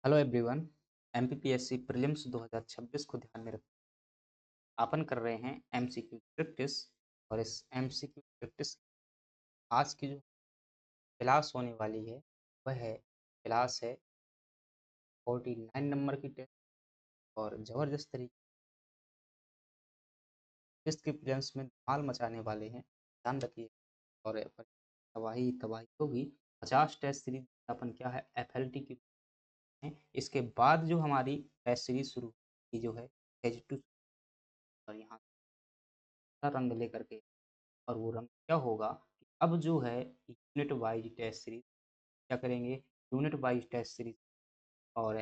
Hello everyone. MPPSC prelims 2026 को ध्यान में रख अपन कर रहे हैं एमसीक्यू प्रैक्टिस। और इस एमसीक्यू प्रैक्टिस आज की जो क्लास होने वाली है वह है क्लास है 49 नंबर की टेस्ट। और ज़बरदस्त तरीके टेस्ट के प्रीलिम्स में धमाल मचाने वाले हैं, ध्यान रखिए। और तबाही तबाही होगी। 50 टेस्ट सीरीज अपन क्या है एफएलटी की है। इसके बाद जो हमारी टेस्ट सीरीज शुरू की जो है फेज 2। और यहाँ रंग लेकर के, और वो रंग क्या होगा कि अब जो है यूनिट वाइज टेस्ट सीरीज क्या करेंगे, यूनिट वाइज टेस्ट सीरीज। और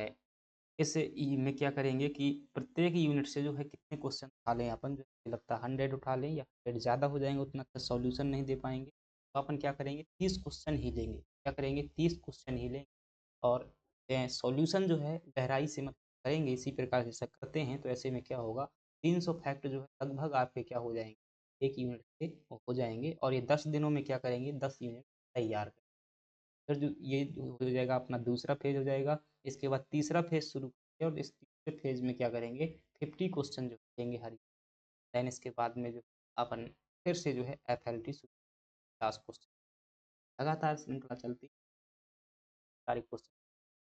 इस में क्या करेंगे कि प्रत्येक यूनिट से जो है कितने क्वेश्चन उठा लें अपन, जो लगता है 100 उठा लें या 100 ज़्यादा हो जाएंगे, उतना अच्छा सॉल्यूशन नहीं दे पाएंगे। तो अपन क्या करेंगे 30 क्वेश्चन ही लेंगे, क्या करेंगे 30 क्वेश्चन ही लेंगे। और सॉल्यूशन जो है गहराई से मत करेंगे, इसी प्रकार से ऐसा करते हैं तो ऐसे में क्या होगा 300 फैक्ट जो है लगभग आपके क्या हो जाएंगे एक यूनिट से हो जाएंगे। और ये 10 दिनों में क्या करेंगे 10 यूनिट तैयार करेंगे। फिर जो ये हो जाएगा अपना दूसरा फेज हो जाएगा। इसके बाद तीसरा फेज शुरू करेंगे और इस तीसरे फेज में क्या करेंगे 50 क्वेश्चन जो लेंगे हर। देन इसके बाद में जो अपन फिर से जो है एफ एल टी 50 क्वेश्चन लगातार श्रृंखला चलती सारी क्वेश्चन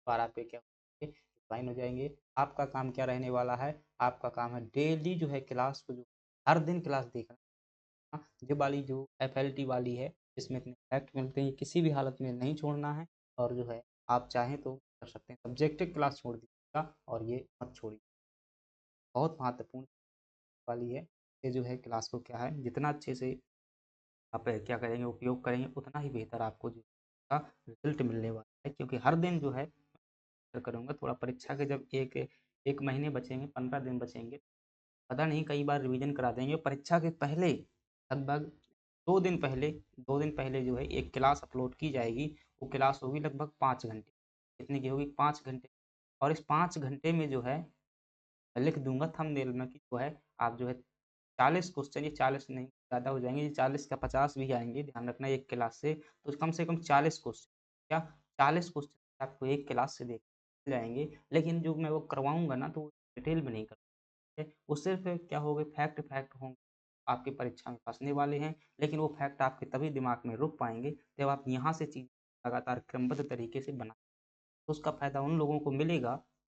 द्वारा पे क्या फाइन हो जाएंगे। आपका काम क्या रहने वाला है, आपका काम है डेली जो है क्लास को जो हर दिन क्लास देखना। ये वाली जो एफएलटी वाली है इसमें इतने फैक्ट मिलते हैं, किसी भी हालत में नहीं छोड़ना है। और जो है आप चाहें तो कर सकते हैं, सब्जेक्टिव क्लास छोड़ दीजिएगा और ये मत छोड़िए, बहुत महत्वपूर्ण वाली है। ये जो है क्लास को क्या है जितना अच्छे से आप क्या करेंगे उपयोग करेंगे उतना ही बेहतर आपको जो का रिजल्ट मिलने वाला है। क्योंकि हर दिन जो है करूँगा थोड़ा परीक्षा के जब एक एक महीने बचेंगे 15 दिन बचेंगे, पता नहीं कई बार रिवीजन करा देंगे परीक्षा के पहले। लगभग 2 दिन पहले 2 दिन पहले जो है एक क्लास अपलोड की जाएगी। वो क्लास होगी लगभग 5 घंटे। कितने की होगी 5 घंटे। और इस 5 घंटे में जो है लिख दूंगा थंबनेल में कि जो है आप जो है 40 क्वेश्चन, ये 40 नहीं ज़्यादा हो जाएंगे, ये 40 का 50 भी आएंगे, ध्यान रखना एक क्लास से कम से कम 40 क्वेश्चन, क्या 40 क्वेश्चन आपको एक क्लास से देख जाएंगे। लेकिन जो मैं वो करवाऊंगा ना तो वो डिटेल में नहीं कर, वो सिर्फ क्या हो गए फैक्ट फैक्ट होंगे आपकी परीक्षा में फंसने वाले हैं। लेकिन वो फैक्ट आपके तभी दिमाग में रुक पाएंगे जब आप यहाँ से चीज़ लगातार क्रमबद्ध तरीके से बना, तो उसका फ़ायदा उन लोगों को मिलेगा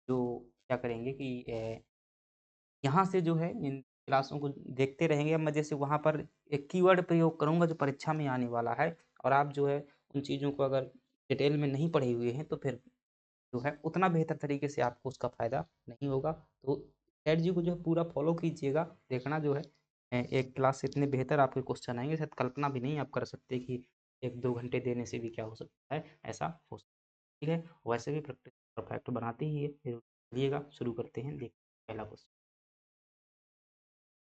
जो क्या करेंगे कि यहाँ से जो है इन क्लासों को देखते रहेंगे। अब मैं जैसे वहाँ पर एक कीवर्ड प्रयोग करूँगा जो परीक्षा में आने वाला है, और आप जो है उन चीज़ों को अगर डिटेल में नहीं पढ़े हुए हैं तो फिर जो है उतना बेहतर तरीके से आपको उसका फ़ायदा नहीं होगा। तो चैट जी को जो है पूरा फॉलो कीजिएगा, देखना जो है एक क्लास से इतने बेहतर आपके क्वेश्चन आएंगे, शायद कल्पना भी नहीं आप कर सकते कि 1-2 घंटे देने से भी क्या हो सकता है, ऐसा हो सकता है। ठीक है, वैसे भी प्रैक्टिस परफेक्ट बनाते ही है। फिर चलिएगा शुरू करते हैं। देख पहला क्वेश्चन,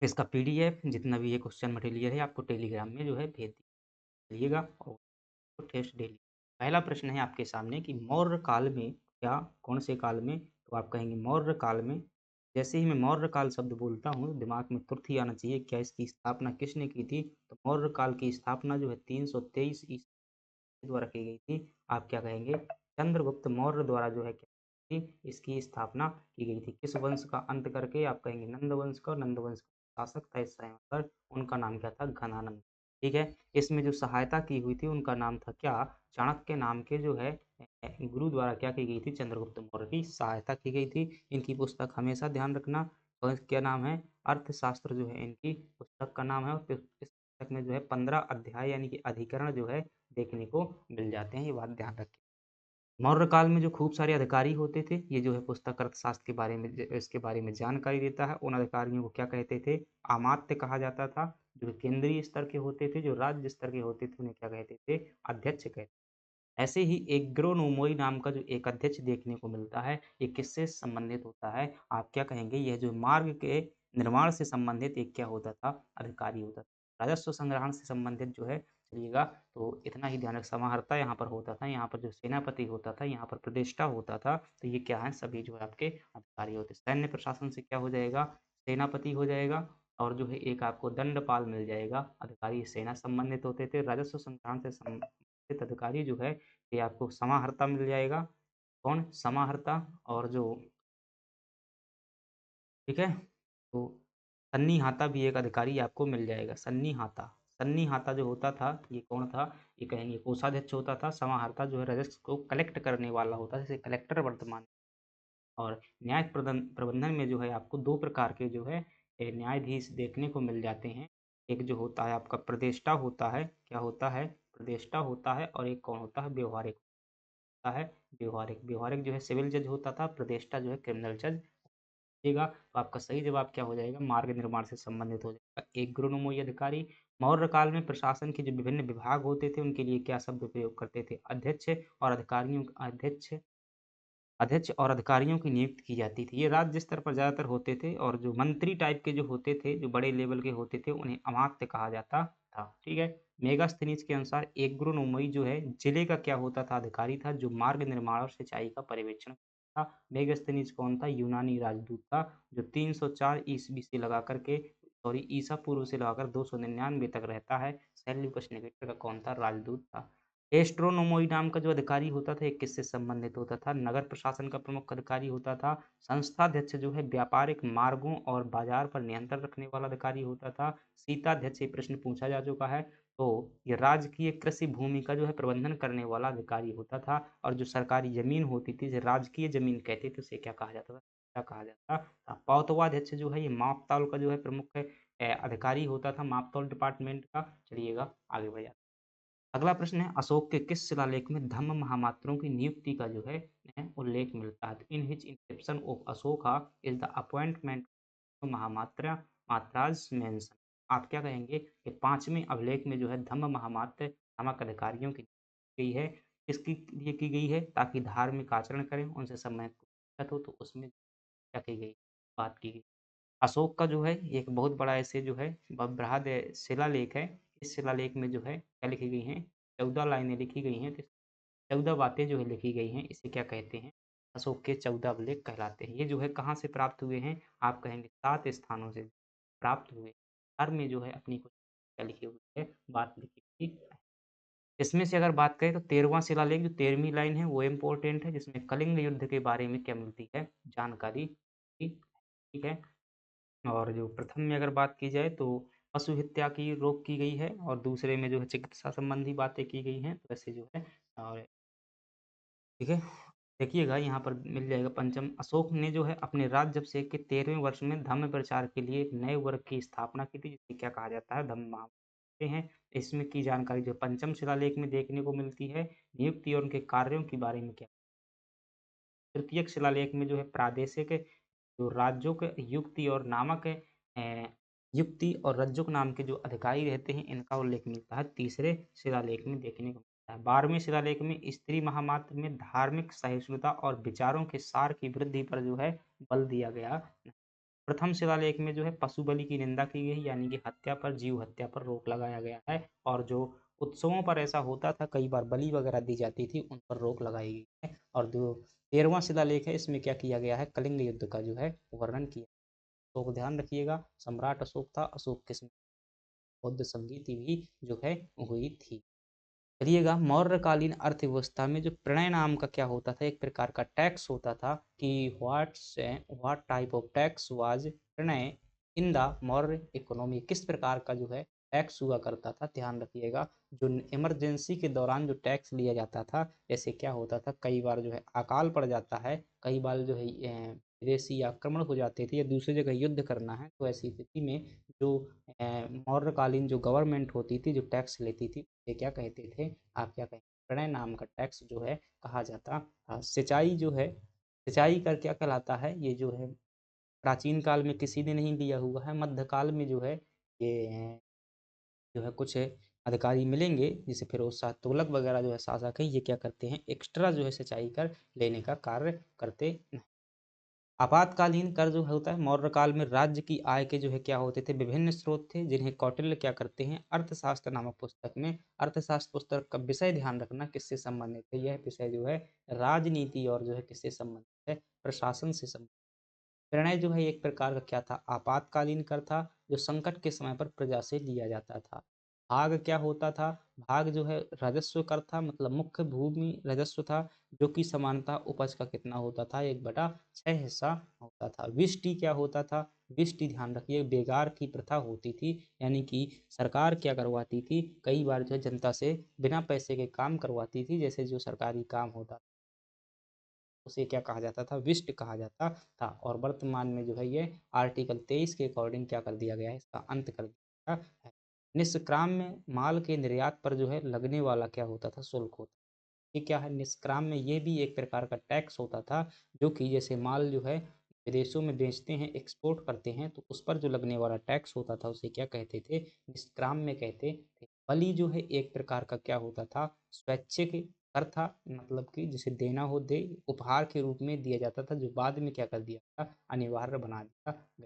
इसका पीडीएफ जितना भी ये क्वेश्चन मटेरियल है आपको टेलीग्राम में जो है भेज दीजिएगा और टेस्ट डेली। पहला प्रश्न है आपके सामने कि मौर्य काल में क्या, कौन से काल में, तो आप कहेंगे मौर्य काल में। जैसे ही मैं मौर्य काल शब्द बोलता हूँ दिमाग में तुरंत ही आना चाहिए क्या इसकी स्थापना किसने की थी। तो मौर्य काल की स्थापना जो है 323 ईस्वी द्वारा की गई थी। आप क्या कहेंगे चंद्रगुप्त मौर्य द्वारा जो है क्या थी इसकी स्थापना की गई थी। किस वंश का अंत करके, आप कहेंगे नंद वंश का। और नंद वंश का शासक था इस समय पर, उनका नाम क्या था घनानंद। ठीक है, इसमें जो सहायता की हुई थी उनका नाम था क्या, चाणक्य नाम के जो है गुरु द्वारा क्या की गई थी चंद्रगुप्त मौर्य की सहायता की गई थी। इनकी पुस्तक हमेशा ध्यान रखना, और क्या नाम है अर्थशास्त्र जो है इनकी पुस्तक का नाम है। और इस पुस्तक में जो है 15 अध्याय यानी कि अधिकरण जो है देखने को मिल जाते हैं, ये बात ध्यान रखें। मौर्य काल में जो खूब सारे अधिकारी होते थे, ये जो है पुस्तक अर्थशास्त्र के बारे में इसके बारे में जानकारी देता है। उन अधिकारियों को क्या कहते थे, अमात्य कहा जाता था। जो केंद्रीय स्तर के होते थे, जो राज्य स्तर के होते थे उन्हें क्या कहते थे, अध्यक्ष कहते। ऐसे ही एक ग्रोनोमोई नाम का जो एक अध्यक्ष देखने को मिलता है, ये किससे संबंधित होता है, आप क्या कहेंगे यह जो मार्ग के निर्माण से संबंधित एक क्या होता था, अधिकारी होता था। राजस्व संग्रहण से संबंधित जो है चलिएगा, तो इतना ही ध्यान रख, समाहर्ता यहाँ पर होता था, यहाँ पर जो सेनापति होता था, यहाँ पर प्रतिष्ठा होता था। तो ये क्या है सभी जो है आपके अधिकारी होते। सैन्य प्रशासन से क्या हो जाएगा, सेनापति हो जाएगा। और जो है एक आपको दंडपाल मिल जाएगा, अधिकारी सेना संबंधित होते थे। राजस्व संग्रहण से संबंधित अधिकारी जो है ये आपको समाहर्ता मिल जाएगा। कौन? समाहर्ता और जो ठीक है? तो सन्नीहाता भी एक अधिकारी आपको मिल जाएगा, सन्नीहाता। सन्नीहाता जो होता था, ये कौन था? ये कहेंगे कोषाध्यक्ष होता था, समाहर्ता जो है राजस्व को कलेक्ट करने वाला होता है, जैसे कलेक्टर वर्तमान। और न्याय प्रबंधन में जो है आपको 2 प्रकार के जो है न्यायाधीश देखने को मिल जाते हैं। एक जो होता है आपका प्रदेष्टा होता है, क्या होता है? प्रदेष्टा होता है और एक कौन होता है? व्यवहारिक होता है, व्यवहारिक। व्यवहारिक जो है सिविल जज होता था, प्रदेष्टा जो है क्रिमिनल जज होगा। तो आपका सही जवाब क्या हो जाएगा? मार्ग निर्माण से संबंधित हो जाएगा। एक गुरुनमोई अधिकारी। मौर्य काल में प्रशासन के जो विभिन्न विभाग होते थे, उनके लिए क्या शब्द प्रयोग करते थे? अध्यक्ष और अधिकारियों की नियुक्ति की जाती थी। ये राज्य स्तर पर ज़्यादातर होते थे और जो मंत्री टाइप के जो होते थे, जो बड़े लेवल के होते थे, उन्हें अमात्य कहा जाता था। ठीक है? मेगास्थनीज के अनुसार एक गुरुनोमई जो है जिले का क्या होता था? अधिकारी था, जो मार्ग निर्माण और सिंचाई का पर्यवेक्षण था। मेगास्थनीज कौन था? यूनानी राजदूत था, जो 304 ईस्वी से लगा करके ईसा पूर्व से लगाकर 299 तक रहता है। सेल्यूकस निकेटर का कौन था? राजदूत था। एस्ट्रोनोमोई नाम का जो अधिकारी होता था, ये किससे संबंधित होता था? नगर प्रशासन का प्रमुख अधिकारी होता था। संस्थाध्यक्ष जो है व्यापारिक मार्गों और बाजार पर नियंत्रण रखने वाला अधिकारी होता था। सीताध्यक्ष, ये प्रश्न पूछा जा चुका है। तो ये राजकीय कृषि भूमि का जो है प्रबंधन करने वाला अधिकारी होता था। और जो सरकारी जमीन होती थी, जिसे राजकीय जमीन कहते थे, उसे क्या कहा जाता था? क्या कहा जाता था? पौतवाध्यक्ष जो है ये मापतौल का जो है प्रमुख अधिकारी होता था, मापतौल डिपार्टमेंट का। चलिएगा आगे बढ़िए। अगला प्रश्न है, अशोक के किस शिलालेख में धम्म महामात्रों की नियुक्ति का जो है उल्लेख मिलता है? तो in which inscription of Ashoka is the appointment Mahamatra मात्राज मेंशन। आप क्या कहेंगे कि 5वें अभिलेख में जो है धम्म महामात्र नामक अधिकारियों की गई है, किसकी लिए की गई है? ताकि धार्मिक आचरण करें, उनसे संबंधित दिक्कत हो, तो उसमें क्या की गई? बात की गई। अशोक का जो है एक बहुत बड़ा ऐसे जो है बृहद शिलालेख है। इस शिलालेख में जो है क्या लिखी गई हैं? 14 लाइनें लिखी गई हैं। तो 14 बातें जो है लिखी गई हैं, इसे क्या कहते हैं? अशोक के 14 अभिलेख कहलाते हैं। ये जो है कहाँ से प्राप्त हुए हैं? आप कहेंगे 7 स्थानों से प्राप्त हुए। हर में जो है अपनी कुछ क्या लिखी हुई है? बात लिखी हुई है। इसमें से अगर बात करें तो 13वां शिलालेख, जो 13वीं लाइन है, वो इम्पोर्टेंट है, जिसमें कलिंग युद्ध के बारे में क्या मिलती है? जानकारी। ठीक है? और जो प्रथम में अगर बात की जाए तो पशु हत्या की रोक की गई है, और दूसरे में जो है चिकित्सा संबंधी बातें की गई हैं। तो ऐसे जो है और ठीक है, देखिएगा यहाँ पर मिल जाएगा पंचम। अशोक ने जो है अपने राज्याभिषेक के 13वें वर्ष में धम्म प्रचार के लिए एक नए वर्ग की स्थापना की थी, जिसे क्या कहा जाता है? धम्म महासभा हैं। इसमें की जानकारी जो पंचम शिलालेख में देखने को मिलती है। नियुक्ति और उनके कार्यों के बारे में क्या? तृतीयक शिलालेख में जो है प्रादेशिक जो राज्यों के युक्ति और नामक युक्ति और रज्जुक नाम के जो अधिकारी रहते हैं, इनका उल्लेख मिलता है तीसरे शिलालेख में देखने को मिलता है। 12वें शिलालेख में स्त्री महामात्र में धार्मिक सहिष्णुता और विचारों के सार की वृद्धि पर जो है बल दिया गया। प्रथम शिलालेख में जो है पशु बलि की निंदा की गई, यानी कि हत्या पर, जीव हत्या पर रोक लगाया गया है। और जो उत्सवों पर ऐसा होता था, कई बार बलि वगैरह दी जाती थी, उन पर रोक लगाई गई है। और जो 13वां शिलालेख है, इसमें क्या किया गया है? कलिंग युद्ध का जो है वर्णन किया। तो ध्यान रखिएगा, सम्राट अशोक था। अशोक किस्म बौद्ध संगीत भी जो है हुई थी। चलिएगा, मौर्यकालीन अर्थव्यवस्था में जो प्रणय नाम का क्या होता था? एक प्रकार का टैक्स होता था कि what type of tax was प्रणय इन द मौर्य इकोनॉमी। किस प्रकार का जो है टैक्स हुआ करता था? ध्यान रखिएगा, जो इमरजेंसी के दौरान जो टैक्स लिया जाता था, जैसे क्या होता था, कई बार जो है अकाल पड़ जाता है, कई बार जो है विदेशी आक्रमण हो जाते थे, या दूसरी जगह युद्ध करना है, तो ऐसी स्थिति में जो मौर्यकालीन जो गवर्नमेंट होती थी, जो टैक्स लेती थी, ये क्या कहते थे? आप क्या कहें? प्रणय नाम का टैक्स जो है कहा जाता था। सिंचाई जो है, सिंचाई का क्या कहलाता है? ये जो है प्राचीन काल में किसी ने नहीं लिया हुआ है। मध्यकाल में जो है ये जो है कुछ अधिकारी मिलेंगे, जैसे फिरोज शाह तुगलक वगैरह जो है शासक है, ये क्या करते हैं? एक्स्ट्रा जो है सिंचाई कर लेने का कार्य करते। आपातकालीन कर जो होता है, मौर्य काल में राज्य की आय के जो है क्या होते थे? विभिन्न स्रोत थे, जिन्हें कौटिल्य क्या करते हैं? अर्थशास्त्र नामक पुस्तक में। अर्थशास्त्र पुस्तक का विषय ध्यान रखना किससे संबंधित है? यह विषय जो है राजनीति और जो है किससे संबंधित है? प्रशासन से संबंधित। प्रणय जो है एक प्रकार का क्या था? आपातकालीन कर था, जो संकट के समय पर प्रजा से लिया जाता था। भाग क्या होता था? भाग जो है राजस्व कर था, मतलब मुख्य भूमि राजस्व था, जो कि समानतः उपज का कितना होता था, 1/6 हिस्सा होता था। विष्टि क्या होता था? विष्टि ध्यान रखिए बेगार की प्रथा होती थी, यानी कि सरकार क्या करवाती थी, कई बार जो है जनता से बिना पैसे के काम करवाती थी, जैसे जो सरकारी काम होता उसे क्या कहा जाता था, विष्ट कहा जाता था। और वर्तमान में जो है ये आर्टिकल 23 के अकॉर्डिंग क्या कर दिया गया है, इसका अंत कर दिया गया है। निष्क्राम में माल के निर्यात पर जो है लगने वाला क्या होता था, शुल्क होता। ये क्या है, निष्क्राम में ये भी एक प्रकार का टैक्स होता था, जो कि जैसे माल जो है विदेशों में बेचते हैं, एक्सपोर्ट करते हैं, तो उस पर जो लगने वाला टैक्स होता था उसे क्या कहते थे, निष्क्राम में कहते थे। बलि जो है एक प्रकार का क्या होता था, स्वैच्छिक कर था, मतलब कि जिसे देना हो दे, उपहार के रूप में दिया जाता था, जो बाद में क्या कर दिया था, अनिवार्य बना दिया गया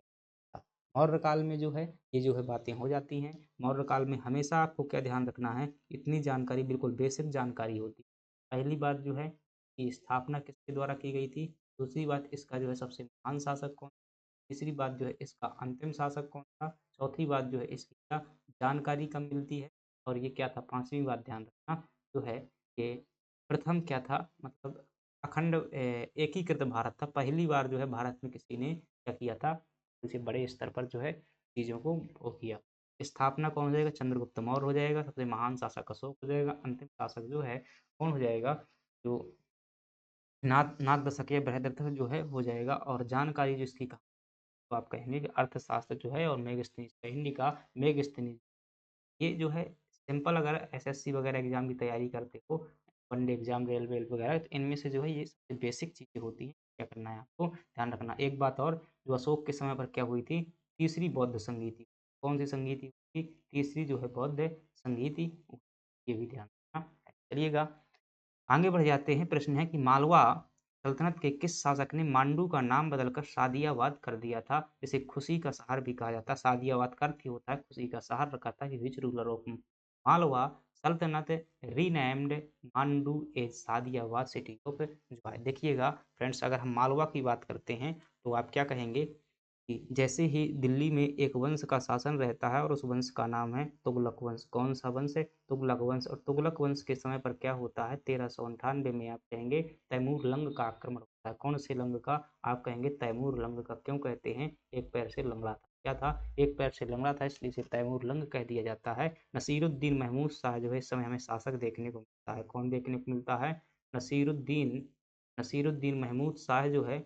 था। मौर्य काल में जो है ये जो है बातें हो जाती हैं। मौर्य काल में हमेशा आपको क्या ध्यान रखना है, इतनी जानकारी बिल्कुल बेसिक जानकारी होती है। पहली बात जो है कि स्थापना किसके द्वारा की गई थी, दूसरी बात इसका जो है सबसे महान शासक कौन, तीसरी बात जो है इसका अंतिम शासक कौन था, चौथी बात जो है इसकी क्या जानकारी कब मिलती है, और ये क्या था, पांचवी बात ध्यान रखना जो है कि प्रथम क्या था, मतलब अखंड एकीकृत भारत था, पहली बार जो है भारत में किसी ने क्या किया था, किसी बड़े स्तर पर जो है चीज़ों को वो किया। स्थापना कौन हो जाएगा, चंद्रगुप्त मौर्य हो जाएगा, सबसे महान शासक अशोक हो जाएगा, अंतिम शासक जो है कौन हो जाएगा, जो नाग नाग दशक बृहद्रथ जो है हो जाएगा। और जानकारी जो इसकी तो आप कहेंगे कि अर्थशास्त्र जो है और मेगास्थनीज का, हिंदी का मेगास्थनीज, ये जो है सिंपल, अगर एसएससी वगैरह एग्जाम की तैयारी करते हो, वनडे एग्जाम, रेलवे वगैरह, तो इनमें से जो है ये सबसे बेसिक चीज़ें होती हैं। क्या करना है आपको ध्यान रखना। एक बात और, जो अशोक के समय पर क्या हुई थी, तीसरी बौद्ध संगीति, कौन सी संगीति हुई थी, तीसरी जो है बौद्ध संगीति, ये भी ध्यान रखना है। चलिएगा आगे बढ़ जाते हैं। प्रश्न है कि मालवा सल्तनत के किस शासक ने मांडू का नाम बदलकर सादियाबाद कर दिया था, जिसे खुशी का शहर भी कहा जाता है। सादियाबाद का अर्थ ही होता है खुशी का शहर, रखा था कि which ruler of Malwa sultanate renamed Mandu as Shadiabad city of joy. देखिएगा फ्रेंड्स, अगर हम मालवा की बात करते हैं तो आप क्या कहेंगे कि जैसे ही दिल्ली में एक वंश का शासन रहता है और उस वंश का नाम है तुगलक वंश। कौन सा वंश है, तुगलक वंश। और तुगलक वंश के समय पर क्या होता है, 1398 में आप कहेंगे तैमूर लंग का आक्रमण होता है। कौन से लंग का, आप कहेंगे तैमूर लंग का। क्यों कहते हैं, एक पैर से लंगड़ा था, क्या था, एक पैर से लंगड़ा था, इसलिए इसे तैमूर लंग कह दिया जाता है। नसीरुद्दीन महमूद शाह जो है इस समय हमें शासक देखने को मिलता है। कौन देखने को मिलता है, नसीरुद्दीन, नसीरुद्दीन महमूद शाह जो है,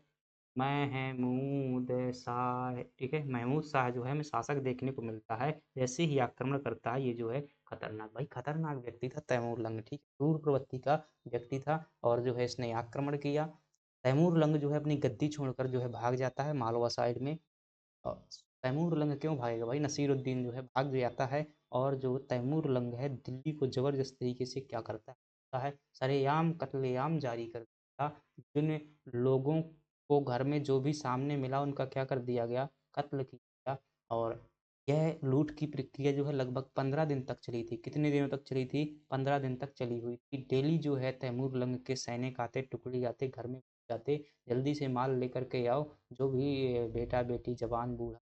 महमूद शाह, ठीक है, महमूद शाह जो है हमें शासक देखने को मिलता है। जैसे ही आक्रमण करता है ये जो है खतरनाक, भाई खतरनाक व्यक्ति था तैमूर लंग, ठीक, क्रूर प्रवृत्ति का व्यक्ति था, और जो है इसने आक्रमण किया। तैमूर लंग जो है अपनी गद्दी छोड़कर जो है भाग जाता है मालवा साइड में। और तैमूर लंग क्यों भागेगा भाई, नसीरुद्दीन जो है भाग जाता है, और जो तैमूर लंग है दिल्ली को जबरदस्त तरीके से क्या करता है, सरेआम कत्लेआम जारी कर देता। जिन लोगों को घर में जो भी सामने मिला उनका क्या कर दिया गया, कत्ल किया। और यह लूट की प्रक्रिया जो है लगभग 15 दिन तक चली थी। कितने दिनों तक चली थी, 15 दिन तक चली हुई थी। डेली जो है तैमूर लंग के सैनिक आते, टुकड़ी आते, घर में जाते, जल्दी से माल लेकर के आओ, जो भी बेटा बेटी जवान बूढ़ा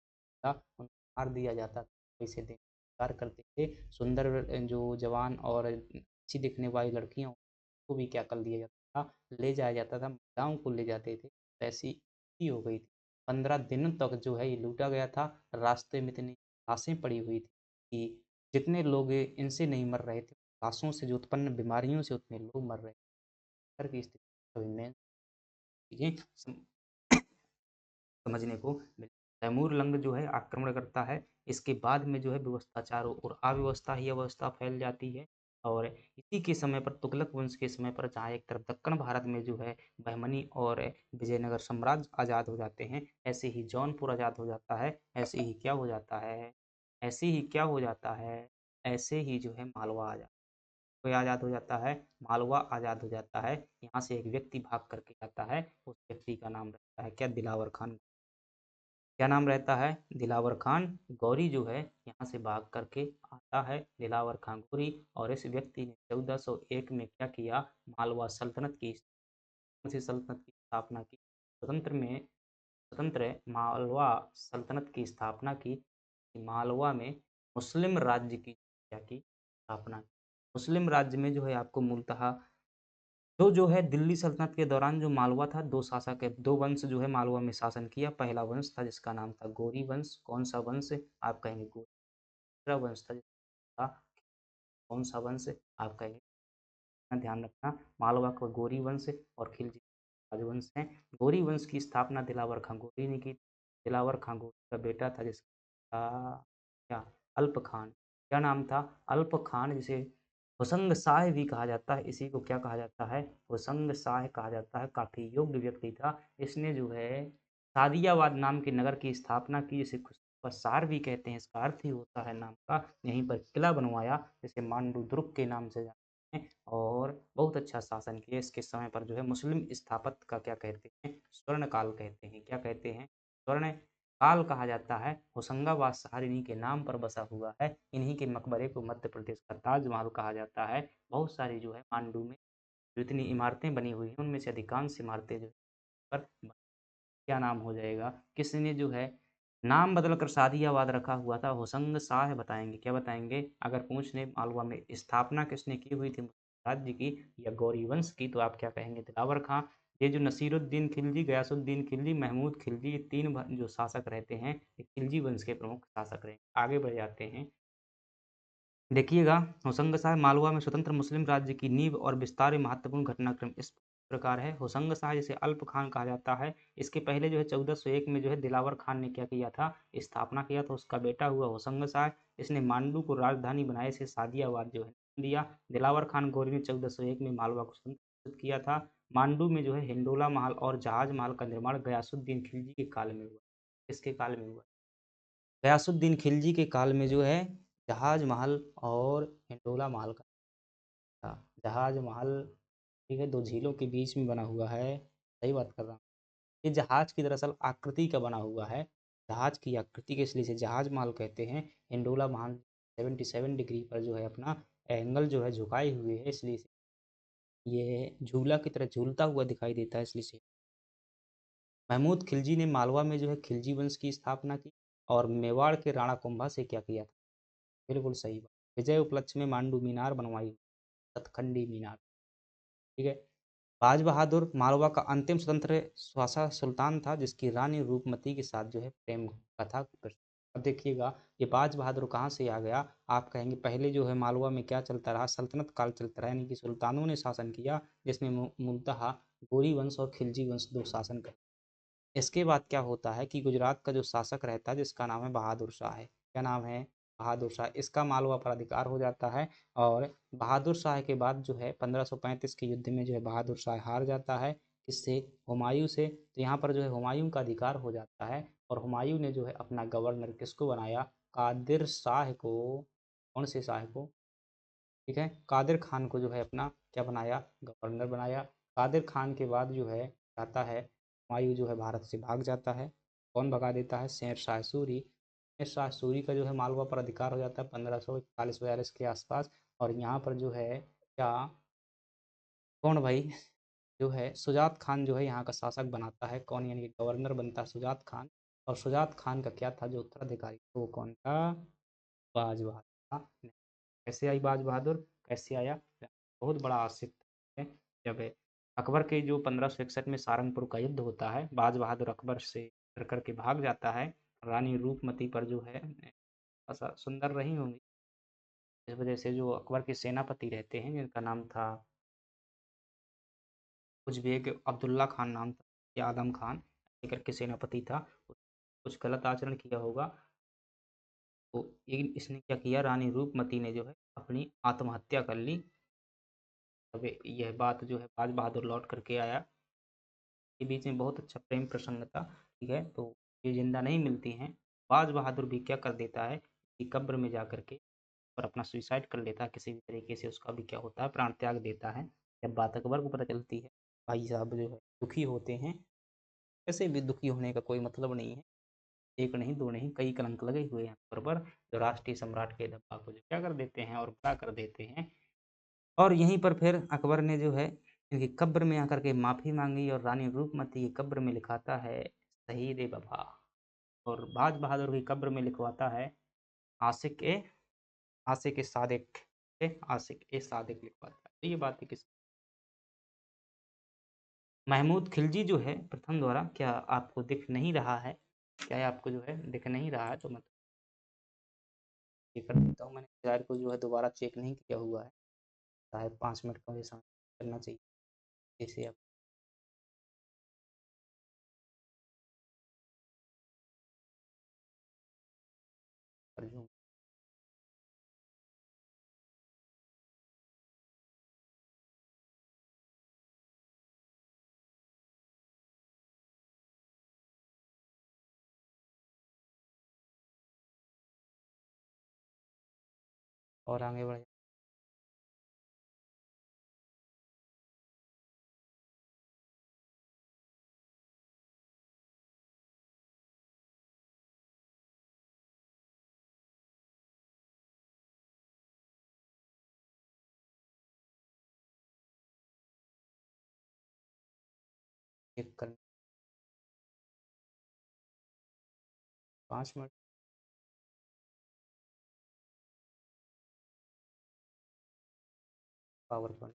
था उनको मार दिया जाता था। पैसे दे कार्य करते थे। सुंदर जो जवान और अच्छी दिखने वाली लड़कियां को भी क्या कर दिया जाता था, ले जाया जाता था, महिलाओं को ले जाते थे। तो ऐसी ही हो गई थी। 15 दिनों तक जो है ये लूटा गया था। रास्ते में इतनी लाशें पड़ी हुई थी कि जितने लोग इनसे नहीं मर रहे थे, लाशों से जो उत्पन्न बीमारियों से उतने लोग मर रहे थे। की स्थिति कभी में चीजें समझने को मिलता है। तैमूर लंग जो है आक्रमण करता है, इसके बाद में जो है व्यवस्था चारों ओर अव्यवस्था ही अवस्था फैल जाती है। और इसी के समय पर तुगलक वंश के समय पर जहाँ एक तरफ दक्कन भारत में जो है बहमनी और विजयनगर साम्राज्य आज़ाद हो जाते हैं, ऐसे ही जौनपुर आज़ाद हो जाता है, ऐसे ही क्या हो जाता है, ऐसे ही क्या हो जाता है, ऐसे ही जो है मालवा आज़ाद, कोई आज़ाद हो जाता है, मालवा आज़ाद हो जाता है। यहाँ से एक व्यक्ति भाग करके आता है, उस व्यक्ति का नाम रहता है क्या, दिलावर खान। क्या नाम रहता है, दिलावर खान गौरी जो है यहाँ से भाग करके आता है, दिलावर खान गौरी। और इस व्यक्ति ने 1401 में क्या किया, मालवा सल्तनत की, कौन सी सल्तनत की स्थापना की, स्वतंत्र मालवा सल्तनत की स्थापना की। मालवा में मुस्लिम राज्य की क्या की स्थापना की। मुस्लिम राज्य में जो है आपको मूलतः तो जो है दिल्ली सल्तनत के दौरान जो मालवा था 2 शासक है 2 वंश जो है मालवा में शासन किया। पहला वंश था जिसका नाम था गौरी वंश। कौन-सा वंश? आप कहेंगे गौरी। दूसरा वंश था जिसका कौन-सा वंश? आप कहेंगे ध्यान रखना मालवा का गौरी वंश और खिलजी राजवंश है। गौरी वंश की स्थापना दिलावर खां गौरी ने की। दिलावर खां गौरी का बेटा था जिसका क्या? अल्प खान। क्या नाम था? अल्प खान जिसे होशंग शाह भी कहा जाता है। इसी को क्या कहा जाता है? होशंग शाह कहा जाता है। काफ़ी योग्य व्यक्ति था। इसने जो है सादियाबाद नाम के नगर की स्थापना की जिसे कुशार भी कहते हैं। इसका अर्थ ही होता है नाम का। यहीं पर किला बनवाया जिसे मांडू दुर्ग के नाम से जानते हैं और बहुत अच्छा शासन किया। इसके समय पर जो है मुस्लिम स्थापत्य का क्या कहते हैं? स्वर्ण काल कहते हैं। क्या कहते हैं? स्वर्ण काल कहा जाता है। होशंगाबाद शहर इन्हीं के नाम पर बसा हुआ है। इन्हीं के मकबरे को मध्य प्रदेश का ताजमहल कहा जाता है। बहुत सारी जो है मांडू में जितनी इमारतें बनी हुई हैं उनमें से अधिकांश इमारतें जो पर क्या नाम हो जाएगा? किसने जो है नाम बदल कर सादियाबाद रखा हुआ था? होशंग शाह बताएँगे। क्या बताएँगे? अगर पूछ लें मालवा में स्थापना किसने की हुई थी राज्य की या गौरी वंश की तो आप क्या कहेंगे? दिलावर खां। ये जो नसीरुद्दीन खिलजी, गयासुद्दीन खिलजी, महमूद खिलजी ये 3 जो शासक रहते हैं, ये खिलजी वंश के प्रमुख शासक रहे। आगे बढ़ जाते हैं। देखिएगा, होशंगाबाद मालवा में स्वतंत्र मुस्लिम राज्य की नींव और विस्तार में महत्वपूर्ण घटनाक्रम इस प्रकार है। होशंगाबाद जिसे अल्प खान कहा जाता है, इसके पहले जो है 1401 में जो है दिलावर खान ने क्या किया था? स्थापना किया था। उसका बेटा हुआ होशंगाबाद। इसने मांडू को राजधानी बनाया, इसे सादियाबाद जो है दिया। दिलावर खान गौरी ने 1401 में मालवा को स्वतंत्र किया था। मांडू में जो है हिंडोला महल और जहाज महल का निर्माण गयासुद्दीन खिलजी के काल में हुआ। किसके काल में हुआ? गयासुद्दीन खिलजी के काल में जो है जहाज महल और हिंडोला महल का था। जहाज महल ठीक है 2 झीलों के बीच में बना हुआ है। सही बात कर रहा हूँ। ये जहाज की दरअसल आकृति का बना हुआ है। जहाज की आकृति के इसलिए इसे जहाज महल कहते हैं। हिंडोला महल 77 डिग्री पर जो है अपना एंगल जो है झुकाए हुए है इसलिए ये झूला की तरह झूलता हुआ दिखाई देता है इसलिए से महमूद खिलजी ने मालवा में जो है खिलजी वंश की स्थापना की और मेवाड़ के राणा कुंभा से क्या किया था? बिल्कुल सही बात। विजय उपलक्ष्य में मांडू मीनार बनवाई। सतखंडी मीनार। ठीक है। बाज बहादुर मालवा का अंतिम स्वतंत्र स्वासा सुल्तान था जिसकी रानी रूपमती के साथ जो है प्रेम कथा अब देखिएगा ये बाज बहादुर कहाँ से आ गया? आप कहेंगे पहले जो है मालवा में क्या चलता रहा? सल्तनत काल चलता रहा यानी कि सुल्तानों ने शासन किया जिसमें मूलतः गोरी वंश और खिलजी वंश 2 शासन कर इसके बाद क्या होता है कि गुजरात का जो शासक रहता है जिसका नाम है बहादुर शाह है। क्या नाम है? बहादुर शाह। इसका मालवा पर अधिकार हो जाता है और बहादुर शाह के बाद जो है 1535 के युद्ध में जो है बहादुर शाह हार जाता है। किससे? हुमायूं से। तो यहाँ पर जो है हुमायूं का अधिकार हो जाता है और हुमायूं ने जो है अपना गवर्नर किसको बनाया? कादिर शाह को। कौन से शाह को? ठीक है। कादिर खान को जो है अपना क्या बनाया? गवर्नर बनाया। कादिर खान के बाद जो है आता है हुमायूं जो है भारत से भाग जाता है। कौन भगा देता है? शेर शाह सूरी। शेर शाह सूरी का जो है मालवा पर अधिकार हो जाता है 1541-42 के आसपास और यहाँ पर जो है क्या कौन भाई जो है सुजात खान जो है यहाँ का शासक बनाता है। कौन? यानी कि गवर्नर बनता है सुजात खान और सुजात खान का क्या था जो उत्तराधिकारी वो कौन था? बाज बहादुर था। कैसे आई बाज बहादुर? कैसे आया? बहुत बड़ा आसिफ है। जब अकबर के जो 1561 में सारंगपुर का युद्ध होता है बाज बहादुर अकबर से डर करके भाग जाता है। रानी रूपमती पर जो है ऐसा सुंदर रही होंगी इस वजह से जो अकबर के सेनापति रहते हैं जिनका नाम था उजबेक अब्दुल्ला खान नाम था या आदम खान लेकर के सेनापति था। कुछ गलत आचरण किया होगा तो इसने क्या किया रानी रूपमती ने जो है अपनी आत्महत्या कर ली। तब यह बात जो है बाज बहादुर लौट करके आया। के बीच में बहुत अच्छा प्रेम प्रसंग था। ठीक है तो ये जिंदा नहीं मिलती हैं। बाज बहादुर भी क्या कर देता है कि कब्र में जा करके और अपना सुसाइड कर लेता है किसी भी तरीके से उसका भी क्या होता है प्राण त्याग देता है। जब बात अकबर को पता चलती है भाई साहब जो है दुखी होते हैं। ऐसे भी दुखी होने का कोई मतलब नहीं है। एक नहीं दो नहीं कई कलंक लगे हुए हैं अकबर पर जो राष्ट्रीय सम्राट के दबा को जो क्या कर देते हैं और बड़ा कर देते हैं। और यहीं पर फिर अकबर ने जो है इनकी कब्र में आकर के माफ़ी मांगी और रानी रूपमती की कब्र में लिखाता है शहीद वफा और बाज बहादुर की कब्र में लिखवाता है आशिक ए आशिक ए सादिक। आशिक ए सादिक लिखवाता है। तो ये बात है किस महमूद खिलजी जो है प्रथम द्वारा क्या आपको दिख नहीं रहा है? क्या ये आपको जो है दिख नहीं रहा है? तो मैं ये कर देता हूँ, मैंने शायर को जो है दोबारा चेक नहीं किया हुआ है, शायद 5 मिनट का मुझे समय करना चाहिए जैसे आप कर लूँ। और आगे बढ़े चेक कर 5 मिनट पावर पॉइंट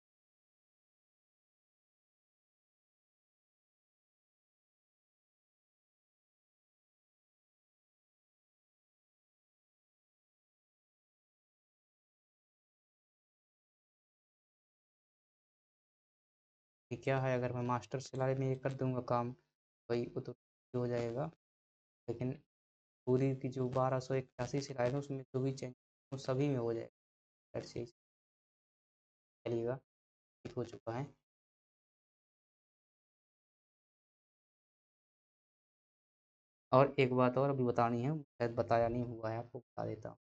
कि क्या है, अगर मैं मास्टर सिलाई में ये कर दूँगा काम, वही वो तो हो जाएगा, लेकिन पूरी की जो 1281 सिलाई है उसमें जो भी चेंज वो सभी में हो जाएगा। ऐसे ही चलिएगा, ठीक हो चुका है। और एक बात और अभी बतानी है, शायद बताया नहीं हुआ है, आपको बता देता हूँ।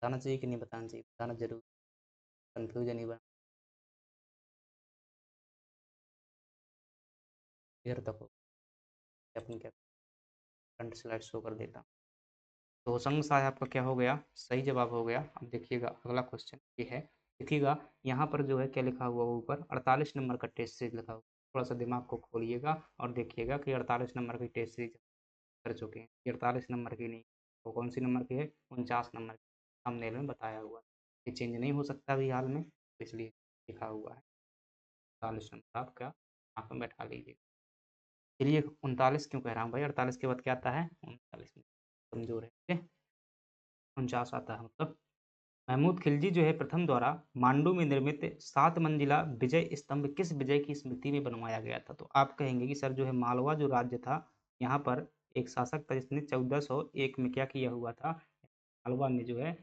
बताना चाहिए कि नहीं बताना चाहिए? बताना ज़रूर, कन्फ्यूज़न नहीं बना देर तक हो। अपन क्या फ्रंट स्लाइड शो कर देता हूँ। तो होशंग शाह आपका क्या हो गया? सही जवाब हो गया। अब देखिएगा अगला क्वेश्चन ये है, देखिएगा यहाँ पर जो है क्या लिखा हुआ ऊपर 48 नंबर का टेस्ट सीरीज लिखा हुआ। थोड़ा सा दिमाग को खोलिएगा और देखिएगा कि 48 नंबर की टेस्ट सीरीज कर चुके हैं। ये 48 नंबर की नहीं, वो कौन सी नंबर की है? 49 नंबर की, थंबनेल में बताया हुआ है। ये चेंज नहीं हो सकता अभी हाल में, तो इसलिए लिखा हुआ है 48 नंबर। आपका यहाँ पर बैठा लीजिए। चलिए 39 क्यों कह रहा हूँ भाई, 48 के बाद क्या आता है? 39 कमजोर है, ठीक है? 49 आता है मतलब। महमूद खिलजी जो है प्रथम द्वारा मांडू में निर्मित 7 मंजिला विजय स्तंभ किस विजय की स्मृति में बनवाया गया था? तो आप कहेंगे कि सर जो है मालवा जो राज्य था, यहाँ पर एक शासक था जिसने 1401 में क्या किया हुआ था, मालवा में जो है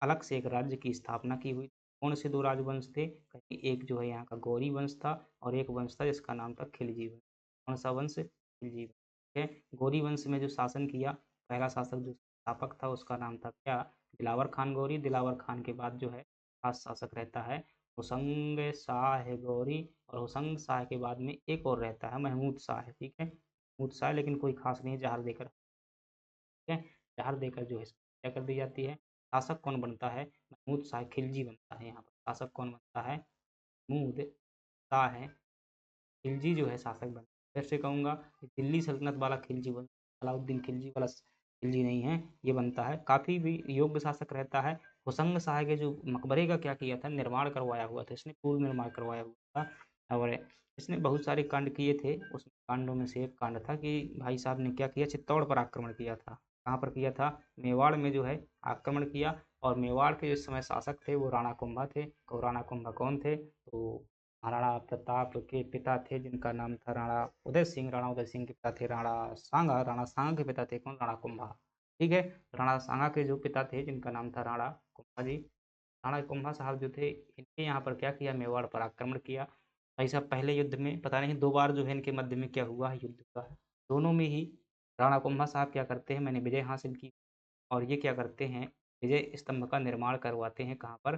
अलग से एक राज्य की स्थापना की हुई। कौन से दो राजवंश थे? कहीं एक जो है यहाँ का गौरी वंश था और एक वंश था जिसका नाम था खिलजी वंश। कौन सा वंश? खिलजी वंश, ठीक है। गौरी वंश में जो शासन किया, पहला शासक जो स्थापक था उसका नाम था क्या? दिलावर खान गौरी। दिलावर खान के बाद जो है खास शासक रहता है हुसंग शाह गौरी, और हुसंग शाह के बाद में एक और रहता है महमूद शाह, ठीक है। महमूद शाह लेकिन कोई खास नहीं, जहार देकर, ठीक है, जहर देकर जो है क्या कर दी जाती है। शासक कौन बनता है? महमूद शाह खिलजी बनता है। यहाँ पर शासक कौन बनता है? महमूद शाह खिलजी जो है शासक बनता है। फिर से कहूँगा कि दिल्ली सल्तनत वाला खिलजी बन, अलाउद्दीन खिलजी वाला खिलजी नहीं है, ये बनता है। काफ़ी भी योग्य शासक रहता है। होशंग शाह के जो मकबरे का क्या किया था, निर्माण करवाया हुआ था इसने, पूर्व निर्माण करवाया हुआ था। और इसने बहुत सारे कांड किए थे, उस कांडों में से एक कांड था कि भाई साहब ने क्या किया, चित्तौड़ पर आक्रमण किया था। कहाँ पर किया था? मेवाड़ में जो है आक्रमण किया। और मेवाड़ के जिस समय शासक थे वो राणा कुंभा थे। और राणा कुंभा कौन थे? तो राणा प्रताप के पिता थे जिनका नाम था राणा उदय सिंह। राणा उदय सिंह के पिता थे राणा सांगा। राणा सांगा के पिता थे कौन? राणा कुंभा, ठीक है। राणा सांगा के जो पिता थे जिनका नाम था राणा कुंभा जी, राणा कुंभा साहब जो थे, इनके यहाँ पर क्या किया, मेवाड़ पर आक्रमण किया। भाई साहब पहले युद्ध में पता नहीं 2 बार जो है इनके मध्य में क्या हुआ है, युद्ध का। दोनों में ही राणा कुंभा साहब क्या करते हैं, मैंने विजय हासिल की, और ये क्या करते हैं, विजय स्तंभ का निर्माण करवाते हैं। कहाँ पर?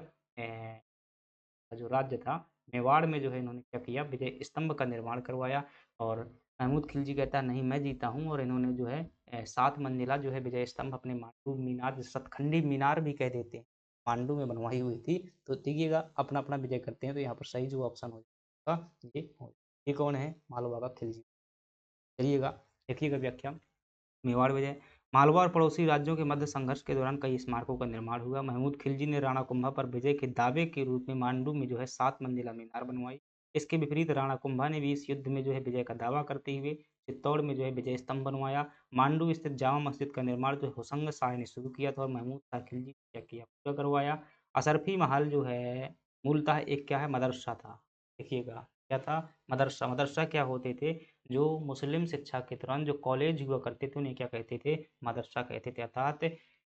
जो राज्य था मेवाड़ में जो है इन्होंने क्या किया, विजय स्तंभ का निर्माण करवाया। और महमूद खिलजी कहता है नहीं मैं जीता हूँ, और इन्होंने जो है 7 मंजिला जो है विजय स्तंभ अपने मांडू मीनार, सतखंडी मीनार भी कह देते हैं, मांडू में बनवाई हुई थी। तो देखिएगा अपना अपना विजय करते हैं, तो यहाँ पर सही जो ऑप्शन हो जाएगा ये कौन है? मालवा का खिलजी। चलिएगा देखिएगा व्याख्या। मेवाड़ विजय, मालवा और पड़ोसी राज्यों के मध्य संघर्ष के दौरान कई स्मारकों का निर्माण हुआ। महमूद खिलजी ने राणा कुंभा पर विजय के दावे के रूप में मांडू में जो है 7 मंजिला मीनार बनवाई। इसके विपरीत राणा कुंभा ने भी इस युद्ध में जो है विजय का दावा करते हुए चित्तौड़ में जो है विजय स्तंभ बनवाया। मांडू स्थित जामा मस्जिद का निर्माण जो होशंग शाह ने शुरू किया था और महमूद शाह खिलजी ने क्या किया, पूरा करवाया। अशरफी महल जो है मूलतः एक क्या है, मदरसा था। देखिएगा क्या था, मदरसा। मदरसा क्या होते थे, जो मुस्लिम शिक्षा के दौरान जो कॉलेज हुआ करते थे उन्हें क्या कहते थे, मदरसा कहते थे। अर्थात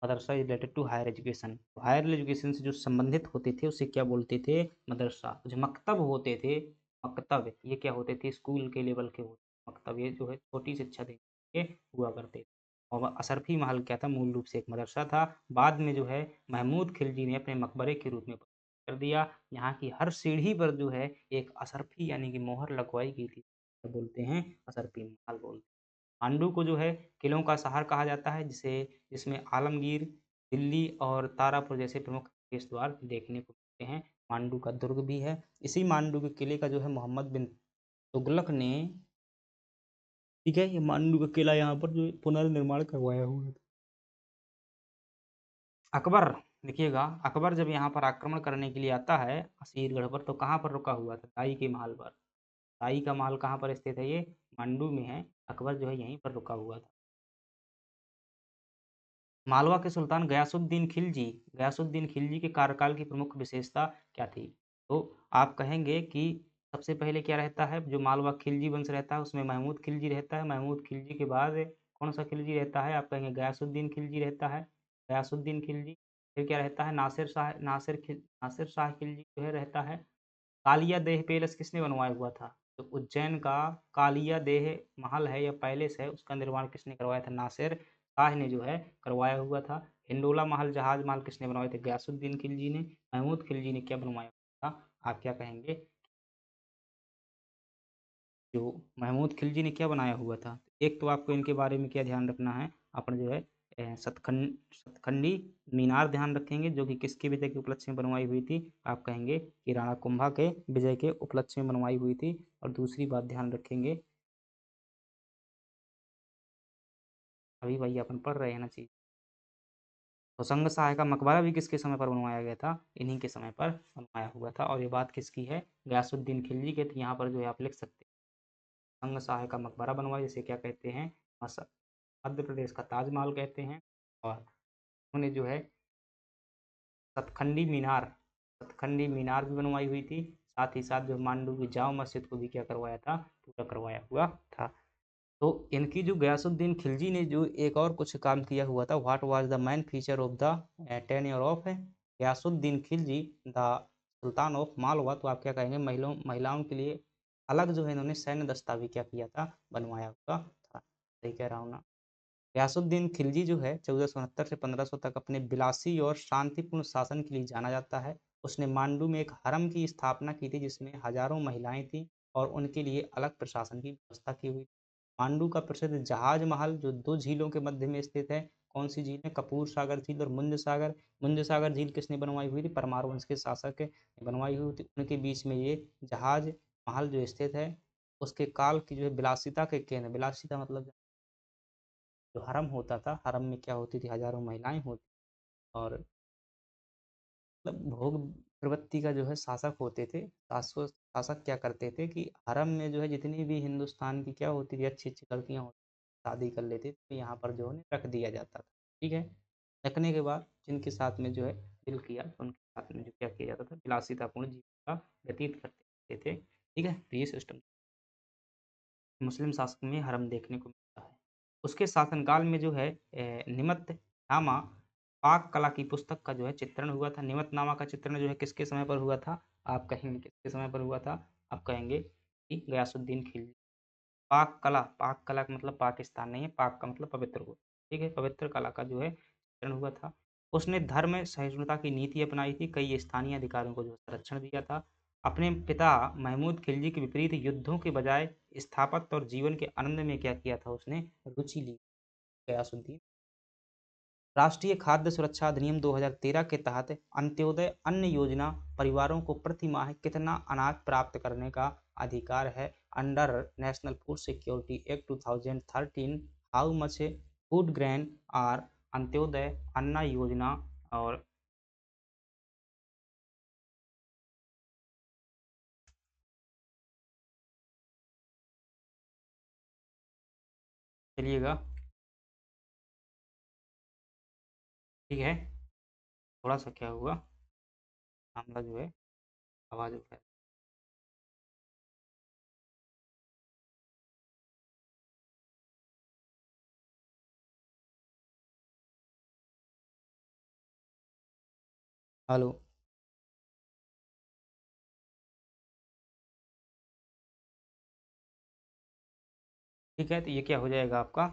मदरसा is related to higher education, higher education से जो संबंधित होते थे उसे क्या बोलते थे, मदरसा। जो मकतब होते थे, मकतब ये क्या होते थे, स्कूल के लेवल के होते, मकतब ये जो है छोटी शिक्षा देने के हुआ करते थे। और अशरफी महल क्या था, मूल रूप से एक मदरसा था। बाद में जो है महमूद खिलजी ने अपने मकबरे के रूप में कर दिया। यहाँ की हर सीढ़ी पर जो है एक अशरफी यानी कि मोहर लगवाई गई थी, बोलते हैं अशरफी महल बोलते हैं। मांडू को जो है किलों का शहर कहा जाता है, जिसमें आलमगीर, दिल्ली और तारापुर जैसे प्रमुख प्रवेश द्वार देखने को मिलते हैं। मांडू का दुर्ग भी है। इसी मांडू के किले का जो है मोहम्मद बिन तुगलक ने, ठीक है, ये मांडू का किला यहाँ पर जो पुनर्निर्माण करवाया हुआ है। अकबर, देखिएगा अकबर जब यहाँ पर आक्रमण करने के लिए आता है असीरगढ़ पर, तो कहाँ पर रुका हुआ था, ताई के महल पर। ताई का महल कहाँ पर स्थित है, ये मांडू में है। अकबर जो है यहीं पर रुका हुआ था। मालवा के सुल्तान गयासुद्दीन खिलजी, गयासुद्दीन खिलजी के कार्यकाल की प्रमुख विशेषता क्या थी? तो आप कहेंगे कि सबसे पहले क्या रहता है, जो मालवा खिलजी वंश रहता है उसमें महमूद खिलजी रहता है। महमूद खिलजी के बाद कौन सा खिलजी रहता है, आप कहेंगे गयासुद्दीन खिलजी रहता है, गयासुद्दीन खिलजी। फिर क्या रहता है, नासिर शाह खिलजी जो है रहता है। कालिया देह पैलेस किसने बनवाया हुआ था? तो उज्जैन का कालिया देह महल है या पैलेस है, उसका निर्माण किसने करवाया था? नासिर शाह ने जो है करवाया हुआ था। हिंडोला महल, जहाज महल किसने बनवाए थे? गयासुद्दीन खिलजी ने। महमूद खिलजी ने क्या बनवाया था? आप क्या कहेंगे, जो महमूद खिलजी ने क्या बनाया हुआ था? एक तो आपको इनके बारे में क्या ध्यान रखना है, अपने जो है सतखंडी मीनार ध्यान रखेंगे, जो कि किसके विजय के उपलक्ष्य में बनवाई हुई थी? आप कहेंगे कि राणा कुंभा के विजय के उपलक्ष्य में बनवाई हुई थी। और दूसरी बात ध्यान रखेंगे, अभी भाई अपन पढ़ रहे हैं ना चीज, होशंग शाह का मकबरा भी किसके समय पर बनवाया गया था? इन्हीं के समय पर बनवाया हुआ था। और ये बात किसकी है? गयासुद्दीन खिलजी के। तो यहाँ पर जो है आप लिख सकते हैं, होशंग शाह का मकबरा बनवाया, जिसे क्या कहते हैं, मध्य प्रदेश का ताजमहल कहते हैं। और उन्होंने जो है सतखंडी मीनार, सतखंडी मीनार भी बनवाई हुई थी। साथ ही साथ जो मांडू की जामा मस्जिद को भी क्या करवाया था, पूरा करवाया हुआ था। तो इनकी जो गयासुद्दीन खिलजी ने जो एक और कुछ काम किया हुआ था, what was the main feature of the tenure of Ghiyasuddin Khilji the sultan of Malwa? तो आप क्या कहेंगे, महिलाओं के लिए अलग जो है इन्होंने सैन्य दस्ता भी क्या किया था, बनवाया हुआ था। सही कह रहा हूँ ना? गयासुद्दीन खिलजी जो है 1469 से 1500 तक अपने विलासी और शांतिपूर्ण शासन के लिए जाना जाता है। उसने मांडू में एक हरम की स्थापना की थी, जिसमें हजारों महिलाएं थीं और उनके लिए अलग प्रशासन की व्यवस्था की हुई। मांडू का प्रसिद्ध जहाज महल जो 2 झीलों के मध्य में स्थित है, कौन सी झील है? कपूर सागर झील और मुंज सागर। मुंज सागर झील किसने बनवाई हुई थी? परमार वंश के शासक ने बनवाई हुई थी। उनके बीच में ये जहाज महल जो स्थित है, उसके काल की जो है विलासिता के केंद्र, विलासिता मतलब जो हरम होता था, हरम में क्या होती थी, हजारों महिलाएं होती, और मतलब भोग प्रवृत्ति का जो है शासक होते थे। शासक क्या करते थे कि हरम में जो है जितनी भी हिंदुस्तान की क्या होती थी, अच्छी अच्छी लड़कियां होती, शादी कर लेते थे, तो यहाँ पर जो है रख दिया जाता था। ठीक है, रखने के बाद जिनके साथ में जो है दिल किया, तो उनके साथ में जो क्या किया जाता था, विलासितापूर्ण जीवन का व्यतीत करते थे। ठीक है, तो ये सिस्टम मुस्लिम शासक में हरम देखने को मिलता है। उसके शासनकाल में जो है निमतनामा पाक कला की पुस्तक का जो है चित्रण हुआ था। निमतनामा का चित्रण जो है किसके समय पर हुआ था? आप कहेंगे किसके समय पर हुआ था? आप कहेंगे कि गयासुद्दीन खिलजी। पाक कला का मतलब पाकिस्तान नहीं है, पाक का मतलब पवित्र हो। ठीक है, पवित्र कला का जो है चित्रण हुआ था। उसने धर्म सहिष्णुता की नीति अपनाई थी, कई स्थानीय अधिकारियों को जो संरक्षण दिया था। अपने पिता महमूद खिलजी के विपरीत युद्धों के बजाय स्थापत्य और जीवन के आनंद में क्या किया था, उसने रुचि ली। गयासुद्दीन राष्ट्रीय खाद्य सुरक्षा अधिनियम 2013 के तहत अंत्योदय अन्न योजना परिवारों को प्रति माह कितना अनाज प्राप्त करने का अधिकार है? Under national food security act 2013 how much food grain और अंत्योदय अन्न योजना। और चलिएगा, ठीक है, थोड़ा सा क्या हुआ, मामला जो है आवाज़ उठा। हेलो। ठीक है, तो ये क्या हो जाएगा आपका,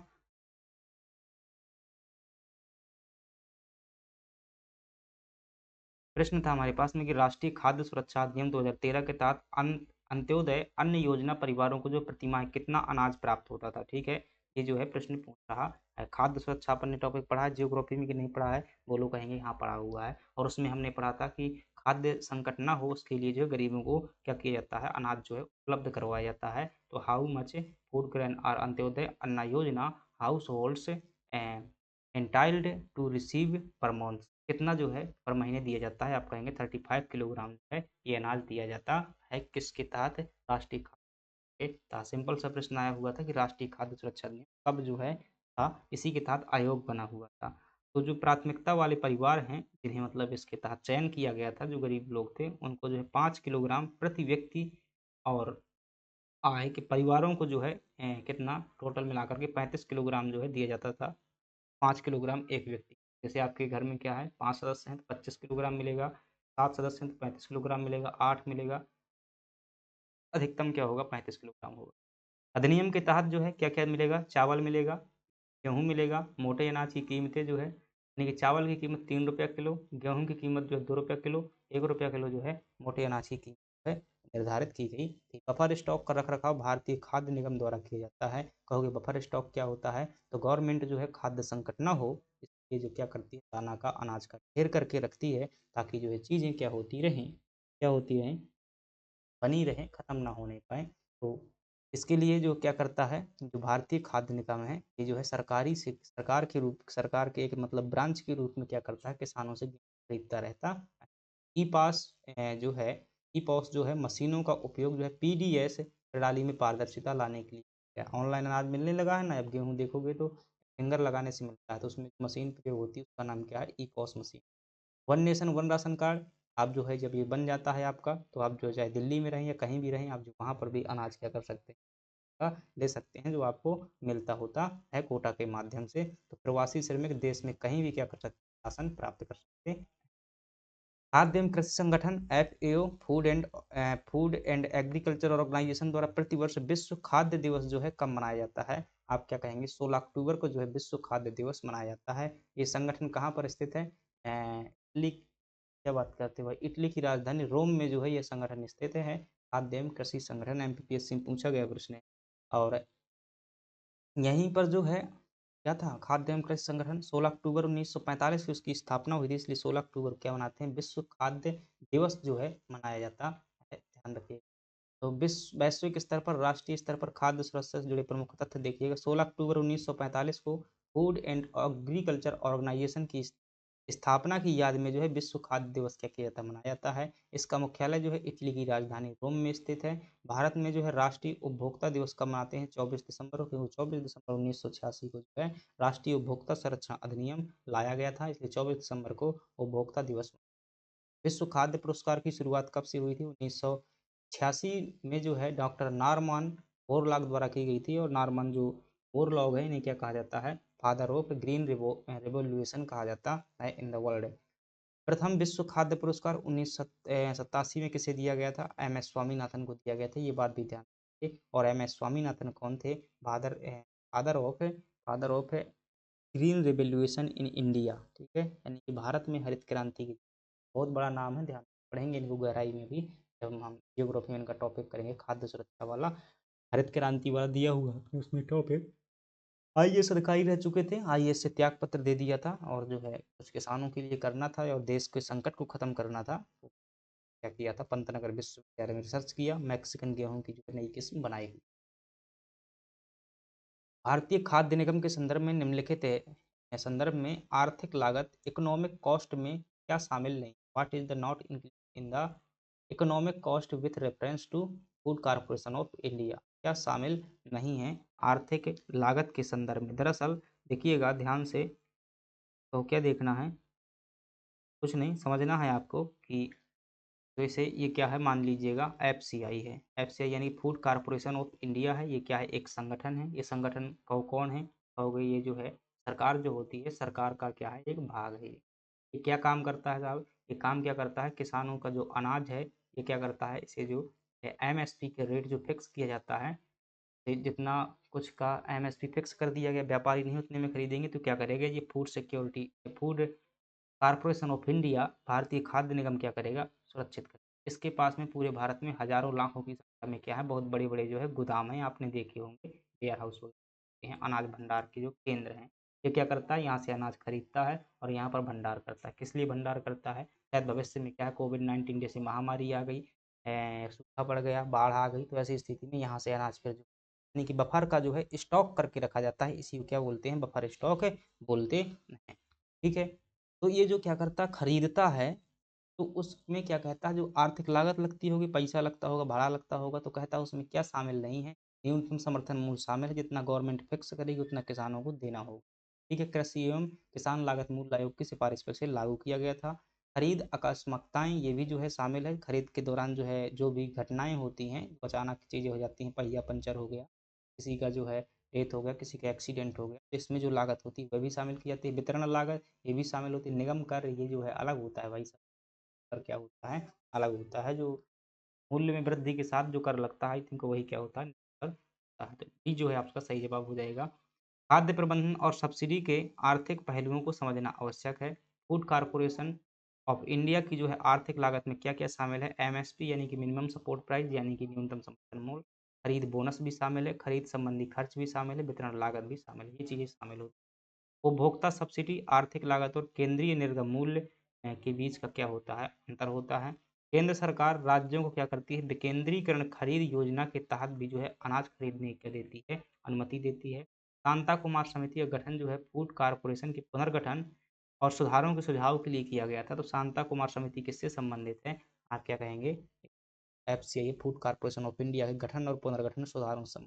प्रश्न था हमारे पास में कि राष्ट्रीय खाद्य सुरक्षा अधिनियम 2013 के तहत अंत्योदय अन्न योजना परिवारों को जो प्रतिमाह कितना अनाज प्राप्त होता था, ठीक है। ये जो है प्रश्न पूछ रहा है। खाद्य सुरक्षा अपन ने टॉपिक पढ़ा है, जियोग्राफी में कि नहीं पढ़ा है, वो लोग कहेंगे यहाँ पढ़ा हुआ है। और उसमें हमने पढ़ा था कि खाद्य संकट ना हो उसके लिए जो है गरीबों को क्या किया जाता है, अनाज जो है उपलब्ध करवाया जाता है। तो हाउ मच फूड ग्रेन और Antyodaya Anna Yojana households entitled to receive per month, कितना जो है पर महीने दिया जाता है। आप कहेंगे 35 किलोग्राम जो है ये अनाज दिया जाता है, किसके तहत, राष्ट्रीय खाद्य के तहत। सिंपल सा प्रश्न आया हुआ था कि राष्ट्रीय खाद्य सुरक्षा अधिनियम कब जो है था, इसी के तहत आयोग बना हुआ था। तो जो प्राथमिकता वाले परिवार हैं जिन्हें मतलब इसके तहत चयन किया गया था, जो गरीब लोग थे उनको जो है 5 किलोग्राम प्रति व्यक्ति, और आय के परिवारों को जो है कितना टोटल मिलाकर के 35 किलोग्राम जो है दिया जाता था, 5 किलोग्राम एक व्यक्ति। जैसे आपके घर में क्या है, 5 सदस्य हैं तो 25 किलोग्राम मिलेगा, 7 सदस्य हैं तो 35 किलोग्राम मिलेगा, 8 मिलेगा, अधिकतम क्या होगा, 35 किलोग्राम होगा। अधिनियम के तहत जो है क्या क्या मिलेगा, चावल मिलेगा, गेहूँ मिलेगा। मोटे अनाज की कीमतें जो है, यानी कि चावल की कीमत 3 रुपया किलो, गेहूँ की कीमत जो है 2 रुपया किलो, 1 रुपया किलो जो है मोटे अनाज की कीमत है निर्धारित की गई थी। बफर स्टॉक का रख रखाव भारतीय खाद्य निगम द्वारा किया जाता है। कहोगे बफर स्टॉक क्या होता है, तो गवर्नमेंट जो है खाद्य संकट ना हो इसलिए जो क्या करती है, दाना का अनाज का ढेर करके रखती है, ताकि जो है चीज़ें क्या होती रहें, क्या होती रहें, बनी रहें, ख़त्म ना होने पाएँ। तो इसके लिए जो क्या करता है, जो भारतीय खाद्य निगम है, ये जो है सरकार के एक मतलब ब्रांच के रूप में क्या करता है, किसानों से खरीदता रहता है। ई पास जो है, ई पॉस जो है मशीनों का उपयोग जो है पीडीएस प्रणाली में पारदर्शिता लाने के लिए, ऑनलाइन अनाज मिलने लगा है ना, अब गेहूँ देखोगे तो फिंगर लगाने से मिलता है, तो उसमें मशीन प्रयोग होती है, उसका नाम क्या है, E POS machine. One nation one ration card, आप जो है जब ये बन जाता है आपका, तो आप जो चाहे दिल्ली में रहें या कहीं भी रहें, आप जो वहाँ पर भी अनाज क्या कर सकते हैं, ले सकते हैं, जो आपको मिलता होता है कोटा के माध्यम से। तो प्रवासी श्रमिक देश में कहीं भी क्या कर सकते हैं, राशन प्राप्त कर सकते हैं। खाद्य एवं कृषि संगठन FAO food and agriculture organisation द्वारा प्रतिवर्ष विश्व खाद्य दिवस जो है कब मनाया जाता है, आप क्या कहेंगे, 16 अक्टूबर को जो है विश्व खाद्य दिवस मनाया जाता है। ये संगठन कहाँ पर स्थित है, इटली, क्या बात करते हैं भाई, इटली की राजधानी रोम में जो है ये संगठन स्थित है। खाद्य एवं कृषि संगठन MPPSC में पूछा गया प्रश्न है। और यहीं पर जो है क्या था, खाद्य एवं कृषि संगठन 16 अक्टूबर 1945 को उसकी स्थापना हुई थी, इसलिए 16 अक्टूबर क्या मनाते हैं, विश्व खाद्य दिवस जो है मनाया जाता है, ध्यान रखिए। तो विश्व वैश्विक स्तर पर, राष्ट्रीय स्तर पर खाद्य सुरक्षा से जुड़े प्रमुख तथ्य देखिएगा। 16 अक्टूबर 1945 को फूड एंड एग्रीकल्चर ऑर्गेनाइजेशन की स्थापना की याद में जो है विश्व खाद्य दिवस क्या किया जाता है, मनाया जाता है। इसका मुख्यालय जो है इटली की राजधानी रोम में स्थित है। भारत में जो है राष्ट्रीय उपभोक्ता दिवस कब मनाते हैं, 24 दिसंबर को, क्योंकि 24 दिसंबर 1986 को जो है राष्ट्रीय उपभोक्ता संरक्षण अधिनियम लाया गया था, इसलिए 24 दिसंबर को उपभोक्ता दिवस। विश्व खाद्य पुरस्कार की शुरुआत कब से हुई थी, 1986 में जो है डॉक्टर नॉर्मन बोरलॉग द्वारा की गई थी। और नॉर्मन जो बोरलॉग है, इन्हें क्या कहा जाता है, फादर ऑफ ग्रीन रिवोल्यूशन कहा जाता है इन द वर्ल्ड। प्रथम विश्व खाद्य पुरस्कार 1987 में किसे दिया गया था, MS स्वामीनाथन को दिया गया था, ये बात भी ध्यान रखिए। और MS स्वामीनाथन कौन थे, father father of father of green revolution in India, ठीक है, यानी कि भारत में हरित क्रांति की, बहुत बड़ा नाम है, ध्यान पढ़ेंगे इनको गहराई में भी, जब हम जियोग्राफी में इनका टॉपिक करेंगे, खाद्य सुरक्षा वाला, हरित क्रांति वाला दिया हुआ है उसमें टॉपिक। IAS अधिकारी रह चुके थे, IAS से त्याग पत्र दे दिया था, और जो है कुछ किसानों के लिए करना था और देश के संकट को खत्म करना था, तो क्या किया था, पंतनगर विश्वविद्यालय में रिसर्च किया, मैक्सिकन गेहूं की जो नई किस्म बनाई। भारतीय खाद्य निगम के संदर्भ में निम्नलिखित संदर्भ में आर्थिक लागत इकोनॉमिक कॉस्ट में क्या शामिल नहीं? What is the not in the economic cost with reference to food corporation of India? क्या शामिल नहीं है आर्थिक लागत के संदर्भ में? दरअसल देखिएगा ध्यान से, तो क्या देखना है, कुछ नहीं समझना है आपको कि जैसे ये क्या है, मान लीजिएगा एफसीआई है, एफसीआई यानी फूड कॉर्पोरेशन ऑफ इंडिया है। ये क्या है? एक संगठन है। ये संगठन कौन है? कहोगे ये जो है सरकार जो होती है, सरकार का क्या है, एक भाग है ये क्या काम करता है साहब? ये काम क्या करता है, किसानों का जो अनाज है ये क्या करता है, इसे जो एमएसपी के रेट जो फिक्स किया जाता है, जितना कुछ का एमएसपी फिक्स कर दिया गया, व्यापारी नहीं उतने में खरीदेंगे तो क्या करेगा, ये food security, food corporation of India, भारतीय खाद्य निगम क्या करेगा, सुरक्षित करेगा। इसके पास में पूरे भारत में हजारों लाखों की संख्या में क्या है, बहुत बड़े बड़े जो है गोदाम हैं, आपने देखे होंगे, वेयर हाउस होते हैं, अनाज भंडार के जो केंद्र हैं। ये क्या करता है, यहाँ से अनाज खरीदता है और यहाँ पर भंडार करता है। किस लिए भंडार करता है? शायद भविष्य में क्या है, कोविड-19 जैसी महामारी आ गई, सूखा पड़ गया, बाढ़ आ गई, तो ऐसी स्थिति में यहाँ से अनाज फिर यानी कि बफर का जो है स्टॉक करके रखा जाता है, इसी को क्या बोलते हैं, बफर स्टॉक बोलते हैं। ठीक है, तो ये जो क्या करता है, खरीदता है, तो उसमें क्या कहता है, जो आर्थिक लागत लगती होगी, पैसा लगता होगा, भाड़ा लगता होगा, तो कहता है उसमें क्या शामिल नहीं है, न्यूनतम समर्थन मूल्य शामिल है, जितना गवर्नमेंट फिक्स करेगी उतना किसानों को देना होगा। ठीक है, कृषि एवं किसान लागत मूल्य आयोग की सिफारिश पर से लागू किया गया था। खरीद आकस्मिकताएं, ये भी जो है शामिल है, खरीद के दौरान जो है जो भी घटनाएं होती हैं, अचानक चीजें हो जाती हैं, पहिया पंचर हो गया, किसी का जो है डेथ हो गया, किसी का एक्सीडेंट हो गया, तो इसमें जो लागत होती है वह भी शामिल की जाती है। वितरण लागत ये भी शामिल होती है। निगम कर ये जो है अलग होता है भाई साहब, कर क्या होता है, अलग होता है, जो मूल्य में वृद्धि के साथ जो कर लगता है, आई थिंक वही क्या होता है, कर होता है। तो ये जो है आपका सही जवाब हो जाएगा। खाद्य प्रबंधन और सब्सिडी के आर्थिक पहलुओं को समझना आवश्यक है। फूड कॉर्पोरेशन ऑफ इंडिया की जो है आर्थिक लागत में क्या-क्या शामिल है? एमएसपी यानी कि मिनिमम सपोर्ट प्राइस यानी कि न्यूनतम समर्थन मूल्य, खरीद बोनस भी शामिल है, खरीद संबंधी खर्च भी शामिल है, वितरण लागत भी शामिल है, ये चीज़ें शामिल होती हैं। उपभोक्ता सब्सिडी आर्थिक लागत और केंद्रीय निर्गम मूल्य के बीच का क्या होता है, अंतर होता है। केंद्र सरकार राज्यों को क्या करती है, विकेंद्रीकरण खरीद योजना के तहत भी जो है अनाज खरीदने की देती है, अनुमति देती है। शांता कुमार समिति का गठन जो है फूड कॉर्पोरेशन के पुनर्गठन और सुधारों के सुझाव के लिए किया गया था। तो शांता कुमार समिति किससे संबंधित है, आप क्या कहेंगे, FCI food corporation of India के गठन और पुनर्गठन सुधारों से।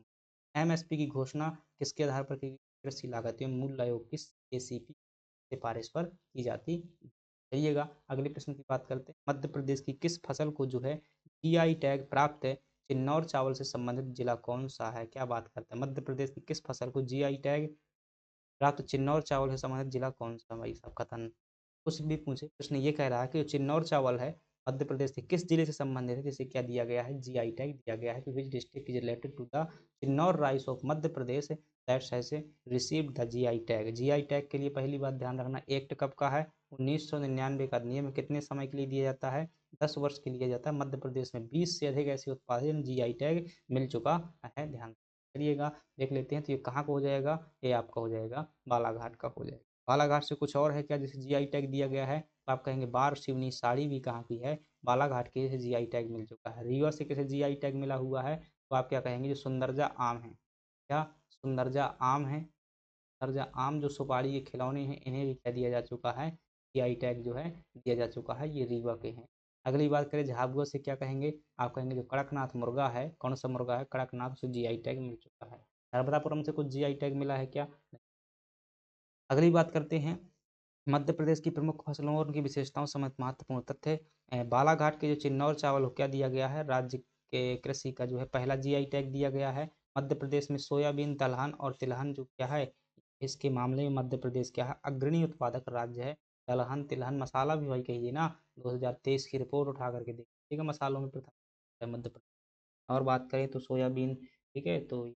एमएसपी की घोषणा किसके आधार पर की गई? कृषि लागत एवं मूल्य आयोग की एसीपी सिफारिश पर की जाती है। चलिएगा अगले प्रश्न की बात करते हैं। मध्य प्रदेश की किस फसल को जो है जीआई टैग प्राप्त है? चिन्नौर चावल से संबंधित जिला कौन सा है? क्या बात करते हैं, मध्य प्रदेश की किस फसल को जीआई टैग प्राप्त चिन्नौर चावल से संबंधित जिला कौन सा? भाई साहब कथन कुछ भी पूछे, प्रश्न ये कह रहा है कि जो चिन्नौर चावल है मध्य प्रदेश के किस जिले से संबंधित है, जिसे क्या दिया गया है, जीआई टैग दिया गया है कि which district is related to the Chinnour rice of Madhya Pradesh that's has received the GI tag. GI tag के लिए पहली बात ध्यान रखना, एक्ट कब का है, 1999 का नियम कितने समय के लिए दिया जाता है, 10 वर्ष के लिए जाता है। मध्य प्रदेश में 20 से अधिक ऐसे उत्पाद हैं जीआई टैग मिल चुका है, ध्यान करिएगा। देख लेते हैं तो ये कहाँ का हो जाएगा, ये आपका हो जाएगा बालाघाट का हो जाएगा। बालाघाट से कुछ और है क्या जिसे जीआई टैग दिया गया है, तो आप कहेंगे बार सिवनी साड़ी भी कहाँ की है, बालाघाट के जीआई टैग मिल चुका है। रीवा से किसे जीआई टैग मिला हुआ है, तो आप क्या कहेंगे, जो सुंदरजा आम है, क्या सुंदरजा आम है, सुंदरजा आम जो सुपारी के खिलौने हैं इन्हें भी क्या दिया जा चुका है, जीआई टैग जो है दिया जा चुका है, ये रीवा के हैं। अगली बात करें झाबुआ से, क्या कहेंगे, आप कहेंगे जो कड़कनाथ मुर्गा है, कौन सा मुर्गा है, कड़कनाथ, से जीआई टैग मिल चुका है। नर्मदापुरम से कुछ जीआई टैग मिला है क्या? अगली बात करते हैं मध्य प्रदेश की प्रमुख फसलों और उनकी विशेषताओं समेत महत्वपूर्ण तथ्य। बालाघाट के जो चिन्नौर चावल को क्या दिया गया है, राज्य के कृषि का जो है पहला जीआई टैग दिया गया है। मध्य प्रदेश में सोयाबीन, दलहन और तिलहन जो क्या है, इसके मामले में मध्य प्रदेश क्या है, अग्रणी उत्पादक राज्य है। दलहन तिलहन मसाला भी भाई कहिए ना, 2023 की रिपोर्ट उठा करके देखिएगा, मसालों में प्रथम है मध्य प्रदेश। और बात करें तो सोयाबीन, ठीक है, तो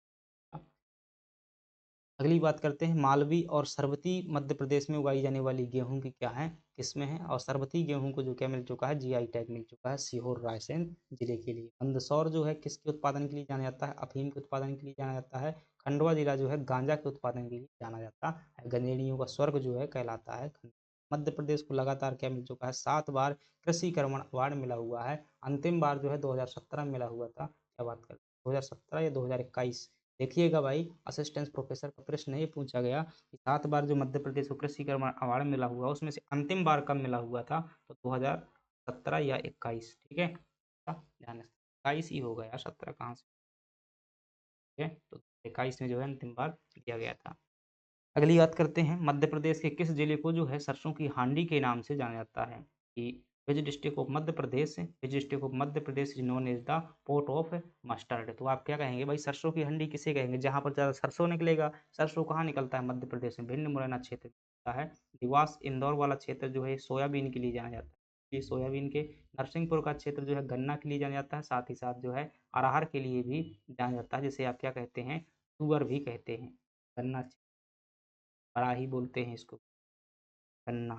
अगली बात करते हैं मालवी और सरबती मध्य प्रदेश में उगाई जाने वाली गेहूं की क्या है, किस्में हैं, और सरबती गेहूं को जो क्या मिल चुका है, जीआई टैग मिल चुका है सीहोर रायसेन जिले के लिए। मंदसौर जो है किसके उत्पादन के लिए जाना जाता है, अफीम के उत्पादन के लिए जाना जाता है। खंडवा जिला जो है गांजा के उत्पादन के लिए जाना जाता है, गंजेड़ियों का स्वर्ग जो है कहलाता है। मध्य प्रदेश को लगातार क्या मिल चुका है, 7 बार कृषि कर्मण अवार्ड मिला हुआ है। अंतिम बार जो है 2017 में मिला हुआ था, क्या बात करते हैं 2017 या 2021, देखिएगा भाई, असिस्टेंट प्रोफेसर का प्रश्न ये पूछा गया कि 7 बार जो मध्य प्रदेश को कृषि कर्मण अवार्ड मिला हुआ, उसमें से अंतिम बार कब मिला हुआ था? तो 2017 या 21, ठीक है? ध्यान से 21 ही होगा यार, 17 कहाँ से, ठीक है? तो 21 में जो है अंतिम बार दिया गया था। अगली बात करते हैं, मध्य प्रदेश के किस जिले को जो है सरसों की हांडी के नाम से जाना जाता है? कि which district of Madhya Pradesh, which district of Madhya Pradesh is known as the port of mustard. तो आप क्या कहेंगे भाई, सरसों की हांडी किसे कहेंगे? जहाँ पर ज़्यादा सरसों निकलेगा। सरसों कहाँ निकलता है? मध्य प्रदेश में भिंड मुरैना क्षेत्र निकलता है। देवास इंदौर वाला क्षेत्र जो है सोयाबीन के लिए जाना जाता है। ये सोयाबीन के, नरसिंहपुर का क्षेत्र जो है गन्ना के लिए जाना जाता है, साथ ही साथ जो है अरहर के लिए भी जाना जाता है, जिसे आप क्या कहते हैं, तुअर भी कहते हैं। गन्ना, कराही बोलते हैं इसको, गन्ना,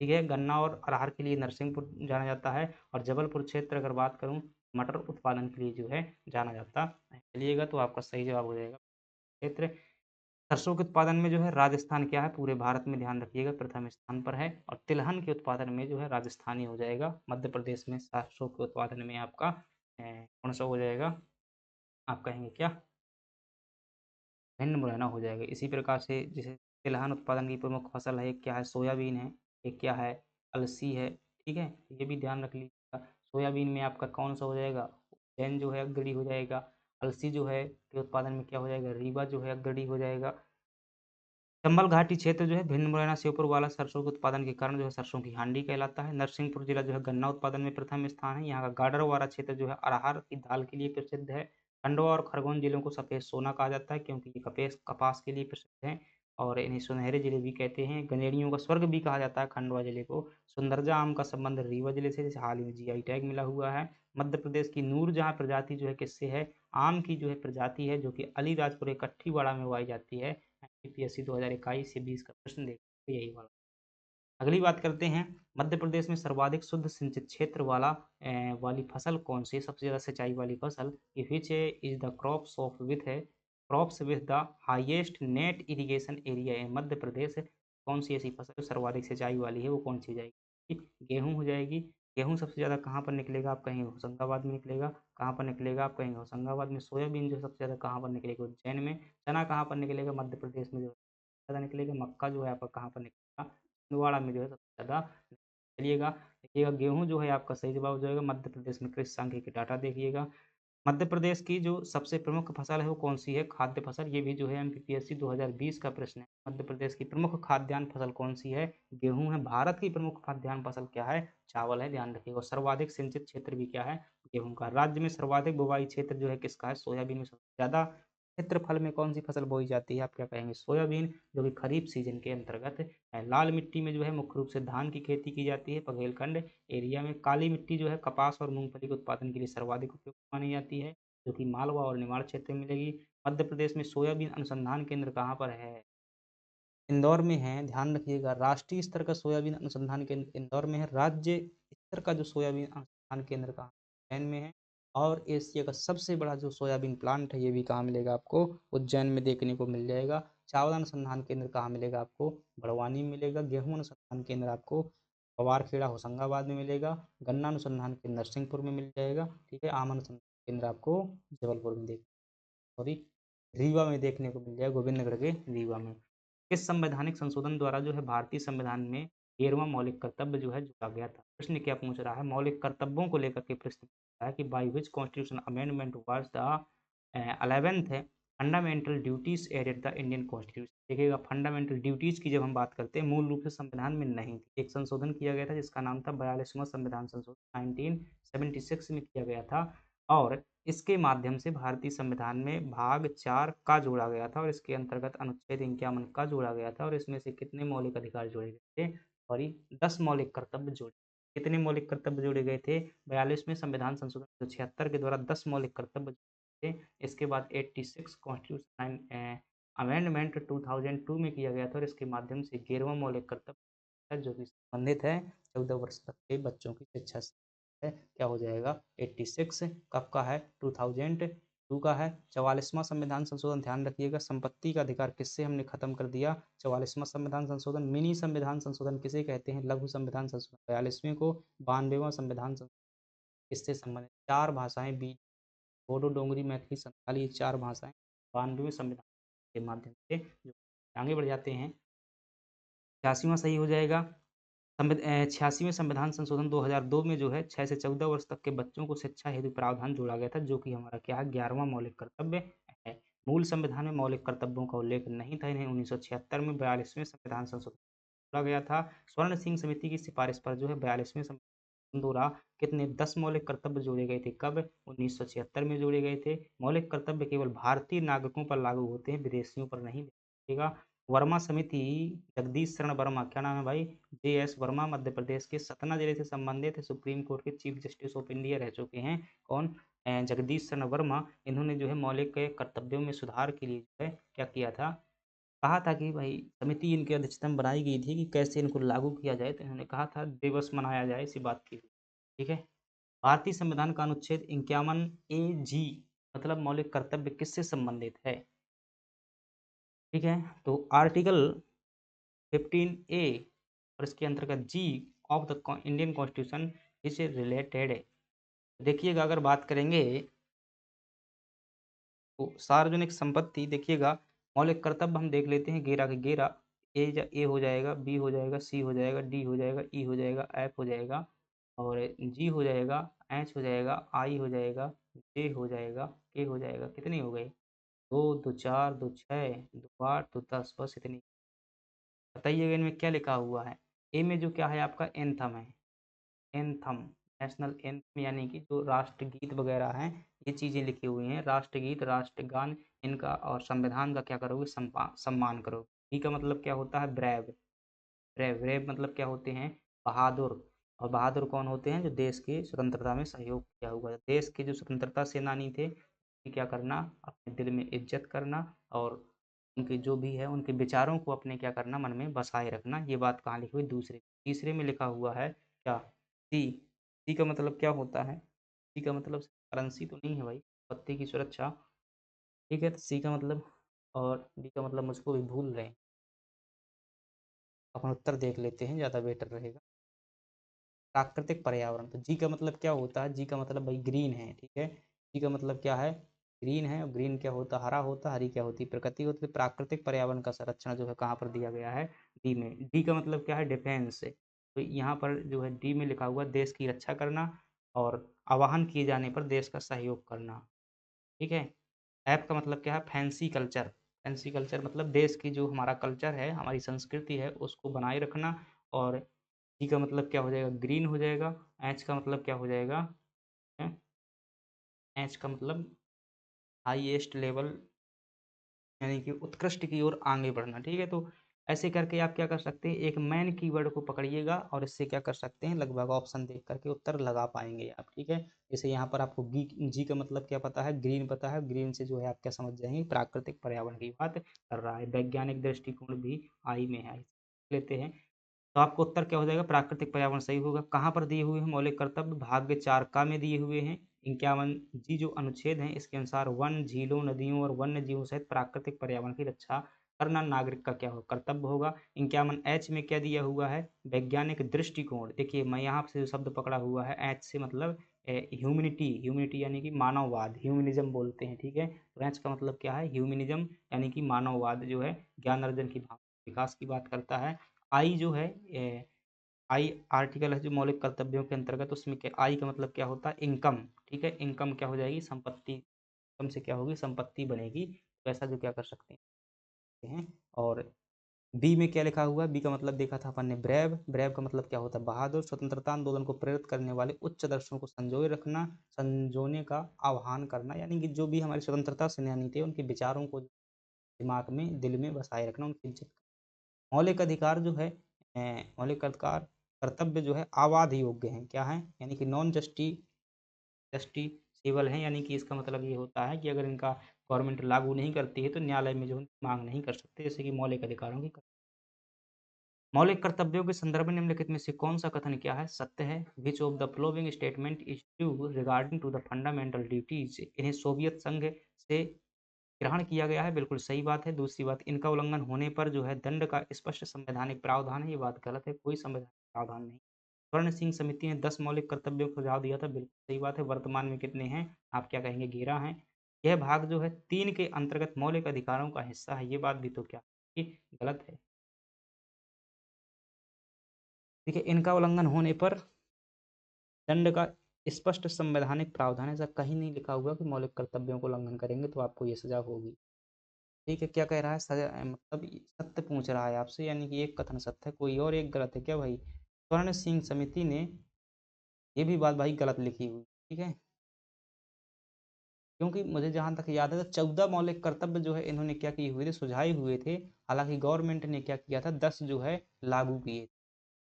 ठीक है? गन्ना और अरहर के लिए नरसिंहपुर जाना जाता है, और जबलपुर क्षेत्र अगर बात करूँ, मटर उत्पादन के लिए जो है जाना जाता है। चलिएगा, तो आपका सही जवाब हो जाएगा क्षेत्र। सरसों के उत्पादन में जो है राजस्थान क्या है? पूरे भारत में ध्यान रखिएगा प्रथम स्थान पर है, और तिलहन के उत्पादन में जो है राजस्थान ही हो जाएगा। मध्य प्रदेश में सरसों के उत्पादन में आपका कौन सा हो जाएगा? आप कहेंगे क्या? भिंड मुरैना हो जाएगा। इसी प्रकार से जैसे तिलहन उत्पादन की प्रमुख फसल है, एक क्या है? सोयाबीन है, एक क्या है? अलसी है, ठीक है? ये भी ध्यान रख लीजिएगा। सोयाबीन में आपका कौन सा हो जाएगा? उज्जैन जो है अग्रणी हो जाएगा। अलसी जो है के उत्पादन में क्या हो जाएगा? रीवा जो है अग्रणी हो जाएगा। चंबल घाटी क्षेत्र जो है भिंड मुरैना श्योपुर वाला सरसों के उत्पादन के कारण जो है सरसों की हांडी कहलाता है। नरसिंहपुर जिला जो है गन्ना उत्पादन में प्रथम स्थान है। यहाँ का गाडरवारा क्षेत्र जो है अरहर की दाल के लिए प्रसिद्ध है। खंडवा और खरगोन जिलों को सफेद सोना कहा जाता है, क्योंकि ये कपेस कपास के लिए प्रसिद्ध है, और इन्हें सुनहरे जिले भी कहते हैं। गनेरियों का स्वर्ग भी कहा जाता है खंडवा जिले को। सुंदरजा आम का संबंध रीवा जिले से, जैसे हाल ही में जीआई टैग मिला हुआ है। मध्य प्रदेश की नूरजहां प्रजाति जो है किससे है? आम की जो है प्रजाति है, जो कि अलीराजपुर इकट्ठीवाड़ा में उगाई जाती है। यूपीएससी 2021 से 20 का प्रश्न देखा, यही वाला। अगली बात करते हैं, मध्य प्रदेश में सर्वाधिक शुद्ध सिंचित क्षेत्र वाली फसल कौन सी है? सबसे ज़्यादा सिंचाई वाली फसल, which is the crops of with है, crops with the highest net irrigation area in Madhya Pradesh. कौन सी ऐसी फसल सर्वाधिक सिंचाई वाली है? वो कौन सी हो जाएगी? गेहूँ हो जाएगी। गेहूँ सबसे ज़्यादा कहाँ पर निकलेगा? आप कहेंगे होशंगाबाद में निकलेगा। कहाँ पर निकलेगा? आप कहेंगे होशंगाबाद में। सोयाबीन जो सबसे ज़्यादा कहाँ पर निकलेगा? उज्जैन में। चना कहाँ पर निकलेगा? मध्य प्रदेश में जो ज़्यादा निकलेगा। मक्का जो है आपका कहाँ पर निकलेगा? छिंदवाड़ा में जो है सबसे ज़्यादा। चलिएगा, देखिएगा गेहूँ जो है आपका सही जवाब हो जाएगा। मध्य प्रदेश में कृषि सांख्यिकी डाटा देखिएगा। मध्य प्रदेश की जो सबसे प्रमुख फसल है वो कौन सी है? खाद्य फसल। ये भी जो है एमपीपीएससी 2020 का प्रश्न है। मध्य प्रदेश की प्रमुख खाद्यान्न फसल कौन सी है? गेहूं है। भारत की प्रमुख खाद्यान्न फसल क्या है? चावल है, ध्यान रखिएगा। सर्वाधिक सिंचित क्षेत्र भी क्या है? गेहूं का। राज्य में सर्वाधिक बुवाई क्षेत्र जो है किसका है? सोयाबीन में सबसे ज्यादा। क्षेत्रफल में कौन सी फसल बोई जाती है? आप क्या कहेंगे? सोयाबीन, जो कि खरीफ सीजन के अंतर्गत है। लाल मिट्टी में जो है मुख्य रूप से धान की खेती की जाती है बघेलखंड एरिया में। काली मिट्टी जो है कपास और मूंगफली के उत्पादन के लिए सर्वाधिक उपयुक्त मानी जाती है, जो कि मालवा और निमाड़ क्षेत्र में मिलेगी। मध्य प्रदेश में सोयाबीन अनुसंधान केंद्र कहाँ पर है? इंदौर में है, ध्यान रखिएगा। राष्ट्रीय स्तर का सोयाबीन अनुसंधान केंद्र इंदौर में है। राज्य स्तर का जो सोयाबीन अनुसंधान केंद्र कहाँ? उज्जैन में है। और एशिया का सबसे बड़ा जो सोयाबीन प्लांट है, ये भी कहाँ मिलेगा आपको? उज्जैन में देखने को मिल जाएगा। चावल अनुसंधान केंद्र कहाँ मिलेगा आपको? बड़वानी में मिलेगा। गेहूं अनुसंधान केंद्र आपको पवारखेड़ा होशंगाबाद में मिलेगा। गन्ना अनुसंधान केंद्र नरसिंहपुर में मिल जाएगा, ठीक है। आम अनुसंधान केंद्र आपको जबलपुर में सॉरी रीवा में देखने को मिल जाएगा, गोविंदगढ़ के रीवा में। इस संवैधानिक संशोधन द्वारा जो है भारतीय संविधान में 13वां मौलिक कर्तव्य जो है जोड़ा गया था। प्रश्न क्या पूछ रहा है? मौलिक कर्तव्यों को लेकर के प्रश्न पूछ रहा है कि by which constitution amendment was the 11th है fundamental duties added the Indian constitution. देखिएगा, फंडामेंटल ड्यूटीज की जब हम बात करते हैं, मूल रूप से संविधान में नहीं थी। एक संशोधन किया गया था जिसका नाम था 42वां संविधान संशोधन 1976 में किया गया था, और इसके माध्यम से भारतीय संविधान में भाग 4 का जोड़ा गया था, और इसके अंतर्गत अनुच्छेद 51 का जोड़ा गया था, और इसमें से कितने मौलिक अधिकार जोड़े गए थे? सॉरी, 10 मौलिक कर्तव्य जोड़े। कितने मौलिक कर्तव्य जोड़े गए थे? 42वें संविधान संशोधन 76 के द्वारा 10 मौलिक कर्तव्य थे। इसके बाद 86 कॉन्स्टिट्यूशन अमेंडमेंट 2002 में किया गया था, और इसके माध्यम से 11वां मौलिक कर्तव्य है, जो कि संबंधित है 14 वर्ष तक के बच्चों की शिक्षा से। है क्या हो जाएगा? 86 कब का है? 2002 का है। 44वां संविधान संशोधन, ध्यान रखिएगा, संपत्ति का अधिकार किससे हमने खत्म कर दिया? 44वां संविधान संशोधन। मिनी संविधान संशोधन किसे कहते हैं? लघु संविधान संशोधन 42वें को। 92वां संविधान संशोधन इससे संबंधित 4 भाषाएं भी, बोडो, डोगरी, मैथिली, संथाली, ये 4 भाषाएं 92वें संविधान के माध्यम से जो आगे बढ़ जाते हैं। 86वां सही हो जाएगा। 86वें संविधान संशोधन 2002 में जो है 6 से 14 वर्ष तक के बच्चों को शिक्षा हेतु प्रावधान जोड़ा गया था, जो कि हमारा क्या है 11वां मौलिक कर्तव्य है। मूल संविधान में मौलिक कर्तव्यों का उल्लेख नहीं था, इन्हें 1976 में 42वें संविधान संशोधन जोड़ा गया था। स्वर्ण सिंह समिति की सिफारिश पर जो है 42वें संविधान द्वारा कितने 10 मौलिक कर्तव्य जोड़े गए थे, कब 1976 में जोड़े गए थे। मौलिक कर्तव्य केवल भारतीय नागरिकों पर लागू होते हैं, विदेशियों पर नहीं। देखिएगा वर्मा समिति, जगदीश शरण वर्मा, क्या नाम है भाई, जे.एस. वर्मा, मध्य प्रदेश के सतना जिले से संबंधित सुप्रीम कोर्ट के चीफ जस्टिस ऑफ इंडिया रह चुके हैं। कौन, जगदीश शरण वर्मा। इन्होंने जो है मौलिक कर्तव्यों में सुधार के लिए जो है क्या किया था, कहा था कि भाई समिति इनकी अध्यक्षता में बनाई गई थी कि कैसे इनको लागू किया जाए, तो इन्होंने कहा था दिवस मनाया जाए, इसी बात की। ठीक है। भारतीय संविधान का अनुच्छेद 51 ए जी मतलब मौलिक कर्तव्य किससे संबंधित है। ठीक है, तो आर्टिकल 15 ए और इसके अंतर्गत जी of the Indian constitution is related है। देखिएगा अगर बात करेंगे तो सार्वजनिक संपत्ति, देखिएगा मौलिक कर्तव्य हम देख लेते हैं, गेरा के गेरा, ए हो जाएगा, बी हो जाएगा, सी हो जाएगा, डी हो जाएगा, ई हो जाएगा, एफ हो जाएगा और जी हो जाएगा, एच हो जाएगा, आई हो जाएगा, जे हो जाएगा, के हो जाएगा। कितने हो गए, दो, दो चार, दो छः, दो आठ, दो 10, बस इतनी। बताइएगा इनमें क्या लिखा हुआ है। ए में जो क्या है आपका एंथम है, एंथम, नेशनल एंथम यानी कि जो राष्ट्रगीत वगैरह हैं, ये चीज़ें लिखी हुई हैं, राष्ट्रगीत, राष्ट्रगान, इनका और संविधान का क्या करोगे, सम्मान करोगे। बी का मतलब क्या होता है, ब्रेव, ब्रेव, ब्रेव मतलब क्या होते हैं, बहादुर। और बहादुर कौन होते हैं, जो देश की स्वतंत्रता में सहयोग किया हुआ है। देश के जो स्वतंत्रता सेनानी थे उनकी क्या करना, अपने दिल में इज्जत करना और उनके जो भी है उनके विचारों को अपने क्या करना, मन में बसाए रखना। ये बात कहाँ लिखी हुई, दूसरे। तीसरे में लिखा हुआ है क्या, सी। सी का मतलब क्या होता है, सी का मतलब करेंसी तो नहीं है भाई, पत्ते की सुरक्षा। ठीक है, तो सी का मतलब, और डी का मतलब मुझको भी भूल रहे हैं, अपन उत्तर देख लेते हैं, ज़्यादा बेटर रहेगा। प्राकृतिक पर्यावरण, तो जी का मतलब क्या होता है, जी का मतलब भाई ग्रीन है। ठीक है, जी का मतलब क्या है, ग्रीन है। और ग्रीन क्या होता है, हरा होता है, हरी क्या होती है, प्रकृति होती है। प्राकृतिक पर्यावरण का संरक्षण जो है कहाँ पर दिया गया है, डी में। डी का मतलब क्या है, डिफेंस। तो यहाँ पर जो है डी में लिखा हुआ देश की रक्षा करना और आवाहन किए जाने पर देश का सहयोग करना। ठीक है। एफ का मतलब क्या है, फैंसी कल्चर। फैंसी कल्चर मतलब देश की जो हमारा कल्चर है, हमारी संस्कृति है, उसको बनाए रखना। और जी का मतलब क्या हो जाएगा, ग्रीन हो जाएगा। एच का मतलब क्या हो जाएगा, एच का मतलब हाईएस्ट लेवल, यानी कि उत्कृष्ट की ओर आगे बढ़ना। ठीक है, तो ऐसे करके आप क्या कर सकते हैं, एक मैन कीवर्ड को पकड़िएगा और इससे क्या कर सकते हैं, लगभग ऑप्शन देख करके उत्तर लगा पाएंगे आप। ठीक है, जैसे यहाँ पर आपको जी का मतलब क्या पता है, ग्रीन पता है, ग्रीन से जो है आप क्या समझ जाएंगे, प्राकृतिक पर्यावरण की बात कर रहा है। वैज्ञानिक दृष्टिकोण भी आई में है, लेते हैं। तो आपको उत्तर क्या हो जाएगा, प्राकृतिक पर्यावरण सही होगा। कहाँ पर दिए हुए हैं मौलिक कर्तव्य, भाग 4 का में दिए हुए हैं। 51 जी जो अनुच्छेद हैं इसके अनुसार वन, झीलों, नदियों और वन्य जीवों सहित प्राकृतिक पर्यावरण की रक्षा करना नागरिक का क्या हो, कर्तव्य होगा। 51 एच में क्या दिया हुआ है, वैज्ञानिक दृष्टिकोण। देखिए मैं यहाँ से जो शब्द पकड़ा हुआ है, एच से मतलब ह्यूमनिटी, ह्यूमनिटी यानी कि मानववाद, ह्यूमनिज्म बोलते हैं। ठीक है, तो एच का मतलब क्या है, ह्यूमनिज्म यानी कि मानववाद जो है ज्ञान अर्जन की भावना विकास की बात करता है। आई जो है आई आर्टिकल है जो मौलिक कर्तव्यों के अंतर्गत, उसमें क्या, आई का मतलब क्या होता है, इनकम। ठीक है, इनकम क्या हो जाएगी, संपत्ति। इनकम से क्या होगी, संपत्ति बनेगी। तो ऐसा जो क्या कर सकते हैं। और बी में क्या लिखा हुआ है, बी का मतलब देखा था अपन ने, ब्रेव। ब्रेव का मतलब क्या होता है, बहादुर। स्वतंत्रता आंदोलन को प्रेरित करने वाले उच्च दर्शनों को संजोए रखना, संजोने का आह्वान करना, यानी कि जो भी हमारे स्वतंत्रता सेनानी थे उनके विचारों को दिमाग में, दिल में बसाए रखना, उनकी इज्जत। मौलिक अधिकार जो है, मौलिक अधिकार कर्तव्य जो है अबाध योग्य हैं, क्या है, यानी कि नॉन जस्टिसेबल हैं। यानी कि इसका मतलब ये होता है कि अगर इनका गवर्नमेंट लागू नहीं करती है तो न्यायालय में जो मांग नहीं कर सकते, जैसे कि मौलिक अधिकारों की। मौलिक कर्तव्यों के संदर्भ में निम्नलिखित में से कौन सा कथन क्या है, सत्य है। Which of the following statement is true regarding to the fundamental duties, इन्हें सोवियत संघ से ग्रहण किया गया है, बिल्कुल सही बात है। दूसरी बात, इनका उल्लंघन होने पर जो है दंड का स्पष्ट संवैधानिक प्रावधान है, ये बात गलत है, कोई संवैधानिक प्रावधान नहीं। स्वर्ण सिंह समिति ने 10 मौलिक कर्तव्यों को सुझाव दिया था, बिल्कुल सही बात है। वर्तमान में कितने हैं, आप क्या कहेंगे, 11 हैं। यह भाग जो है 3 के अंतर्गत मौलिक अधिकारों का हिस्सा है। ये बात भी तो क्या कि गलत है। देखिए, इनका उल्लंघन होने पर दंड का स्पष्ट संवैधानिक प्रावधान है। ऐसा कहीं नहीं लिखा हुआ कि मौलिक कर्तव्यों को उल्लंघन करेंगे तो आपको ये सजा होगी। ठीक है, क्या कह रहा है? सजा मतलब सत्य पूछ रहा है आपसे, यानी कि एक कथन सत्य है, कोई और एक गलत है क्या भाई? स्वर्ण सिंह समिति ने ये भी बात भाई गलत लिखी हुई, ठीक है? क्योंकि मुझे जहाँ तक याद है तो 14 मौलिक कर्तव्य जो है इन्होंने क्या किए हुए थे, सुझाए हुए थे। हालाँकि गवर्नमेंट ने क्या किया था, 10 जो है लागू किए।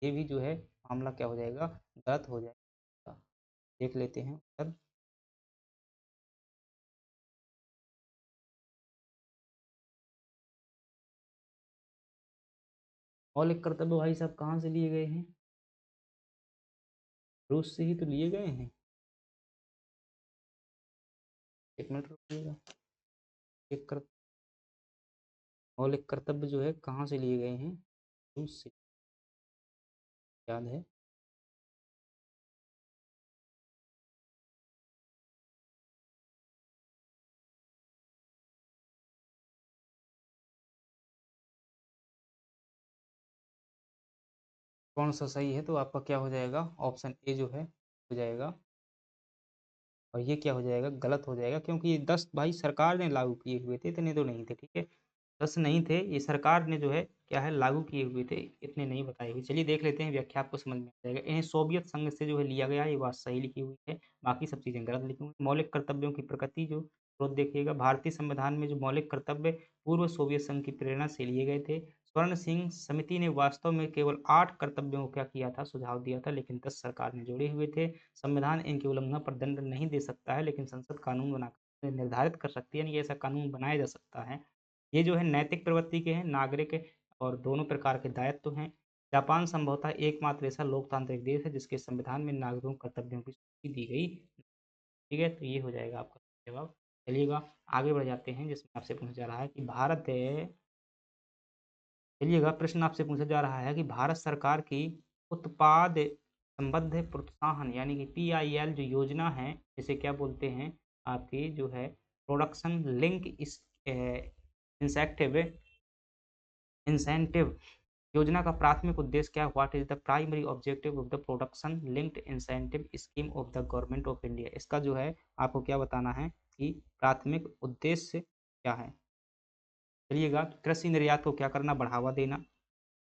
ये भी जो है मामला क्या हो जाएगा, गलत हो जाएगा। देख लेते हैं उत्तर। मौलिक कर्तव्य भाई साहब कहाँ से लिए गए हैं? रूस से ही तो लिए गए हैं। एक मिनट रुकिएगा। एक कर मौलिक कर्तव्य जो है कहाँ से लिए गए हैं? रूस से, याद है? कौन सा सही है? तो आपका क्या हो जाएगा? ऑप्शन ए जो है हो जाएगा। और ये क्या हो जाएगा? गलत हो जाएगा, क्योंकि ये 10 भाई सरकार ने लागू किए हुए थे, इतने तो नहीं थे, ठीक है? 10 नहीं थे, ये सरकार ने जो है क्या है लागू किए हुए थे, इतने नहीं बताए हुए। चलिए देख लेते हैं, व्याख्या आपको समझ में आ जाएगा। इन्हें सोवियत संघ से जो है लिया गया, ये बात सही लिखी हुई है, बाकी सब चीज़ें गलत लिखी हुई हैं। मौलिक कर्तव्यों की प्रकृति जो स्रोत देखिएगा, भारतीय संविधान में जो मौलिक कर्तव्य पूर्व सोवियत संघ की प्रेरणा से लिए गए थे। स्वर्ण सिंह समिति ने वास्तव में केवल 8 कर्तव्यों को क्या किया था, सुझाव दिया था, लेकिन 10 सरकार ने जोड़े हुए थे। संविधान इनके उल्लंघन पर दंड नहीं दे सकता है, लेकिन संसद कानून बनाकर निर्धारित कर सकती है, यानी कि ऐसा कानून बनाया जा सकता है। ये जो है नैतिक प्रवृत्ति के हैं, नागरिक और दोनों प्रकार के दायित्व हैं। जापान संभवतः एकमात्र ऐसा लोकतांत्रिक देश है जिसके संविधान में नागरिकों के कर्तव्यों की सूची दी गई। ठीक है, तो ये हो जाएगा आपका जवाब। चलिएगा आगे बढ़ जाते हैं, जिसमें आपसे पूछा जा रहा है कि चलिएगा प्रश्न आपसे पूछा जा रहा है कि भारत सरकार की उत्पाद संबद्ध प्रोत्साहन यानी कि PIL जो योजना है, इसे क्या बोलते हैं? आपकी जो है प्रोडक्शन लिंक इस इंसेक्टिव इंसेंटिव योजना का प्राथमिक उद्देश्य क्या है? What is the primary objective of the production linked incentive scheme of the government of India? इसका जो है आपको क्या बताना है कि प्राथमिक उद्देश्य क्या है? चलिएगा, कृषि निर्यात को क्या करना? बढ़ावा देना।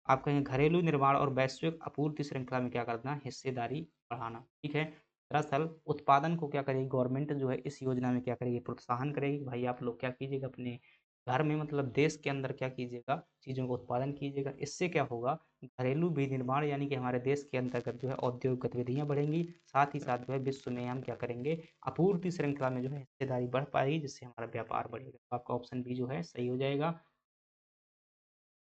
आप कहें घरेलू निर्माण और वैश्विक आपूर्ति श्रृंखला में क्या करना? हिस्सेदारी बढ़ाना। ठीक है, दरअसल उत्पादन को क्या करेगी गवर्नमेंट जो है इस योजना में क्या करेगी? प्रोत्साहन करेगी। भाई आप लोग क्या कीजिएगा, अपने घर में मतलब देश के अंदर क्या कीजिएगा, चीज़ों का उत्पादन कीजिएगा। इससे क्या होगा? घरेलू विनिर्माण यानी कि हमारे देश के अंतर्गत जो है औद्योगिक गतिविधियाँ बढ़ेंगी, साथ ही साथ जो है विश्व में हम क्या करेंगे? आपूर्ति श्रृंखला में जो है हिस्सेदारी बढ़ पाएगी, जिससे हमारा व्यापार बढ़ेगा। तो आपका ऑप्शन बी जो है सही हो जाएगा।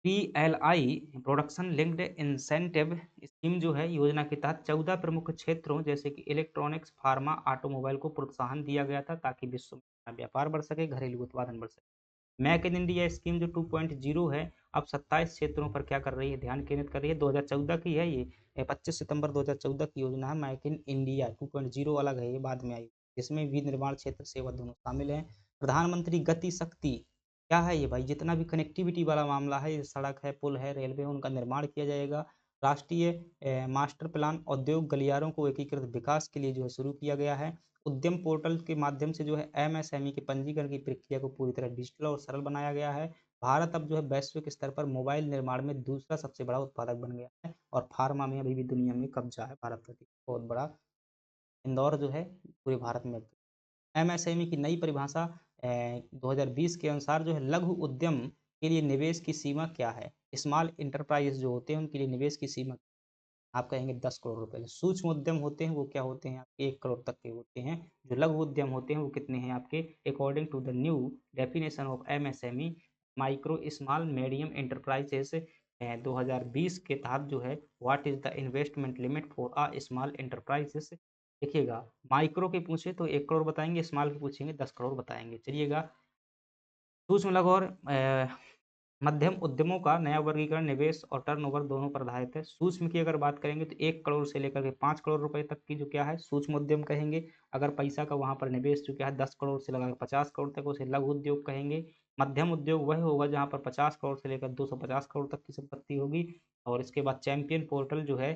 PLI production linked incentive scheme जो है योजना के तहत 14 प्रमुख क्षेत्रों जैसे कि इलेक्ट्रॉनिक्स, फार्मा, ऑटोमोबाइल को प्रोत्साहन दिया गया था, ताकि विश्व में व्यापार बढ़ सके, घरेलू उत्पादन बढ़ सके। मेक इन इंडिया स्कीम जो 2.0 है, अब 27 क्षेत्रों पर क्या कर रही है? ध्यान केंद्रित कर रही है। 2014 की है ये, 25 सितंबर 2014 की योजना है। मेक इन इंडिया 2.0 अलग है, ये बाद में आई, जिसमें विनिर्माण क्षेत्र, सेवा दोनों शामिल हैं। प्रधानमंत्री गति शक्ति क्या है ये भाई? जितना भी कनेक्टिविटी वाला मामला है, ये सड़क है, पुल है, रेलवे है, उनका निर्माण किया जाएगा। राष्ट्रीय मास्टर प्लान औद्योगिक गलियारों को एकीकृत विकास के लिए जो है शुरू किया गया है। उद्यम पोर्टल के माध्यम से जो है MSME के पंजीकरण की प्रक्रिया को पूरी तरह डिजिटल और सरल बनाया गया है। भारत अब जो है वैश्विक स्तर पर मोबाइल निर्माण में दूसरा सबसे बड़ा उत्पादक बन गया है, और फार्मा में अभी भी दुनिया में कब्जा है भारत का, बहुत बड़ा। इंदौर जो है पूरे भारत में। MSME की नई परिभाषा 2020 के अनुसार जो है लघु उद्यम के लिए निवेश की सीमा क्या है? स्मॉल इंटरप्राइज जो होते हैं उनके लिए निवेश की सीमा आप कहेंगे 10 करोड़ रुपए। सूक्ष्म उद्यम होते हैं वो क्या होते हैं? आपके 1 करोड़ तक के होते हैं। जो लघु उद्यम होते हैं वो कितने हैं आपके? According to the new definition of MSME micro small medium enterprises 2020 के तहत जो है what is the investment limit for a small enterprises? देखिएगा, माइक्रो के पूछे तो 1 करोड़ बताएंगे, स्मॉल के पूछेंगे 10 करोड़ बताएंगे। चलिएगा, सूक्ष्म लघु और मध्यम उद्यमों का नया वर्गीकरण निवेश और टर्नओवर दोनों पर आधारित है। सूक्ष्म की अगर बात करेंगे तो 1 करोड़ से लेकर के 5 करोड़ रुपए तक की जो क्या है सूक्ष्म उद्यम कहेंगे। अगर पैसा का वहाँ पर निवेश जो क्या है 10 करोड़ से लगा के 50 करोड़ तक उसे लघु उद्योग कहेंगे। मध्यम उद्योग वह होगा जहाँ पर 50 करोड़ से लेकर 250 करोड़ तक की संपत्ति होगी। और इसके बाद चैंपियन पोर्टल जो है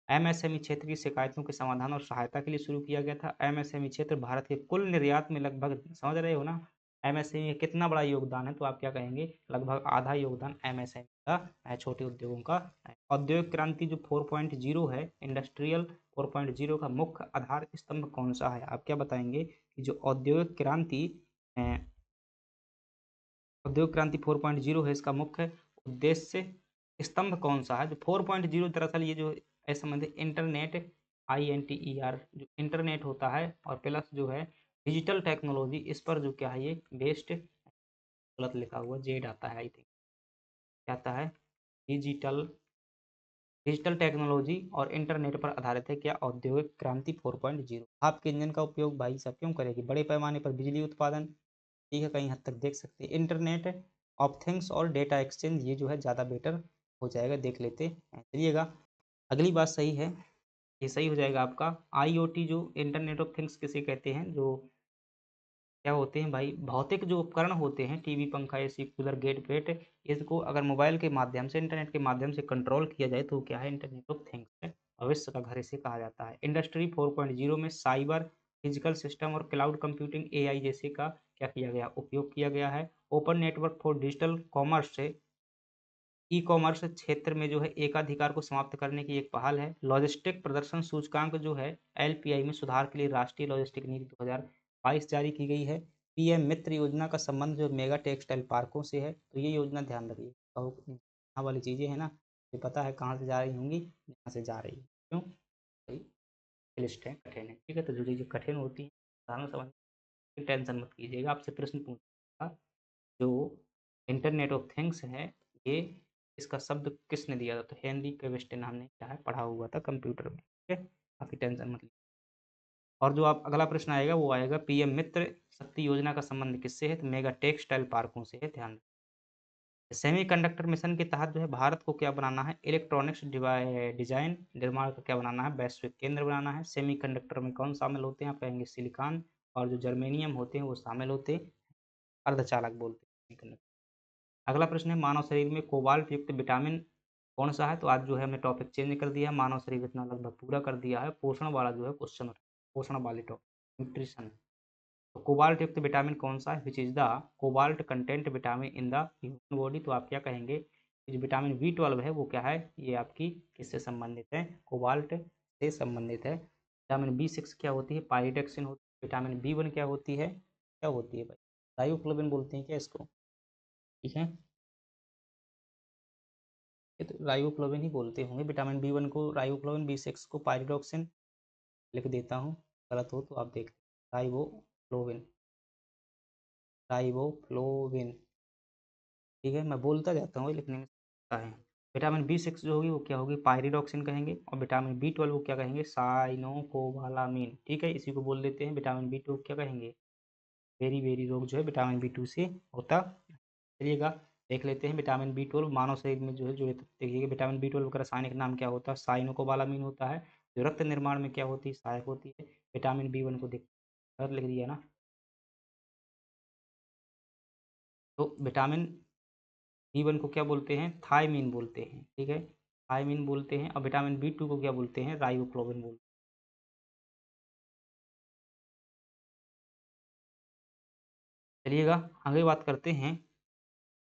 एमएसएमई क्षेत्र की शिकायतों के समाधान और सहायता के लिए शुरू किया गया था। एमएसएमई क्षेत्र भारत के कुल निर्यात में लगभग समझ रहे हो ना एमएसएमई में कितना बड़ा योगदान है तो आप क्या कहेंगे लगभग आधा योगदान एमएसएमई का छोटे उद्योगों का है। औद्योगिक क्रांति जो 4.0 है इंडस्ट्रियल 4.0 का मुख्य आधार स्तंभ कौन सा है आप क्या बताएंगे कि जो औद्योगिक क्रांति 4.0 है इसका मुख्य उद्देश्य स्तंभ कौन सा है जो 4.0 दरअसल ये जो संबंधित इंटरनेट INTER जो इंटरनेट होता है और प्लस जो है डिजिटल टेक्नोलॉजी इस पर जो क्या है ये बेस्ड गलत लिखा हुआ जेड आता है आई थिंक क्या आता है डिजिटल डिजिटल टेक्नोलॉजी और इंटरनेट पर आधारित है क्या औद्योगिक क्रांति 4.0 आपके इंजन का उपयोग भाई सब क्यों करेगी बड़े पैमाने पर बिजली उत्पादन ठीक है कहीं हद तक देख सकते हैं इंटरनेट ऑफ थिंग्स और डेटा एक्सचेंज ये जो है ज़्यादा बेटर हो जाएगा देख लेते हैं चलिएगा अगली बात सही है ये सही हो जाएगा आपका IoT जो इंटरनेट ऑफ थिंग्स किसे कहते हैं जो क्या होते हैं भाई भौतिक जो उपकरण होते हैं टीवी पंखा एसी कूलर गेट वेट इसको अगर मोबाइल के माध्यम से इंटरनेट के माध्यम से कंट्रोल किया जाए तो क्या है इंटरनेट ऑफ थिंग्स है भविष्य का घर इसे कहा जाता है इंडस्ट्री 4.0 में साइबर फिजिकल सिस्टम और क्लाउड कंप्यूटिंग AI जैसे का क्या किया गया उपयोग किया गया है open network for digital commerce से ई कॉमर्स क्षेत्र में जो है एकाधिकार को समाप्त करने की एक पहल है लॉजिस्टिक प्रदर्शन सूचकांक जो है LPI में सुधार के लिए राष्ट्रीय लॉजिस्टिक नीति 2022 जारी की गई है PM मित्र योजना का संबंध जो मेगा टेक्सटाइल पार्कों से है तो ये योजना ध्यान रखिए यहाँ वाली चीज़ें हैं ना ये पता है कहाँ से जा रही होंगी यहाँ से जा रही है क्यों भाई लिस्ट है कठिन है ठीक है तो जो चीज़ें कठिन होती हैं साधारण समझ टेंशन मत कीजिएगा आपसे प्रश्न पूछा जो इंटरनेट ऑफ थिंग्स है ये इसका शब्द किसने दिया था तो हेनरी क्वेस्टन हमने क्या है पढ़ा हुआ था कंप्यूटर में ठीक है काफ़ी टेंशन मत लीजिए और जो आप अगला प्रश्न आएगा वो आएगा PM मित्र शक्ति योजना का संबंध किससे है तो मेगा टेक्सटाइल पार्कों से है ध्यान सेमीकंडक्टर मिशन के तहत जो है भारत को क्या बनाना है इलेक्ट्रॉनिक्स डिजाइन निर्माण का क्या बनाना है वैश्विक केंद्र बनाना है सेमीकंडक्टर में कौन शामिल होते हैं आप कहेंगे सिलिकॉन और जो जर्मेनियम होते हैं वो शामिल होते हैं अर्धचालक बोलते हैं सेमीकंडक्टर अगला प्रश्न है मानव शरीर में कोबाल्ट युक्त विटामिन कौन सा है तो आज जो है हमने टॉपिक चेंज कर दिया है मानव शरीर इतना लगभग पूरा कर दिया है पोषण वाला जो है क्वेश्चन पोषण वाले टॉपिक न्यूट्रिशन तो कोबाल्ट युक्त विटामिन कौन सा है विच is the cobalt content vitamin in the human body तो आप क्या कहेंगे जो विटामिन B12 है वो क्या है ये आपकी किससे संबंधित है कोबाल्ट से संबंधित है विटामिन B6 क्या होती है पाइरिडक्सिन होती है विटामिन B1 क्या होती है क्या होती है भाई राइबोफ्लाविन बोलते हैं क्या इसको ठीक है ये तो राइबोफ्लाविन ही बोलते होंगे विटामिन B1 को राइबोफ्लाविन B6 को पाइरिडॉक्सिन लिख देता हूँ गलत हो तो आप देख राइबोफ्लाविन राइबोफ्लाविन ठीक है मैं बोलता जाता हूँ लिखने में आता है विटामिन B6 जो होगी वो क्या होगी पाइरिडॉक्सिन कहेंगे और विटामिन B12 वो क्या कहेंगे साइनोकोबालामिन ठीक है इसी को बोल देते हैं विटामिन B2 क्या कहेंगे वेरी वेरी रोग जो है विटामिन B2 से होता चलिएगा देख लेते हैं विटामिन B12 मानव शरीर में जो है जुड़े देखिएगा विटामिन B12 का रासायनिक नाम क्या होता है साइनोकोबालामिन होता है जो रक्त निर्माण में क्या होती है सहायक होती है विटामिन B1 को देख कर लिख दिया ना तो विटामिन B1 को क्या बोलते हैं थायमीन बोलते हैं ठीक है थायमीन बोलते हैं और विटामिन B2 को क्या बोलते हैं राइबोफ्लाविन बोलते हैं चलिएगा आगे बात करते हैं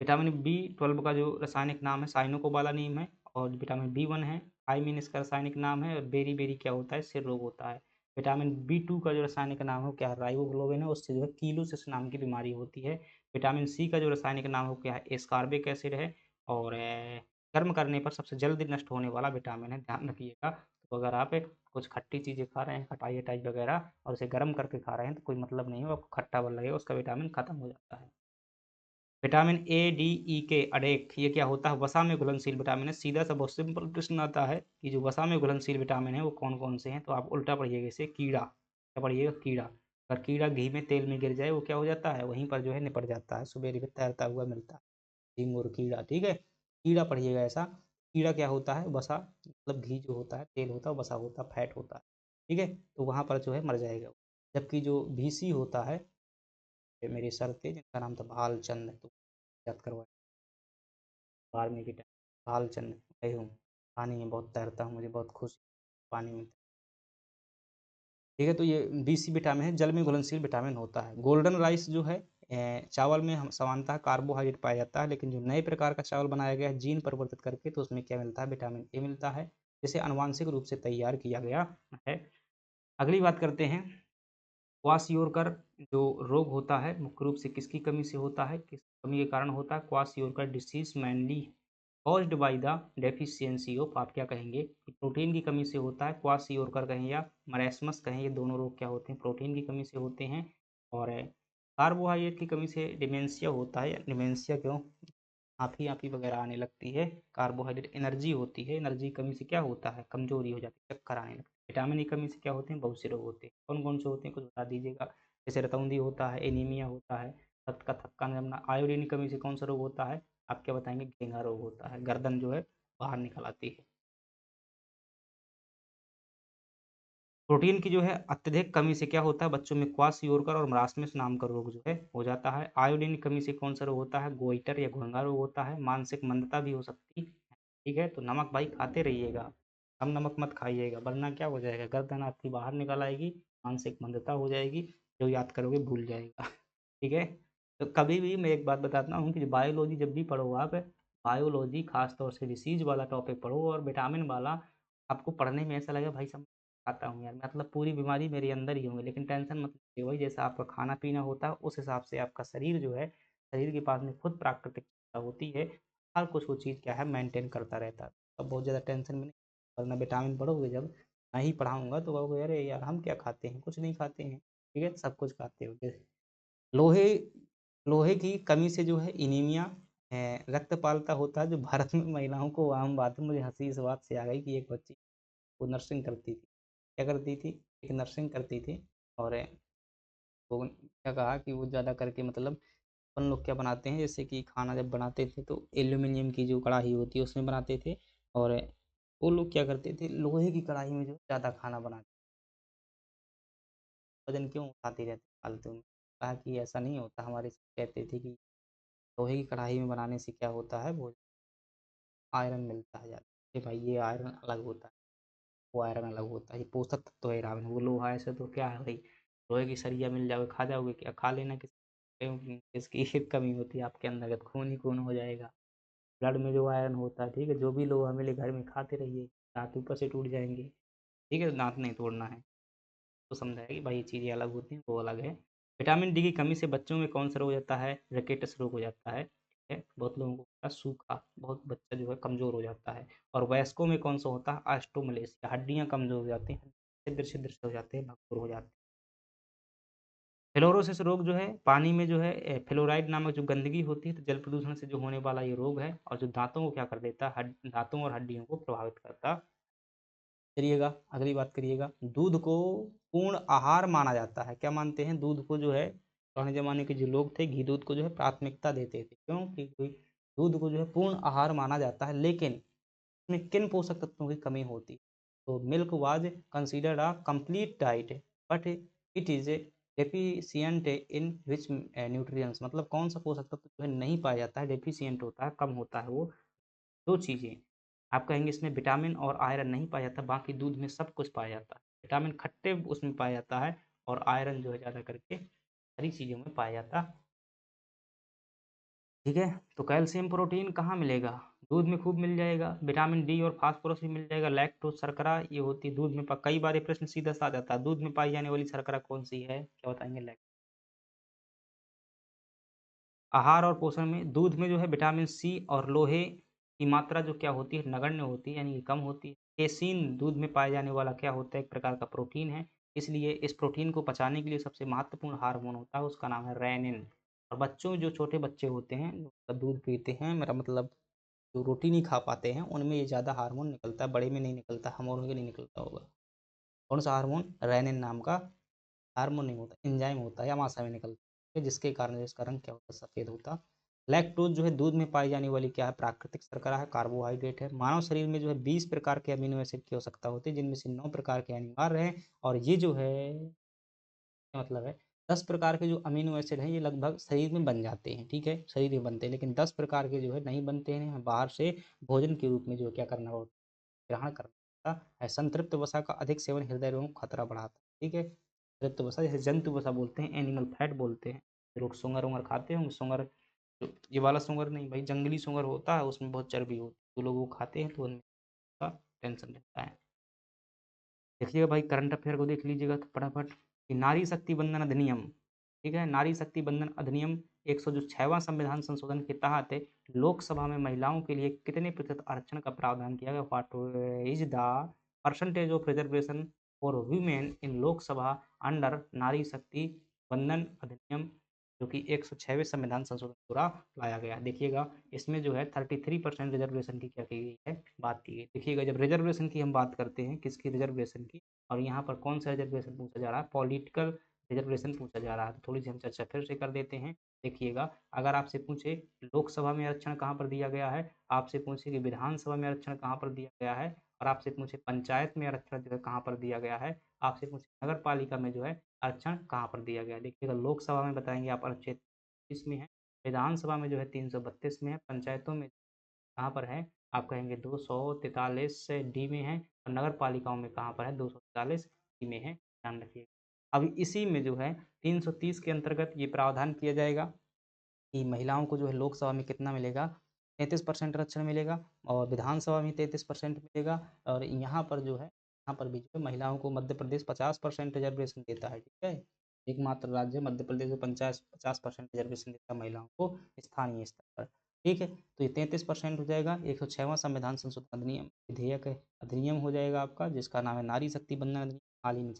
विटामिन B12 का जो रासायनिक नाम है साइनोकोबालामिन है और विटामिन B1 है थायमीन इसका रासायनिक नाम है और बेरी बेरी क्या होता है सिर रोग होता है विटामिन B2 का जो रासायनिक नाम है वो क्या है राइबोफ्लाविन है उससे जो है कीलोसिस नाम की बीमारी होती है विटामिन C का जो रासायनिक नाम है वो क्या है एस्कॉर्बिक एसिड है और गर्म करने पर सबसे जल्दी नष्ट होने वाला विटामिन है ध्यान रखिएगा तो अगर आप कुछ खट्टी चीज़ें खा रहे हैं खटाई टाइप वगैरह और उसे गर्म करके खा रहे हैं तो कोई मतलब नहीं है आपको खट्टा बल लगेगा उसका विटामिन खत्म हो जाता है विटामिन A D E के अडेक ये क्या होता है वसा में घुलनशील विटामिन है सीधा सा बहुत सिंपल प्रश्न आता है कि जो वसा में घुलनशील विटामिन है वो कौन कौन से हैं तो आप उल्टा पढ़िएगा इसे कीड़ा क्या पढ़िएगा कीड़ा अगर कीड़ा घी में तेल में गिर जाए वो क्या हो जाता है वहीं पर जो है निपट जाता है सुबेरे में तैरता हुआ मिलता है झींगुर, कीड़ा, ठीक है? कीड़ा पढ़िएगा ऐसा, कीड़ा क्या होता है? वसा, मतलब घी जो होता है, तेल होता है, वसा होता है, फैट होता है, ठीक है? तो वहाँ पर जो है मर जाएगा वो। जबकि जो भीसी होता है, ये मेरे सर थे जिनका नाम था भालचंद, तो याद करवाए 12वीं के टाइम, भालचंद, मैं हूँ, पानी में बहुत तैरता हूँ, मुझे बहुत खुशी पानी में, ठीक है? तो ये बी विटामिन है, जल में घुलनशील विटामिन होता है। गोल्डन राइस जो है चावल में हम सामान्यतः कार्बोहाइड्रेट पाया जाता है, लेकिन जो नए प्रकार का चावल बनाया गया है जीन परिवर्तित करके, तो उसमें क्या मिलता है? विटामिन ए मिलता है, जिसे आनुवांशिक रूप से तैयार किया गया है। अगली बात करते हैं, क्वाशियोरकर जो रोग होता है मुख्य रूप से किसकी कमी से होता है, किस कमी के कारण होता है? Kwashiorkor disease mainly caused by the deficiency of, आप क्या कहेंगे कि प्रोटीन की कमी से होता है? क्वाशियोरकर कहें या मरास्मस कहें, ये दोनों रोग क्या होते हैं? प्रोटीन की कमी से होते हैं। और कार्बोहाइड्रेट की कमी से डिमेंशिया होता है। डिमेंशिया क्यों? आँखी वगैरह आने लगती है। कार्बोहाइड्रेट एनर्जी होती है, एनर्जी की कमी से क्या होता है? कमजोरी हो जाती है, चक्कर आने लगते हैं। विटामिन की कमी से क्या होते हैं? बहुत से रोग होते हैं। कौन-कौन से होते हैं? कुछ बता दीजिएगा। जैसे रतौंधी होता है, एनीमिया होता है, रक्त का थक्का जमना। आयोडीन की कमी से कौन सा रोग होता है? आप क्या बताएँगे? घेंघा रोग होता है, गर्दन जो है बाहर निकल आती है। प्रोटीन की जो है अत्यधिक कमी से क्या होता है? बच्चों में क्वाशियोरकर और मरासमस नाम का रोग जो है हो जाता है। आयोडीन की कमी से कौन-सा रोग होता है? गोइटर या घोंघा रोग होता है। मानसिक मंदता भी हो सकती है, ठीक है? तो नमक भाई खाते रहिएगा, कम नमक मत खाइएगा, वरना क्या हो जाएगा? गर्दन आपकी बाहर निकल आएगी, मानसिक मंदता हो जाएगी, जो याद करोगे भूल जाएगा, ठीक है? तो कभी भी मैं एक बात बताता हूँ कि बायोलॉजी जब भी पढ़ो आप, बायोलॉजी खास तौर से डिसीज़ वाला टॉपिक पढ़ो और विटामिन वाला, आपको पढ़ने में ऐसा लगेगा भाई साहब खाता हूँ यार, मतलब पूरी बीमारी मेरे अंदर ही होंगी, लेकिन टेंशन मत लीजिए भाई, जैसा आपका खाना-पीना होता है, उस हिसाब से आपका शरीर जो है, शरीर के पास में खुद प्राकृतिक होती है, हर कुछ वो चीज़ क्या है मेंटेन करता रहता है। अब बहुत ज़्यादा टेंशन में नहीं, वरना विटामिन पढ़ोगे जब, मैं ही पढ़ाऊँगा तो कहोगे अरे यार हम क्या खाते हैं? कुछ नहीं खाते हैं, ठीक है? सब कुछ खाते हो। जैसे लोहे लोहे की कमी से जो है एनीमिया रक्तपालता होता है, जो भारत में महिलाओं को आम बात है। मुझे हँसी इस बात से आ गई कि एक बच्ची वो नर्सिंग करती थी। क्या करती थी? एक नर्सिंग करती थी और वो क्या कहा कि वो ज़्यादा करके मतलब अपन लोग क्या बनाते हैं, जैसे कि खाना जब बनाते थे तो एल्यूमीनियम की जो कढ़ाई होती है उसमें बनाते थे, और वो लोग क्या करते थे लोहे की कढ़ाई में जो ज़्यादा खाना बनाते, वज़न क्यों उठाते रहते फालतू में? कहा कि ऐसा नहीं होता, हमारे कहते थे कि लोहे की कढ़ाई में बनाने से क्या होता है, वो आयरन मिलता है ज़्यादा। कि भाई ये आयरन अलग होता है, वो आयरन अलग होता है, ये पोषक तत्व है रावण, वो लोहा ऐसे तो क्या है भाई, लोहे की सरिया मिल जाओगे खा जाओगे क्या? खा लेना किसकी कमी होती है आपके अंदर, जब खून ही खून हो जाएगा। ब्लड में जो आयरन होता है, ठीक है, जो भी लोहा मिले घर में खाते रहिए, दाँत ऊपर से टूट जाएँगे, ठीक है, दाँत नहीं तोड़ना है। तो समझाया कि भाई ये चीज़ें अलग होती हैं, वो अलग है। विटामिन डी की कमी से बच्चों में कौन-सा रोग हो जाता है? रिकेट्स रोग हो जाता है, ठीक है? बहुत लोगों को होता है सूखा, बहुत बच्चा जो है कमज़ोर हो जाता है। और वयस्कों में कौन-सा होता है? ऑस्टियोमलेसिया, हड्डियाँ कमज़ोर हो जाती हैं, छिद्र-छिद्र से हो जाते हैं, भंगुर हो जाते हैं। फ्लोरोसिस रोग जो है पानी में जो है फ्लोराइड नामक जो गंदगी होती है, तो जल प्रदूषण से जो होने वाला ये रोग है, और जो दाँतों को क्या कर देता है? दाँतों और हड्डियों को प्रभावित करता। चलिएगा, अगली बात करिएगा। दूध को पूर्ण आहार माना जाता है। क्या मानते हैं? दूध को जो है पुराने ज़माने के जो लोग थे, घी दूध को जो है प्राथमिकता देते थे। क्यों? क्योंकि दूध को जो है पूर्ण आहार माना जाता है, लेकिन इसमें किन पोषक तत्वों की कमी होती है? तो milk was considered a complete diet but it is deficient in which nutrients, मतलब कौन-सा पोषक तत्व जो है नहीं पाया जाता है, डेफिशिएंट होता है, कम होता है वो। 2 चीज़ें, आप कहेंगे इसमें विटामिन और आयरन नहीं पाया जाता, बाकी दूध में सब कुछ पाया जाता है। विटामिन खट्टे उसमें पाया जाता है, और आयरन जो है ज़्यादा करके हरी चीज़ों में पाया जाता, ठीक है? तो कैल्शियम, प्रोटीन कहाँ मिलेगा? दूध में खूब मिल जाएगा, विटामिन डी और फास्फोरस भी मिल जाएगा, लैक्टोज़ शर्करा ये होती है दूध में प कई बार ये प्रश्न सीधा-सा आ जाता है, दूध में पाई जाने वाली शर्करा कौन-सी है? क्या बताएँगे? आहार और पोषण में दूध में जो है विटामिन सी और लोहे की मात्रा जो क्या होती है नगण्य होती है, यानी कि कम होती है। केसीन दूध में पाए जाने वाला क्या होता है? एक प्रकार का प्रोटीन है, इसलिए इस प्रोटीन को पचाने के लिए सबसे महत्वपूर्ण हार्मोन होता है, उसका नाम है रेनिन। और बच्चों में जो छोटे बच्चे होते हैं, जो दूध पीते हैं, मेरा मतलब जो रोटी नहीं खा पाते हैं, उनमें ये ज़्यादा हार्मोन निकलता है, बड़े में नहीं निकलता, हम औरों के नहीं निकलता होगा। कौन सा हार्मोन? रेनिन नाम का हार्मोन नहीं होता, एंजाइम होता है, अमाशय में निकलता है, जिसके कारण जो इसका रंग क्या होता है? सफ़ेद होता लैक्टोज जो है दूध में पाई जाने वाली क्या है, प्राकृतिक शर्करा है, कार्बोहाइड्रेट है। मानव शरीर में जो है 20 प्रकार के अमीनो एसिड की आवश्यकता होती है, जिनमें से 9 प्रकार के अनिवार्य हैं, और ये जो है मतलब है 10 प्रकार के जो अमीनो एसिड हैं ये लगभग शरीर में बन जाते हैं, ठीक है, शरीर में बनते हैं, लेकिन 10 प्रकार के जो है नहीं बनते हैं, बाहर से भोजन के रूप में जो क्या करना होता है, ग्रहण करना होता है। संतृप्त वसा का अधिक सेवन हृदय रोगों को खतरा बढ़ाता है, ठीक है। संतृप्त वसा जैसे जंतु वसा बोलते हैं, एनिमल फैट बोलते हैं। लोग सुअर उंगर खाते होंगे, सुअर जो ये वाला सुअर नहीं भाई, जंगली सुअर होता है उसमें बहुत चर्बी होती है, तो लोग वो खाते हैं तो उनमें का टेंशन रहता है। देखिएगा भाई करंट अफेयर को देख लीजिएगा तो फटाफट कि नारी शक्ति बंधन अधिनियम, ठीक है, नारी शक्ति बंधन अधिनियम 106वां संविधान संशोधन के तहत लोकसभा में महिलाओं के लिए कितने प्रतिशत आरक्षण का प्रावधान किया गया, what is the percentage of reservation for women in Lok Sabha under नारी शक्ति बंधन अधिनियम, जो कि 106वें संविधान संशोधन पूरा लाया गया। देखिएगा इसमें जो है 33% रिजर्वेशन की क्या की गई है, बात की गई। देखिएगा जब रिजर्वेशन की हम बात करते हैं, किसकी रिजर्वेशन की, और यहाँ पर कौन सा रिजर्वेशन पूछा जा रहा है, पॉलिटिकल रिजर्वेशन पूछा जा रहा है, तो थोड़ी सी हम चर्चा फिर से कर देते हैं। देखिएगा अगर आपसे पूछे लोकसभा में आरक्षण कहाँ पर दिया गया है, आपसे पूछे कि विधानसभा में आरक्षण कहाँ पर दिया गया है, और आपसे पूछे पंचायत में आरक्षण जो है कहाँ पर दिया गया है, आपसे पूछे नगर पालिका में जो है आरक्षण कहाँ पर दिया गया है। देखिएगा लोकसभा में बताएंगे आप अनुच्छेद में है, विधानसभा में जो है 332 में है, पंचायतों में कहाँ पर है, आप कहेंगे 243 डी में है, और नगर पालिकाओं में कहाँ पर है, 243 डी में है, ध्यान रखिएगा। अब इसी में जो है 330 के अंतर्गत ये प्रावधान किया जाएगा कि महिलाओं को जो है लोकसभा में कितना मिलेगा, 33% आरक्षण मिलेगा, और विधानसभा में 33% मिलेगा, और यहाँ पर जो है यहाँ पर भी जो है महिलाओं को मध्य प्रदेश 50% रिजर्वेशन देता है, ठीक है। एकमात्र राज्य मध्य प्रदेश में 50% रिजर्वेशन देता है महिलाओं को स्थानीय स्तर पर, ठीक है। तो ये 33% हो जाएगा। 106वां संविधान संशोधन अधिनियम विधेयक अधिनियम हो जाएगा आपका, जिसका नाम है नारी शक्ति बंधन अधिनियम, हाल ही में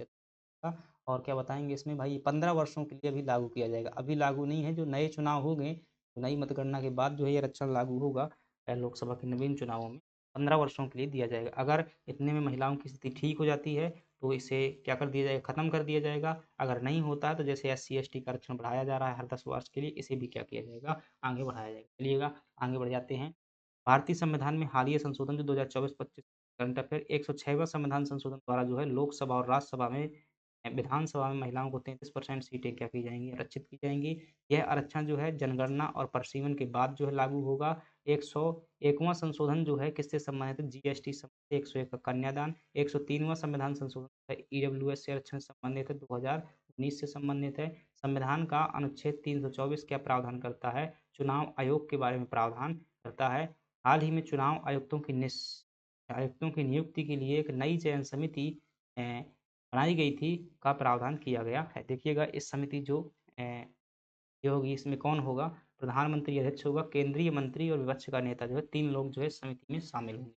का। और क्या बताएंगे इसमें भाई, 15 वर्षों के लिए अभी लागू किया जाएगा, अभी लागू नहीं है, जो नए चुनाव हो गए, तो नई मतगणना के बाद जो है ये आरक्षण लागू होगा लोकसभा के नवीन चुनावों में, 15 वर्षों के लिए दिया जाएगा। अगर इतने में महिलाओं की स्थिति ठीक हो जाती है तो इसे क्या कर दिया जाएगा, खत्म कर दिया जाएगा। अगर नहीं होता है तो जैसे SC ST का आरक्षण बढ़ाया जा रहा है हर 10 वर्ष के लिए, इसे भी क्या किया जाएगा, आगे बढ़ाया जाएगा। चलिएगा आगे बढ़ जाते हैं। भारतीय संविधान में हालिया संशोधन जो 2024-25 करंट अफेयर 106वां संविधान संशोधन द्वारा जो है लोकसभा और राज्यसभा में विधानसभा में महिलाओं को 33% सीटें क्या की जाएंगी, आरक्षित की जाएंगी। यह आरक्षण जो है जनगणना और परिसीमन के बाद जो है लागू होगा। 101वां संशोधन जो है किससे संबंधित है, GST संबंधित, 101 का कन्यादान। 103वां संविधान संशोधन EWS से आरक्षण संबंधित है, 2019 से संबंधित है। संविधान का अनुच्छेद 324 क्या प्रावधान करता है, चुनाव आयोग के बारे में प्रावधान करता है। हाल ही में चुनाव आयुक्तों की नियुक्ति के लिए एक नई चयन समिति बनाई गई थी का प्रावधान किया गया है। देखिएगा इस समिति जो ये होगी, इसमें कौन होगा, प्रधानमंत्री अध्यक्ष होगा, केंद्रीय मंत्री और विपक्ष का नेता जो है, 3 लोग जो है समिति में शामिल होंगे।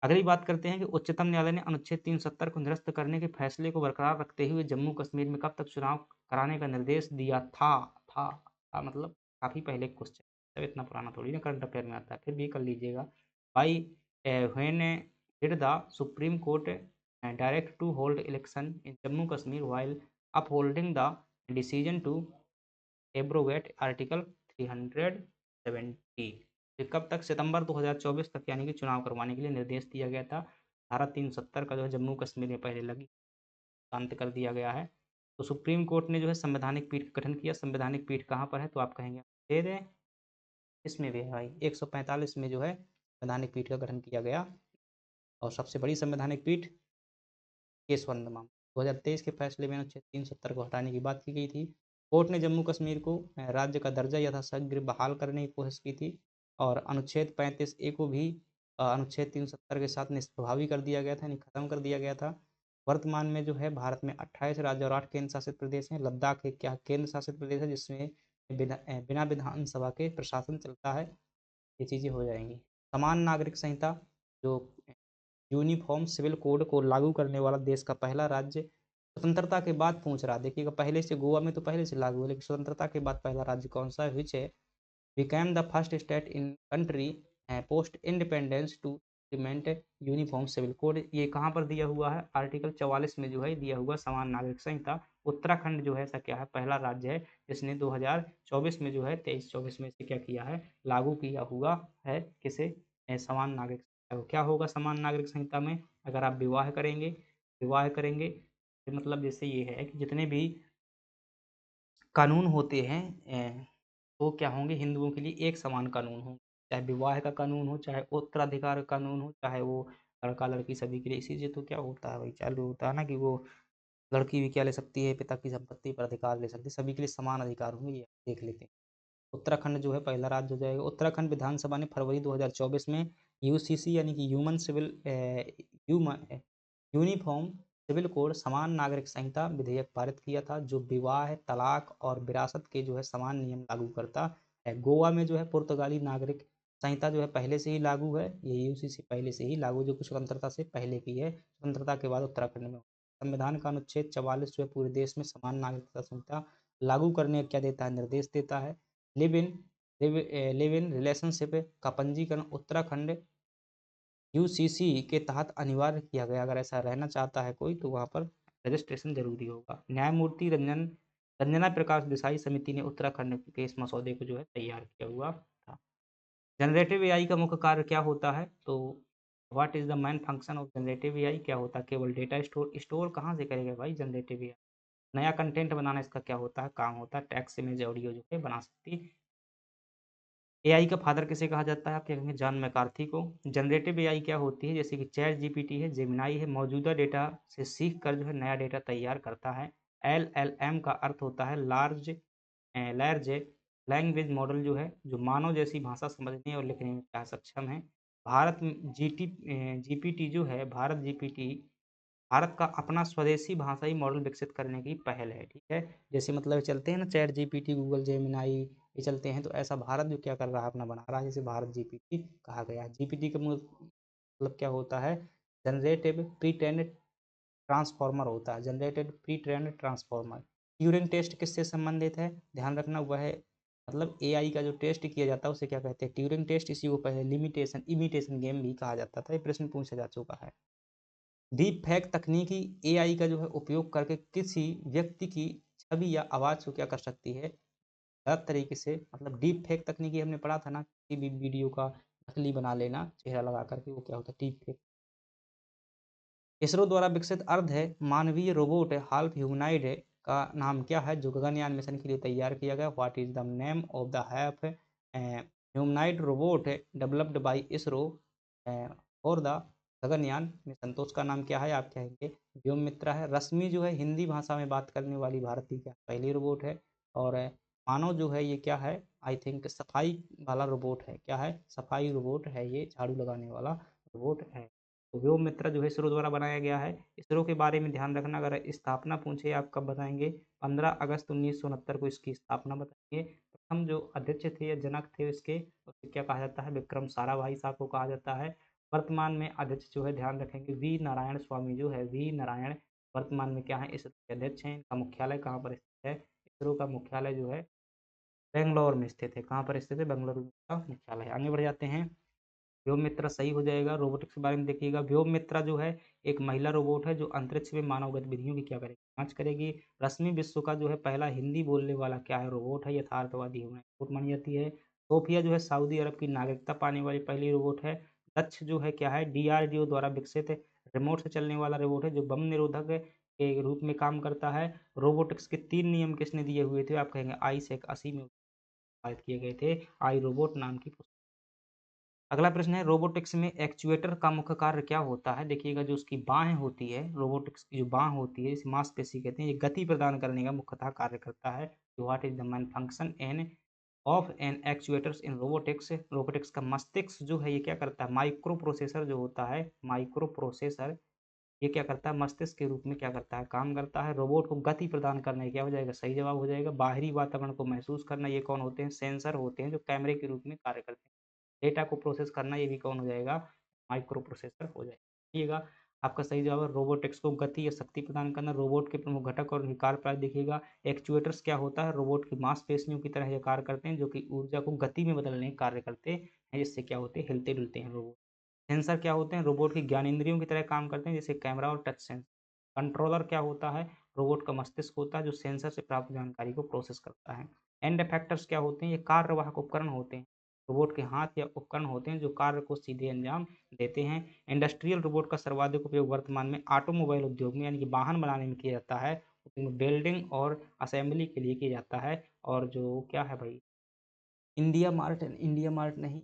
अगली बात करते हैं कि उच्चतम न्यायालय ने अनुच्छेद 370 को निरस्त करने के फैसले को बरकरार रखते हुए जम्मू कश्मीर में कब तक चुनाव कराने का निर्देश दिया था मतलब काफी पहले क्वेश्चन, तब इतना पुराना थोड़ी ना करंट अफेयर में आता है, फिर भी कर लीजिएगा भाई। When did the supreme court direct to hold election in Jammu Kashmir while upholding the decision to abrogate article 370, कब तक, सितंबर 2024 तक यानी कि चुनाव करवाने के लिए निर्देश दिया गया था। धारा 370 का जो है जम्मू कश्मीर में पहले लगी शांत कर दिया गया है। तो सुप्रीम कोर्ट ने जो है संवैधानिक पीठ का गठन किया। संवैधानिक पीठ कहाँ पर है, तो आप कहेंगे दे दें, इसमें भी है भाई 145 में जो है संवैधानिक पीठ का गठन किया गया, और सबसे बड़ी संवैधानिक पीठ केसवंत मामला 2023 के फैसले में अनुच्छेद 370 को हटाने की बात की गई थी। कोर्ट ने जम्मू कश्मीर को राज्य का दर्जा यथाशीघ्र बहाल करने की कोशिश की थी, और अनुच्छेद 35A को भी अनुच्छेद 370 के साथ निष्प्रभावी कर दिया गया था, यानी खत्म कर दिया गया था। वर्तमान में जो है भारत में 28 राज्य और 8 केंद्र शासित प्रदेश हैं। लद्दाख एक क्या केंद्र शासित प्रदेश है, जिसमें बिना विधानसभा के प्रशासन चलता है। ये चीज़ें हो जाएंगी। समान नागरिक संहिता जो यूनिफॉर्म सिविल कोड को लागू करने वाला देश का पहला राज्य, स्वतंत्रता के बाद पूछ रहा, देखिएगा पहले से गोवा में तो पहले से लागू है, लेकिन स्वतंत्रता के बाद पहला राज्य कौन सा है, विच है became the first state in country post independence to implement uniform civil code, ये कहाँ पर दिया हुआ है? आर्टिकल 44 में जो है दिया हुआ समान नागरिक संहिता। उत्तराखंड जो है ऐसा क्या है, पहला राज्य है जिसने 2024 में जो है 23-24 में से क्या किया है, लागू किया हुआ है किसे, समान नागरिक संहिता को। क्या होगा समान नागरिक संहिता में? अगर आप विवाह करेंगे तो मतलब जैसे ये है कि जितने भी कानून होते हैं वो क्या होंगे, हिंदुओं के लिए एक समान कानून होंगे, चाहे विवाह का कानून हो, चाहे उत्तराधिकार का कानून हो, चाहे वो लड़का लड़की सभी के लिए। इसी से तो क्या होता है भाई, चालू होता है ना कि वो लड़की भी क्या ले सकती है, पिता की संपत्ति पर अधिकार ले सकती है, सभी के लिए समान अधिकार होंगे, ये देख लेते हैं। उत्तराखंड जो है पहला राज्य हो जाएगा। उत्तराखंड विधानसभा ने फरवरी 2024 में यूसीसी यानी कि यूनिफॉर्म सिविल कोड समान नागरिक संहिता विधेयक पारित किया था, जो विवाह, तलाक और विरासत के जो है समान नियम लागू करता है। गोवा में जो है पुर्तगाली नागरिक संहिता जो है पहले से ही लागू है, ये यूसीसी पहले से ही लागू, जो कि स्वतंत्रता से पहले की है, स्वतंत्रता के बाद उत्तराखंड में। संविधान का अनुच्छेद 44 जो है पूरे देश में समान नागरिकता संहिता लागू करने का क्या देता है, निर्देश देता है। Live in live in relationship का पंजीकरण उत्तराखंड यूसीसी के तहत अनिवार्य किया गया। अगर ऐसा रहना चाहता है कोई तो वहाँ पर रजिस्ट्रेशन जरूरी होगा। न्यायमूर्ति रंजना प्रकाश देसाई समिति ने उत्तराखंड के इस मसौदे को जो है तैयार किया हुआ था। जनरेटिव एआई का मुख्य कार्य क्या होता है? तो what is the main function of generative AI? क्या होता है? केवल डेटा स्टोर कहाँ से करेगा भाई जनरेटिव एआई? नया कंटेंट बनाना इसका क्या होता है, काम होता है। टेक्स्ट, इमेज, ऑडियो जो है बना सकती है। एआई का फादर किसे कहा जाता है? आप क्या कहेंगे? जॉन मैकार्थी को। जनरेटिव एआई क्या होती है? जैसे कि चैट जीपीटी है, जेमिनाई है, मौजूदा डेटा से सीख कर जो है नया डेटा तैयार करता है। एलएलएम का अर्थ होता है लार्ज लैंग्वेज मॉडल, जो है जो मानव जैसी भाषा समझने और लिखने में क्या सक्षम है। भारत जीपीटी जो है, भारत का अपना स्वदेशी भाषाई मॉडल विकसित करने की पहल है, ठीक है। जैसे मतलब चलते हैं ना चैट जीपीटी, गूगल जेमिनाई, ये चलते हैं, तो ऐसा भारत जो क्या कर रहा है, अपना बना रहा है, जैसे भारत जीपीटी कहा गया है। जीपीटी का मतलब क्या होता है? जनरेटिव प्री ट्रेंड ट्रांसफॉर्मर होता है, generated pre trained transformer. Turing test किससे संबंधित है? ध्यान रखना, वह है मतलब एआई का जो टेस्ट किया जाता है उसे क्या कहते हैं? Turing test. इसी को पहले लिमिटेशन इमिटेशन गेम भी कहा जाता था, ये प्रश्न पूछा जा चुका है। डीप फेक तकनीकी एआई का जो है उपयोग करके किसी व्यक्ति की छवि या आवाज़ को क्या कर सकती है, गलत तरीके से, मतलब डीप फेक तकनीकी हमने पढ़ा था ना, किसी भी वीडियो का नकली बना लेना चेहरा लगा करके, वो क्या होता है, डीप फेक। इसरो द्वारा विकसित अर्ध है मानवीय रोबोट हाल्फ ह्यूमनाइड का नाम क्या है, जो गगनयान मिशन के लिए तैयार किया गया? What is the name of the half humanoid robot developed by ISRO for the Gaganyaan mission? तो उसका नाम क्या है? आप कहेंगे व्योममित्रा है। रश्मि जो है हिंदी भाषा में बात करने वाली भारत की क्या पहली रोबोट है। और मानव जो है ये क्या है, आई थिंक सफाई वाला रोबोट है। क्या है? सफाई रोबोट है, ये झाड़ू लगाने वाला रोबोट है। तो व्योममित्रा जो है इसरो द्वारा बनाया गया है। इसरो के बारे में ध्यान रखना, अगर स्थापना पूछे आप कब बताएंगे? 15 अगस्त 1969 को इसकी स्थापना बताएंगे। प्रथम जो अध्यक्ष थे या जनक थे इसके, उसे क्या कहा जाता है? विक्रम साराभाई साहब को कहा जाता है। वर्तमान में अध्यक्ष जो है, ध्यान रखेंगे, वी नारायण स्वामी जो है, वी नारायण वर्तमान में क्या है, इसरो के अध्यक्ष हैं। इनका मुख्यालय कहाँ पर स्थित है? इसरो का मुख्यालय जो है बेंगलोर में स्थित है। कहाँ पर स्थित है? बेंगलुरु का मुख्यालय है। आगे बढ़ जाते हैं। व्योममित्रा सही हो जाएगा। रोबोटिक्स के बारे में देखिएगा, व्योममित्रा जो है एक महिला रोबोट है जो अंतरिक्ष में मानव गतिविधियों की क्या करेगी, जांच करेगी। रश्मि विश्व का जो है पहला हिंदी बोलने वाला क्या है, रोबोट है, यथार्थवादी रोबोट मानी जाती है। सोफिया जो है सऊदी अरब की नागरिकता पाने वाली पहली रोबोट है। दक्ष जो है क्या है, डीआरडीओ द्वारा विकसित रिमोट से चलने वाला रोबोट है जो बम निरोधक के रूप में काम करता है। रोबोटिक्स के 3 नियम किसने दिए हुए थे? आप कहेंगे आई सेक 80 में पारित किए गए थे, आई रोबोट नाम की पुस्तक। अगला प्रश्न है, रोबोटिक्स में एक्चुएटर का मुख्य कार्य क्या होता है? देखिएगा, जो उसकी बाहें होती है, रोबोटिक्स की जो बाह होती है, इसे मांसपेशी कहते हैं, ये गति प्रदान करने का मुख्यतः कार्य करता है। What is the main function an of an actuators in robotics? Robotics का मस्तिष्क जो है ये क्या करता है? माइक्रो प्रोसेसर जो होता है, माइक्रो प्रोसेसर, ये क्या करता है? मस्तिष्क के रूप में क्या करता है? काम करता है। रोबोट को गति प्रदान करना, क्या हो जाएगा? सही जवाब हो जाएगा। बाहरी वातावरण को महसूस करना, ये कौन होते हैं? सेंसर होते हैं जो कैमरे के रूप में कार्य करते हैं। डेटा को प्रोसेस करना, ये भी कौन हो जाएगा? माइक्रो प्रोसेसर हो जाएगा। देखिएगा, आपका सही जवाब है रोबोटिक्स को गति या शक्ति प्रदान करना। रोबोट के प्रमुख घटक और कार्य प्राय देखिएगा। एक्चुएटर्स क्या होता है? रोबोट की मांसपेशियों की तरह ये कार्य करते हैं, जो कि ऊर्जा को गति में बदलने का कार्य करते हैं, जिससे क्या होते हैं? हिलते डुलते हैं रोबोट। सेंसर क्या होते हैं? रोबोट की ज्ञानेंद्रियों की तरह काम करते हैं, जैसे कैमरा और टच सेंसर। कंट्रोलर क्या होता है? रोबोट का मस्तिष्क होता है, जो सेंसर से प्राप्त जानकारी को प्रोसेस करता है। एंड इफेक्टर्स क्या होते हैं? ये कार्यवाहक उपकरण होते हैं। रोबोट के हाथ या उपकरण होते हैं, जो कार्य को सीधे अंजाम देते हैं। इंडस्ट्रियल रोबोट का सर्वाधिक उपयोग वर्तमान में ऑटोमोबाइल उद्योग में, यानी कि वाहन बनाने में किया जाता है। वेल्डिंग और असेंबली के लिए किया जाता है। और जो क्या है भाई, इंडिया मार्ट नहीं,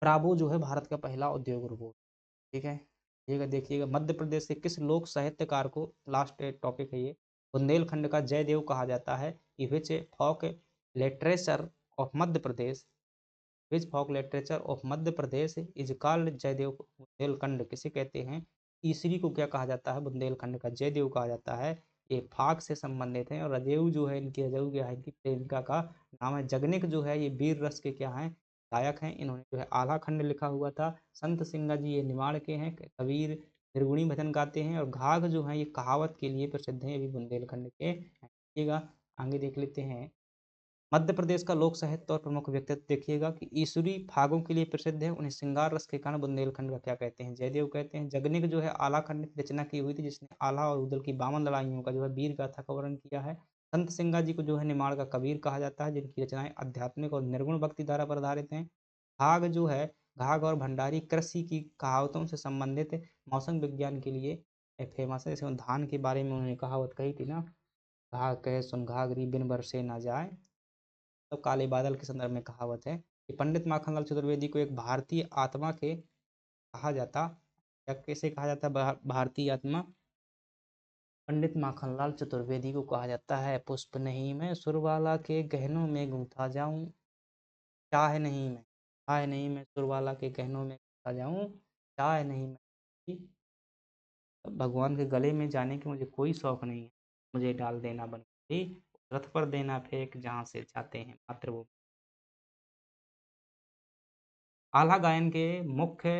ब्रावो जो है भारत का पहला उद्योग रोबोट। ठीक है, ये देखिएगा, मध्य प्रदेश के किस लोक साहित्यकार को, लास्ट टॉपिक है ये, बुंदेलखंड का जयदेव कहा जाता है? Which folk literature of Madhya Pradesh, which folk literature of Madhya Pradesh is called Jaidev Bundelkhand किसे कहते हैं? ईसरी को क्या कहा जाता है? बुंदेलखंड का जयदेव कहा जाता है। ये फाक से संबंधित है। और रजेऊ जो है, इनकी रजेऊ क्या है, इनकी प्रेमिका का नाम है। जगनिक जो है, ये वीर रस के क्या है, गायक हैं। इन्होंने जो है आल्हा खंड लिखा हुआ था। संत सिंगा जी ये निमाड़ के हैं। कबीर निर्गुणी भजन गाते हैं। और घाघ जो है, ये कहावत के लिए प्रसिद्ध है, ये भी बुंदेलखंड के हैं। देखिएगा, आगे देख लेते हैं। मध्य प्रदेश का लोक साहित्य और प्रमुख व्यक्तित्व देखिएगा कि ईसुरी फागों के लिए प्रसिद्ध है। उन्हें श्रृंगार रस के कारण बुंदेलखंड का क्या कहते हैं? जयदेव कहते हैं। जगनिक जो है आला खंड की रचना की हुई थी, जिसने आल्हा और उदल की 52 लड़ाइयों का जो है वीर गाथा का वर्णन किया है। संत सिंगा जी को जो है निमाड़ का कबीर कहा जाता है, जिनकी रचनाएं आध्यात्मिक और निर्गुण भक्ति धारा पर आधारित हैं। घाघ जो है, घाघ और भंडारी कृषि की कहावतों से संबंधित मौसम विज्ञान के लिए फेमस है। जैसे धान के बारे में उन्होंने कहावत कही थी ना, घाघ कहे सुन घाघरी बिन बरसे ना जाए, तो काले बादल के संदर्भ में कहावत है। कि पंडित माखनलाल चतुर्वेदी को एक भारतीय आत्मा के कहा जाता, या कैसे कहा जाता है भारतीय आत्मा? पंडित माखनलाल चतुर्वेदी को कहा जाता है, पुष्प नहीं मैं सुरवाला के गहनों में गूंथा जाऊं, चाह नहीं मैं सुरवाला के गहनों में गूंथा जाऊं, चाह नहीं मैं भगवान के गले में जाने की मुझे कोई शौक नहीं है। मुझे डाल देना बनवारी, रथ पर देना फेंक जहाँ से जाते हैं मात्र वो। आल्हा गायन के मुख्य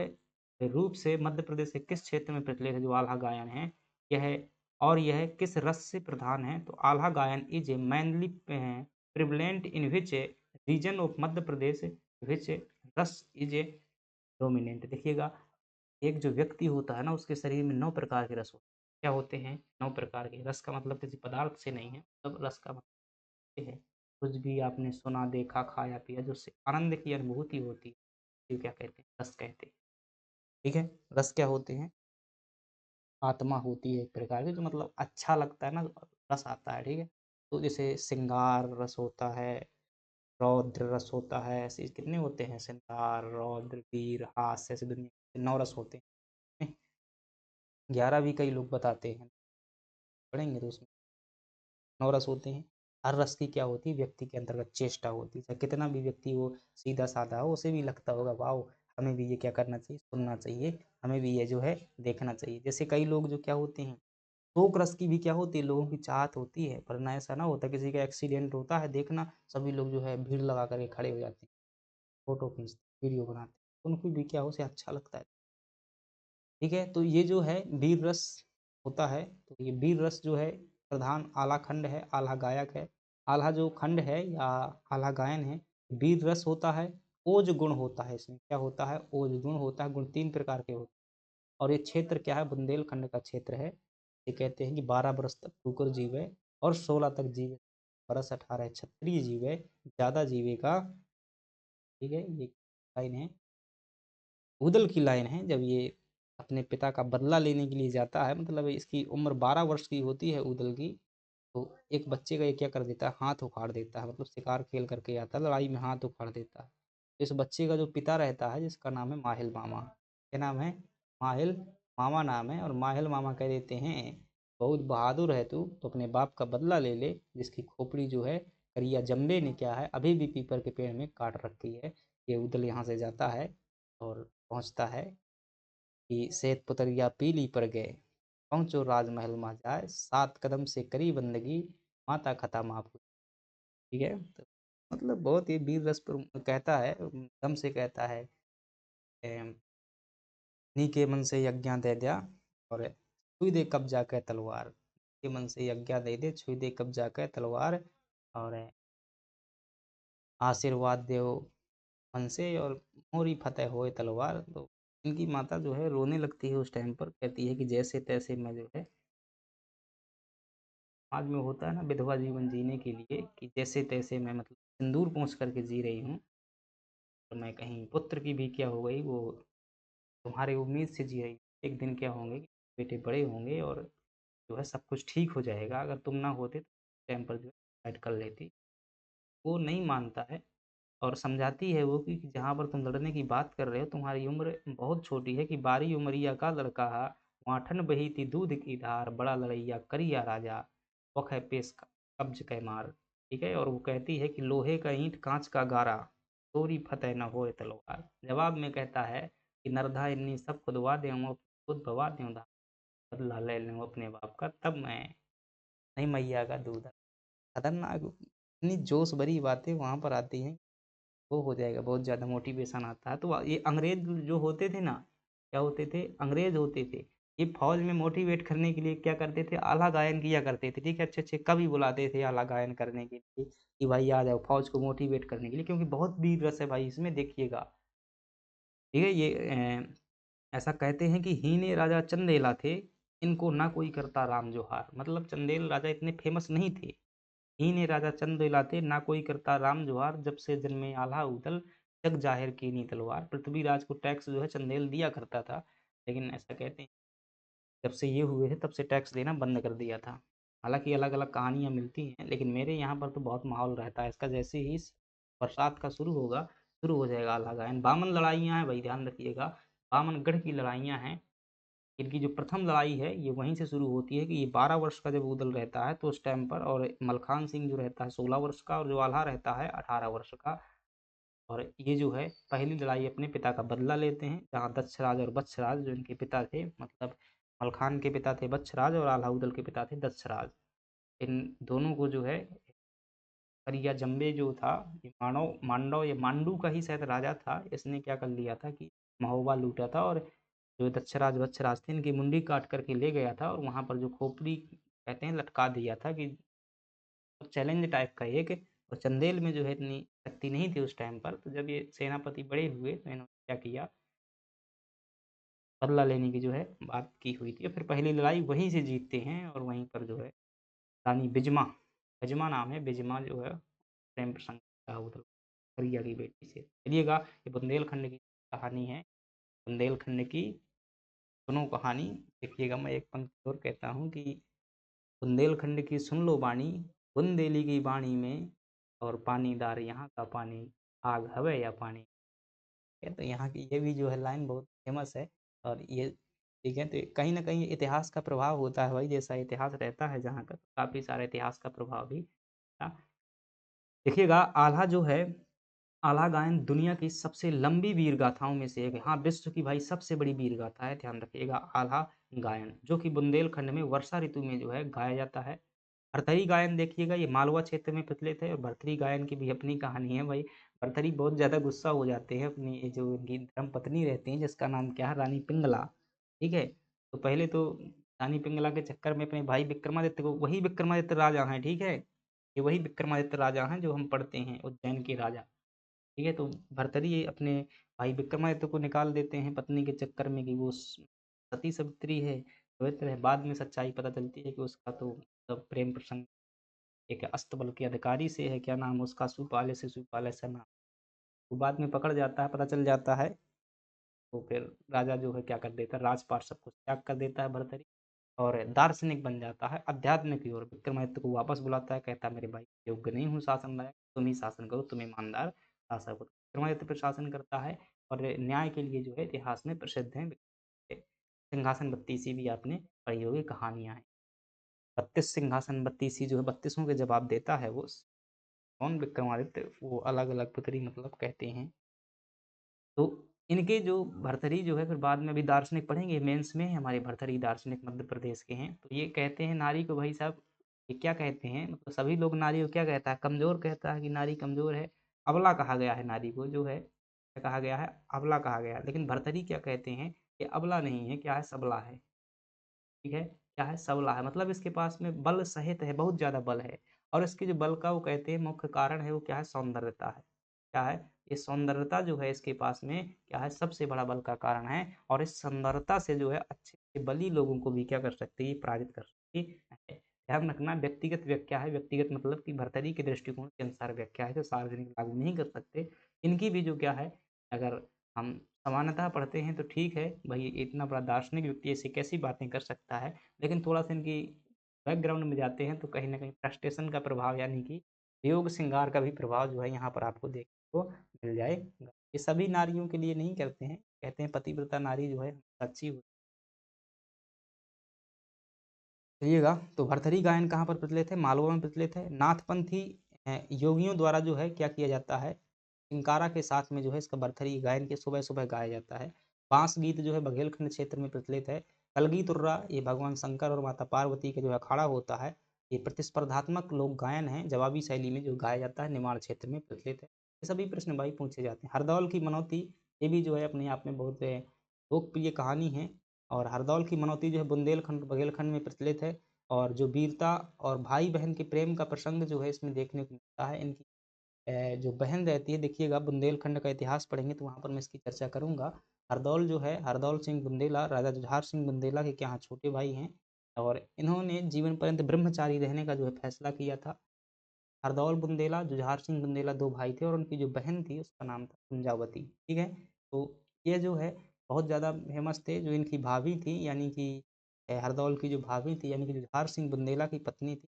रूप से मध्य प्रदेश के किस क्षेत्र में प्रचलित है जो आल्हा गायन है? यह और यह किस रस से प्रधान है? तो आल्हा गायन is a mainly prevalent in which region of Madhya Pradesh, which रस इज ए डोमिनेंट। देखिएगा, एक जो व्यक्ति होता है ना, उसके शरीर में 9 प्रकार के रस होते हैं। क्या होते हैं? 9 प्रकार के। रस का मतलब किसी पदार्थ से नहीं है, मतलब रस का मतलब ये है, कुछ भी आपने सुना, देखा, खाया, पिया, जो उससे आनंद की अनुभूति होती है, ये क्या कहते हैं? रस कहते हैं। ठीक है, रस क्या होते हैं? आत्मा होती है एक प्रकार की, जो मतलब अच्छा लगता है ना, रस आता है। ठीक है, तो जैसे श्रृंगार रस होता है, रौद्र रस होता है, ऐसे कितने होते हैं? श्रृंगार, रौद्र, वीर, हास्य, ऐसे दुनिया के 9 रस होते हैं। 11 भी कई लोग बताते हैं, पढ़ेंगे तो उसमें 9 रस होते हैं। हर रस की क्या होती है? व्यक्ति के अंतर्गत चेष्टा होती है। चाहे कितना भी व्यक्ति वो सीधा साधा हो, उसे भी लगता होगा वाओ, हमें भी ये क्या करना चाहिए, सुनना चाहिए, हमें भी ये जो है देखना चाहिए। जैसे कई लोग जो क्या होते हैं, शोक रस की भी क्या होती है, लोगों की चाहत होती है। पर ना ऐसा ना होता, किसी का एक्सीडेंट होता है, देखना सभी लोग जो है भीड़ लगा करके खड़े हो जाते हैं, फोटो खींचते, वीडियो बनाते हैं, उनको भी क्या हो, उसे अच्छा लगता है। ठीक है, तो ये जो है वीर रस होता है। तो ये वीर रस जो है प्रधान आला खंड है, आल्हा गायक है। आल्हा जो खंड है या आल्हा गायन है, वीर रस होता है। ओज गुण होता है, इसमें क्या होता है? ओज गुण होता है। गुण 3 प्रकार के होते हैं। और ये क्षेत्र क्या है? बुंदेलखंड का क्षेत्र है। ये कहते हैं कि 12 बरस तक कुकर जीवे और 16 तक जीवे, बरस 18 क्षत्रिय जीवे, ज्यादा जीवेगा। ठीक है, ये लाइन है, उदल की लाइन है। जब ये अपने पिता का बदला लेने के लिए जाता है, मतलब इसकी उम्र 12 वर्ष की होती है उदल की, तो एक बच्चे का ये क्या कर देता है? हाथ उखाड़ देता है। मतलब शिकार खेल करके आता है, लड़ाई में हाथ उखाड़ देता है। इस बच्चे का जो पिता रहता है, जिसका नाम है माहिल मामा, क्या नाम है? माहिल मामा नाम है। और माहिल मामा कह देते हैं, बहुत बहादुर है तू, तो अपने बाप का बदला ले ले, जिसकी खोपड़ी जो है करिया जम्बे ने क्या है, अभी भी पीपल के पेड़ में काट रखी है। ये उदल यहाँ से जाता है और पहुँचता है कि श्वेत पुतरिया पीली पर गए, पहुँचो राजमहल में जाए, 7 कदम से करी बंदगी, माता खता माफ। ठीक है, तो मतलब बहुत ही वीर रस पर कहता है, दम से कहता है, नी के मन से यज्ञ दे दिया, और छुई दे कब्जा के तलवार, के मन से यज्ञ दे दे, छुई दे कब्जा के तलवार, और आशीर्वाद देव मन से, और मोरी फतेह होए तलवार। तो इनकी माता जो है रोने लगती है उस टाइम पर, कहती है कि जैसे-तैसे मैं जो है समाज में होता है ना विधवा जीवन जीने के लिए कि जैसे-तैसे मैं मतलब सिंदूर पोंछ कर के जी रही हूँ और मैं कहीं पुत्र की भी क्या हो गई वो तुम्हारी उम्मीद से जी रही हूँ। एक दिन क्या होंगे कि बेटे बड़े होंगे और जो है सब कुछ ठीक हो जाएगा, अगर तुम ना होते तो टाइम पर जो है सुसाइड कर लेती। वो नहीं मानता है और समझाती है वो कि जहाँ पर तुम लड़ने की बात कर रहे हो, तुम्हारी उम्र बहुत छोटी है कि बारी उमरिया का लड़का हा, माठन बही थी दूध की धार, बड़ा लड़ैया करिया राजा, वख पेश कब्ज कै मार। ठीक है? और वो कहती है कि लोहे का ईंट काँच का गारा, तोरी फतेह न होए तलवार। जवाब में कहता है कि नरधा इन्नी सब खुदवा देऊँ, खुद भवा देऊँ धा, बदला ले लूँ अपने बाप का, तब मैं नहीं मैया का दूध। खतरनाक इतनी जोश भरी बातें वहाँ पर आती हैं। वो हो जाएगा, बहुत ज़्यादा मोटिवेशन आता है। तो ये अंग्रेज़ जो होते थे ना, क्या होते थे? अंग्रेज़ होते थे। ये फ़ौज में मोटिवेट करने के लिए क्या करते थे? आला गायन किया करते थे, ठीक है? अच्छे-अच्छे कवि बुलाते थे आला गायन करने के लिए कि भाई आ जाओ फ़ौज को मोटिवेट करने के लिए क्योंकि बहुत वीर रस है भाई इसमें देखिएगा। ठीक है? ऐसा कहते हैं कि हीने राजा चंदेला थे, इनको ना कोई करता राम जोहार। मतलब चंदेल राजा इतने फ़ेमस नहीं थे। हीने राजा चंदेला थे, ना कोई करता राम जोहार, जब से जन्मे आल्हा उदल, जग जाहिर कीनी तलवार। पृथ्वीराज को टैक्स जो है चंदेल दिया करता था, लेकिन ऐसा कहते हैं जब से ये हुए हैं तब से टैक्स देना बंद कर दिया था। हालाँकि अलग-अलग कहानियाँ मिलती हैं, लेकिन मेरे यहाँ पर तो बहुत माहौल रहता है इसका जैसे ही बरसात का शुरू होगा, शुरू हो जाएगा आल्हा गायन। बामन लड़ाइयाँ हैं भाई ध्यान रखिएगा, बामनगढ़ की लड़ाइयाँ हैं। इनकी जो प्रथम लड़ाई है ये वहीं से शुरू होती है कि ये 12 वर्ष का जब उदल रहता है तो उस टाइम पर और मलखान सिंह जो रहता है 16 वर्ष का और जो आल्हा रहता है 18 वर्ष का और ये जो है पहली लड़ाई अपने पिता का बदला लेते हैं जहाँ दक्षराज और बत्सराज जो इनके पिता थे मतलब मलखान के पिता थे बत्सराज और आल्हा उदल के पिता थे दक्षराज। इन दोनों को जो है करिया जंबे जो था ये मांडव या मांडू का ही शायद राजा था, इसने क्या कर लिया था कि महोबा लूटा था और जो दक्षराज वत्सराज थे इनकी मुंडी काट कर के ले गया था और वहाँ पर जो खोपड़ी कहते हैं लटका दिया था कि चैलेंज टाइप का एक और चंदेल में जो है इतनी शक्ति नहीं थी उस टाइम पर, तो जब ये सेनापति बड़े हुए तो इन्होंने क्या किया, बदला लेने की जो है बात की हुई थी और फिर पहली लड़ाई वहीं से जीतते हैं और वहीं पर जो है रानी बिजमा, बिजमा नाम है, बिजमा जो है प्रेम प्रसंग का उधर करिया की बेटी से। चलिएगा ये बुंदेलखंड की कहानी है, बुंदेलखंड की सुनो कहानी। देखिएगा मैं एक पंक्ति और कहता हूँ कि बुंदेलखंड की सुन लो बानी, बुंदेली की बाणी में और पानीदार यहाँ का पानी, आग हवे या पानी। है तो यहाँ की ये भी जो है लाइन बहुत फेमस है और ये ठीक है, तो कहीं न कहीं इतिहास का प्रभाव होता है भाई, जैसा इतिहास रहता है जहाँ का, काफ़ी सारा इतिहास का प्रभाव भी था। देखिएगा आल्हा जो है आल्हा गायन दुनिया की सबसे लंबी वीर गाथाओं में से एक है। हाँ, विश्व की भाई सबसे बड़ी वीर गाथा है, ध्यान रखिएगा आल्हा गायन, जो कि बुंदेलखंड में वर्षा ऋतु में जो है गाया जाता है। भरथरी गायन देखिएगा ये मालवा क्षेत्र में प्रचलित है और भरथरी गायन की भी अपनी कहानी है भाई। भरथरी बहुत ज़्यादा गुस्सा हो जाते हैं अपनी ये जो इनकी धर्मपत्नी रहती हैं जिसका नाम क्या है रानी पिंगला, ठीक है? तो पहले तो रानी पिंगला के चक्कर में अपने भाई विक्रमादित्य को वही विक्रमादित्य राजा हैं, ठीक है? ये वही विक्रमादित्य राजा हैं जो हम पढ़ते हैं उज्जैन के राजा। ठीक है? तो भर्तरी अपने भाई विक्रमादित्य को निकाल देते हैं पत्नी के चक्कर में कि वो सती सावित्री है, पवित्र है। बाद में सच्चाई पता चलती है कि उसका तो मतलब प्रेम प्रसंग एक अस्तबल के अधिकारी से है, क्या नाम उसका सुपाल से सुपाल ऐसा नाम। वो बाद में पकड़ जाता है, पता चल जाता है, तो फिर राजा जो है क्या कर देता है राजपाट सब कुछ त्याग कर देता है भर्तरी और दार्शनिक बन जाता है अध्यात्म की ओर। विक्रमादित्य को वापस बुलाता है, कहता है मेरे भाई योग्य नहीं हूँ शासन लायक, तुम ही शासन करो, तुम ईमानदार शासक हो। विक्रमादित्य पर शासन करता है और न्याय के लिए जो है इतिहास में प्रसिद्ध है। सिंहासन बत्तीसी भी आपने पढ़ी होगी कहानियाँ हैं। 32 सिंहासन बत्तीसी जो है 32ओं के जवाब देता है वो कौन विक्रमादित्य, वो अलग-अलग पुत्री मतलब कहते हैं। तो इनके जो भर्तरी जो है फिर बाद में अभी दार्शनिक पढ़ेंगे मेंस में हमारे भर्तरी दार्शनिक मध्य प्रदेश के हैं। तो ये कहते हैं नारी को भाई साहब ये क्या कहते हैं मतलब सभी लोग नारी को क्या कहता है कमज़ोर कहता है कि नारी कमज़ोर है, अबला कहा गया है नारी को जो है, क्या कहा गया है? अबला कहा गया है। लेकिन भर्तरी क्या कहते हैं ये अबला नहीं है, क्या है सबला है, ठीक है? क्या है सबला है मतलब इसके पास में बल सहित है, बहुत ज़्यादा बल है और इसके जो बल का वो कहते हैं मुख्य कारण है वो क्या है सौंदर्यता है। क्या है? ये सौंदर्यता जो है इसके पास में क्या है सबसे बड़ा बल का कारण है और इस सुंदरता से जो है अच्छे बली लोगों को भी क्या कर सकती है, पराजित कर सकती है। ध्यान रखना व्यक्तिगत व्याख्या है, व्यक्तिगत मतलब कि भर्तरी के दृष्टिकोण के अनुसार व्याख्या है, जो सार्वजनिक लागू नहीं कर सकते। इनकी भी जो क्या है, अगर हम समानतः पढ़ते हैं तो ठीक है, भई इतना बड़ा दार्शनिक व्यक्ति ऐसी कैसी बातें कर सकता है, लेकिन थोड़ा-सा इनकी बैकग्राउंड में जाते हैं तो कहीं न कहीं फ्रस्ट्रेशन का प्रभाव यानी कि वियोग श्रृंगार का भी प्रभाव जो है यहाँ पर आपको देखने को मिल जाएगा। ये सभी नारियों के लिए नहीं करते हैं, कहते हैं पतिव्रता नारी जो है अच्छी हो। चलिएगा तो भरथरी गायन कहाँ पर प्रचलित है? मालवा में प्रचलित है। नाथपंथी योगियों द्वारा जो है क्या किया जाता है, किंकारा के साथ में जो है इसका भरथरी गायन के सुबह-सुबह गाया जाता है। बाँस गीत जो है बघेलखंड क्षेत्र में प्रचलित है। कलगीतुर्रा ये भगवान शंकर और माता पार्वती का जो अखाड़ा होता है, ये प्रतिस्पर्धात्मक लोक गायन है, जवाबी शैली में जो गाया जाता है, निमाड़ क्षेत्र में प्रचलित है। ये सभी प्रश्न भाई पूछे जाते हैं। हरदौल की मनौती, ये भी जो है अपने आप में बहुत लोकप्रिय कहानी है और हरदौल की मनौती जो है बुंदेलखंड, बघेलखंड में प्रचलित है और जो वीरता और भाई-बहन के प्रेम का प्रसंग जो है इसमें देखने को मिलता है। इनकी जो बहन रहती है देखिएगा बुंदेलखंड का इतिहास पढ़ेंगे तो वहाँ पर मैं इसकी चर्चा करूँगा। हरदौल जो है, हरदौल सिंह बुंदेला राजा जुझार सिंह बुंदेला के क्या छोटे भाई हैं और इन्होंने जीवन पर्यंत ब्रह्मचारी रहने का जो है फैसला किया था। हरदौल बुंदेला, जुझार सिंह बुंदेला 2 भाई थे और उनकी जो बहन थी उसका नाम था कुंजावती, ठीक है? तो ये जो है बहुत ज़्यादा फेमस थे, जो इनकी भाभी थी यानी कि हरदौल की जो भाभी थी यानी कि जुझार सिंह बुंदेला की पत्नी थी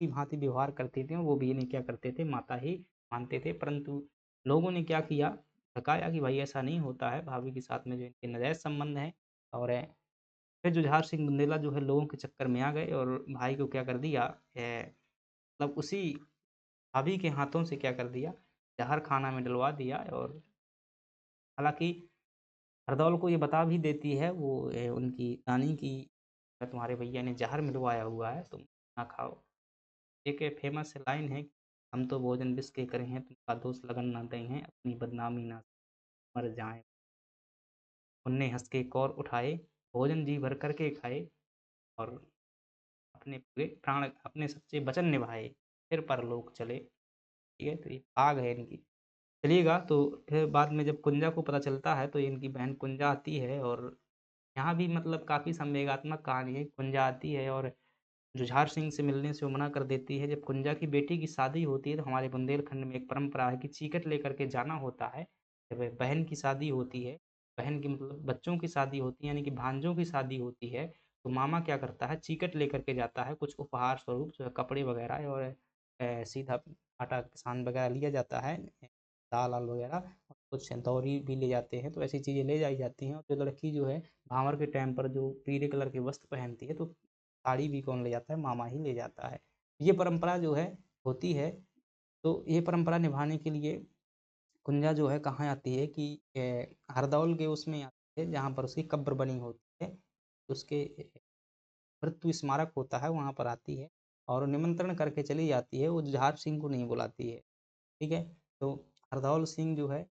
की भांति व्यवहार करते थे और वो भी इन्हें क्या करते थे माता ही मानते थे। परंतु लोगों ने क्या किया, भड़काया कि भाई ऐसा नहीं होता है, भाभी के साथ में जो इनके नाजायज़ संबंध हैं और फिर जुझार सिंह बुंदेला जो है लोगों के चक्कर में आ गए और भाई को क्या कर दिया मतलब उसी भाभी के हाथों से क्या कर दिया, ज़हर खाना में डलवा दिया और हालाँकि हरदौल को ये बता भी देती है वो उनकी नानी की तुम्हारे भैया ने ज़हर मिलवाया हुआ है, तुम ना खाओ। एक फ़ेमस लाइन है, हम तो भोजन विष के करे हैं, तुमका दोष लगन ना दई हैं, अपनी बदनामी ना मर जाएँ। उनने हँस के कौर उठाए, भोजन जी भर कर के खाए और अपने पूरे प्राण अपने सच्चे वचन निभाए, फिर परलोक चले। ठीक है? तो ये आग है इनकी। चलिएगा तो फिर बाद में जब कुंजा को पता चलता है तो इनकी बहन कुंजा आती है और यहाँ भी मतलब काफ़ी संवेगात्मक कहानी है। कुंजा आती है और जुझार सिंह से मिलने से वो मना कर देती है। जब कुंजा की बेटी की शादी होती है तो हमारे बुंदेलखंड में एक परंपरा है कि चीकट लेकर के जाना होता है। जब बहन की शादी होती है, बहन की मतलब बच्चों की शादी होती है यानी कि भांजों की शादी होती है, तो मामा क्या करता है चीकट लेकर के जाता है कुछ उपहार स्वरूप जो है कपड़े वगैरह और सीधा आटा सामान वगैरह लिया जाता है, दाल-वाल वगैरह और कुछ दौरी भी ले जाते हैं, तो ऐसी चीज़ें ले जाई जाती हैं और जो लड़की जो है भांवर के टाइम पर जो पीले कलर के वस्त्र पहनती है तो साड़ी भी कौन ले जाता है? मामा ही ले जाता है। ये परंपरा जो है होती है, तो ये परंपरा निभाने के लिए कुंजा जो है कहाँ आती है कि हरदौल के उसमें आती है जहाँ पर उसकी कब्र बनी होती है। उसके मृत्यु स्मारक होता है वहाँ पर आती है और निमंत्रण करके चली जाती है, वो जुझार सिंह को नहीं बुलाती है, ठीक है? तो हरदौल सिंह जो है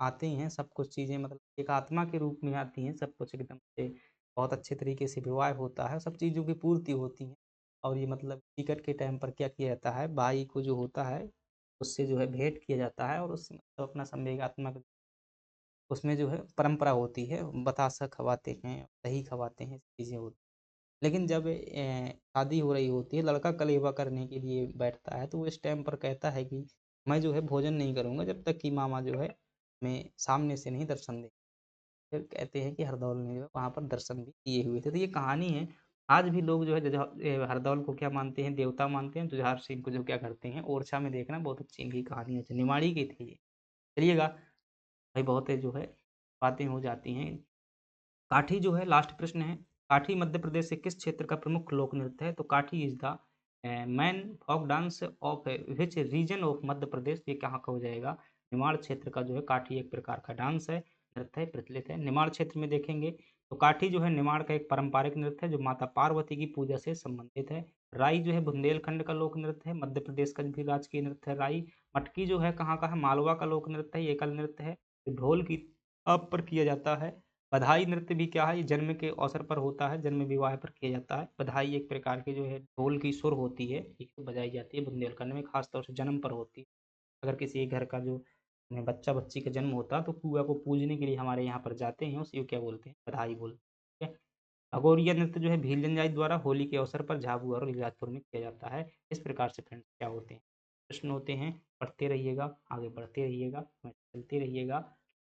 आते हैं, सब कुछ चीज़ें मतलब एक आत्मा के रूप में आती हैं, सब कुछ एकदम से बहुत अच्छे तरीके से विवाह होता है, सब चीज़ों की पूर्ति होती है और ये मतलब टिकट के टाइम पर क्या किया जाता है, भाई को जो होता है, उससे जो है भेंट किया जाता है और उससे मतलब अपना संवेगात्मक उसमें जो है परंपरा होती है, बतासा खवाते हैं, दही खवाते हैं, चीज़ें होती हैं। लेकिन जब शादी हो रही होती है, लड़का कलेवा करने के लिए बैठता है, तो वो इस टाइम पर कहता है कि मैं जो है भोजन नहीं करूँगा जब तक कि मामा जो है हमें सामने से नहीं दर्शन दें। फिर कहते हैं कि हरदौल ने जो है वहाँ पर दर्शन भी किए हुए थे। तो ये कहानी है, आज भी लोग जो है हरदौल को क्या मानते हैं, देवता मानते हैं, जुझार सिंह को जो क्या करते हैं, ओरछा में देखना बहुत अच्छी इनकी कहानी है, निमाड़ी की थी ये। चलिएगा, भाई बहुत है जो है बातें हो जाती हैं। काठी जो है लास्ट प्रश्न है, काठी मध्य प्रदेश के किस क्षेत्र का प्रमुख लोक नृत्य है? तो Kathi is the main folk dance of which region of Madhya Pradesh ये कहाँ का हो जाएगा? निमाड़ क्षेत्र का जो है काठी एक प्रकार का डांस है, नृत्य है, प्रचलित है। निमाड़ क्षेत्र में देखेंगे तो काठी जो है निमाड़ का एक पारंपरिक नृत्य है जो माता पार्वती की पूजा से संबंधित है। राई जो है बुंदेलखंड का लोक नृत्य है, मध्य प्रदेश का भी राजकीय नृत्य है राई। मटकी जो है कहाँ का है? मालवा का लोक नृत्य है, ये एकल नृत्य है। ढोल की ताप पर किया जाता है। बधाई नृत्य भी क्या है, ये जन्म के अवसर पर होता है, जन्म विवाह पर किया जाता है। बधाई एक प्रकार की जो है ढोल की सुर होती है, ये बजाई जाती है बुंदेलखंड में, खास तौर से जन्म पर होती है। अगर किसी घर का जो बच्चा-बच्ची का जन्म होता तो पुआ को पूजने के लिए हमारे यहाँ पर जाते हैं, उसी को क्या बोलते हैं, बधाई बोलते हैं। अघोरिया नृत्य जो है भील जनजाति द्वारा होली के अवसर पर झाबुआ और इलियासपुर में किया जाता है। इस प्रकार से फ्रेंड्स क्या होते हैं, प्रश्न होते हैं, पढ़ते रहिएगा, आगे बढ़ते रहिएगा, चलते रहिएगा,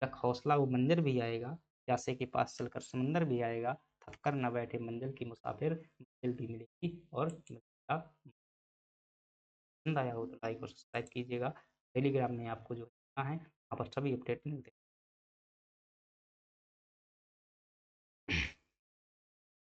तक हौसला वो मंज़िल भी आएगा, प्यासे के पास चलकर समंदर भी आएगा, थक कर न बैठे मंजिल की मुसाफिर, मंजिल भी मिलेगी और मिलेगा। पसंद आया हो तो लाइक और सब्सक्राइब कीजिएगा। टेलीग्राम में आपको जो है वहाँ पर सभी अपडेट मिलते हैं।